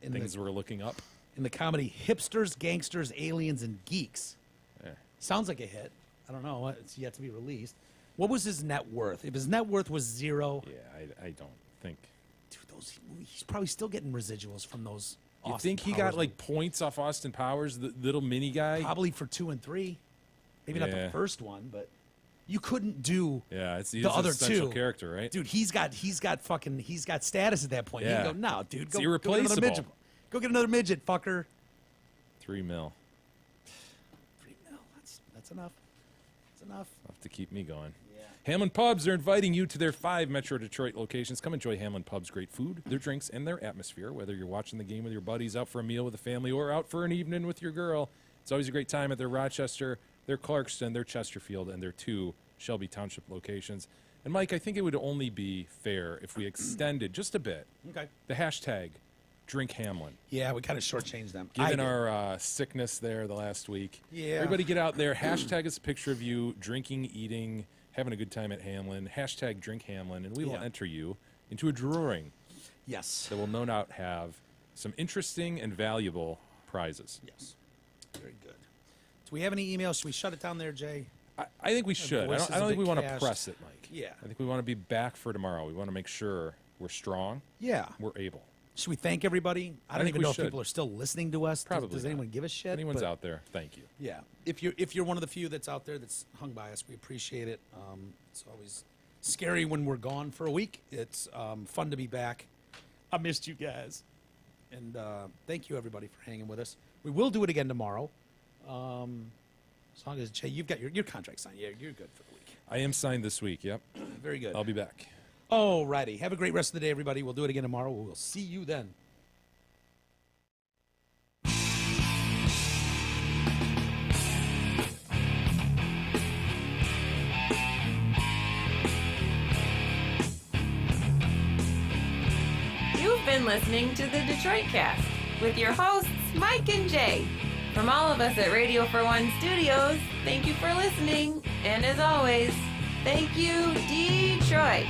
Speaker 5: Things were looking up.
Speaker 4: in the comedy Hipsters, Gangsters, Aliens, and Geeks.
Speaker 5: Yeah.
Speaker 4: Sounds like a hit. I don't know. It's yet to be released. What was his net worth? If his net worth was zero,
Speaker 5: Yeah, I don't think.
Speaker 4: dude, he's probably still getting residuals from those.
Speaker 5: You
Speaker 4: Austin
Speaker 5: think he
Speaker 4: Powers
Speaker 5: got like points off Austin Powers, the little mini guy?
Speaker 4: probably for 2 and 3, maybe not the
Speaker 5: Yeah.
Speaker 4: first one, but you couldn't do.
Speaker 5: Yeah, he's
Speaker 4: the
Speaker 5: an
Speaker 4: other
Speaker 5: essential
Speaker 4: two
Speaker 5: character, right?
Speaker 4: Dude, he's got status at that point.
Speaker 5: Yeah.
Speaker 4: You can go, no, dude,
Speaker 5: It's
Speaker 4: go get another
Speaker 5: irreplaceable.
Speaker 4: midget. Go get another midget, fucker.
Speaker 5: $3 million.
Speaker 4: 3 mil. That's enough. That's enough.
Speaker 5: Enough to keep me going. Hamlin Pubs are inviting you to their 5 Metro Detroit locations. Come enjoy Hamlin Pubs' great food, their drinks, and their atmosphere. Whether you're watching the game with your buddies, out for a meal with the family, or out for an evening with your girl, it's always a great time at their Rochester, their Clarkston, their Chesterfield, and their 2 Shelby Township locations. And Mike, I think it would only be fair if we extended just a bit
Speaker 4: Okay.
Speaker 5: the hashtag Drink Hamlin.
Speaker 4: Yeah, we kind of shortchanged them.
Speaker 5: Given our sickness there the last week.
Speaker 4: Yeah.
Speaker 5: Everybody get out there. Hashtag us a picture of you drinking, eating, having a good time at Hamlin. Hashtag Drink Hamlin, and we will
Speaker 4: Yeah.
Speaker 5: enter you into a drawing
Speaker 4: Yes.
Speaker 5: that will no doubt have some interesting and valuable prizes.
Speaker 4: Yes. Very good. Do we have any emails? Should we shut it down there, Jay?
Speaker 5: I think we should.
Speaker 4: voice
Speaker 5: I
Speaker 4: is
Speaker 5: don't
Speaker 4: a
Speaker 5: think we
Speaker 4: bit
Speaker 5: want to
Speaker 4: cashed.
Speaker 5: press it, Mike.
Speaker 4: Yeah.
Speaker 5: I think we want to be back for tomorrow. We want to make sure we're strong,
Speaker 4: Yeah.
Speaker 5: we're able.
Speaker 4: Should we thank everybody? I don't
Speaker 5: think
Speaker 4: even
Speaker 5: we
Speaker 4: know
Speaker 5: should.
Speaker 4: if people are still listening to us.
Speaker 5: Probably
Speaker 4: Does
Speaker 5: not.
Speaker 4: anyone give a shit?
Speaker 5: If anyone's
Speaker 4: But,
Speaker 5: out there, thank you.
Speaker 4: Yeah. If you're one of the few that's out there that's hung by us, we appreciate it. It's always scary when we're gone for a week. It's fun to be back. I missed you guys. And thank you, everybody, for hanging with us. We will do it again tomorrow. As long as, Jay, you've got your contract signed. Yeah, you're good for the week.
Speaker 5: I am signed this week, yep.
Speaker 4: Very good.
Speaker 5: I'll be back.
Speaker 4: Alrighty. Have a great rest of the day, everybody. We'll do it again tomorrow. We'll see you then.
Speaker 1: You've been listening to the Detroit Cast with your hosts, Mike and Jay. From all of us at Radio for One Studios, thank you for listening. And as always, thank you, Detroit.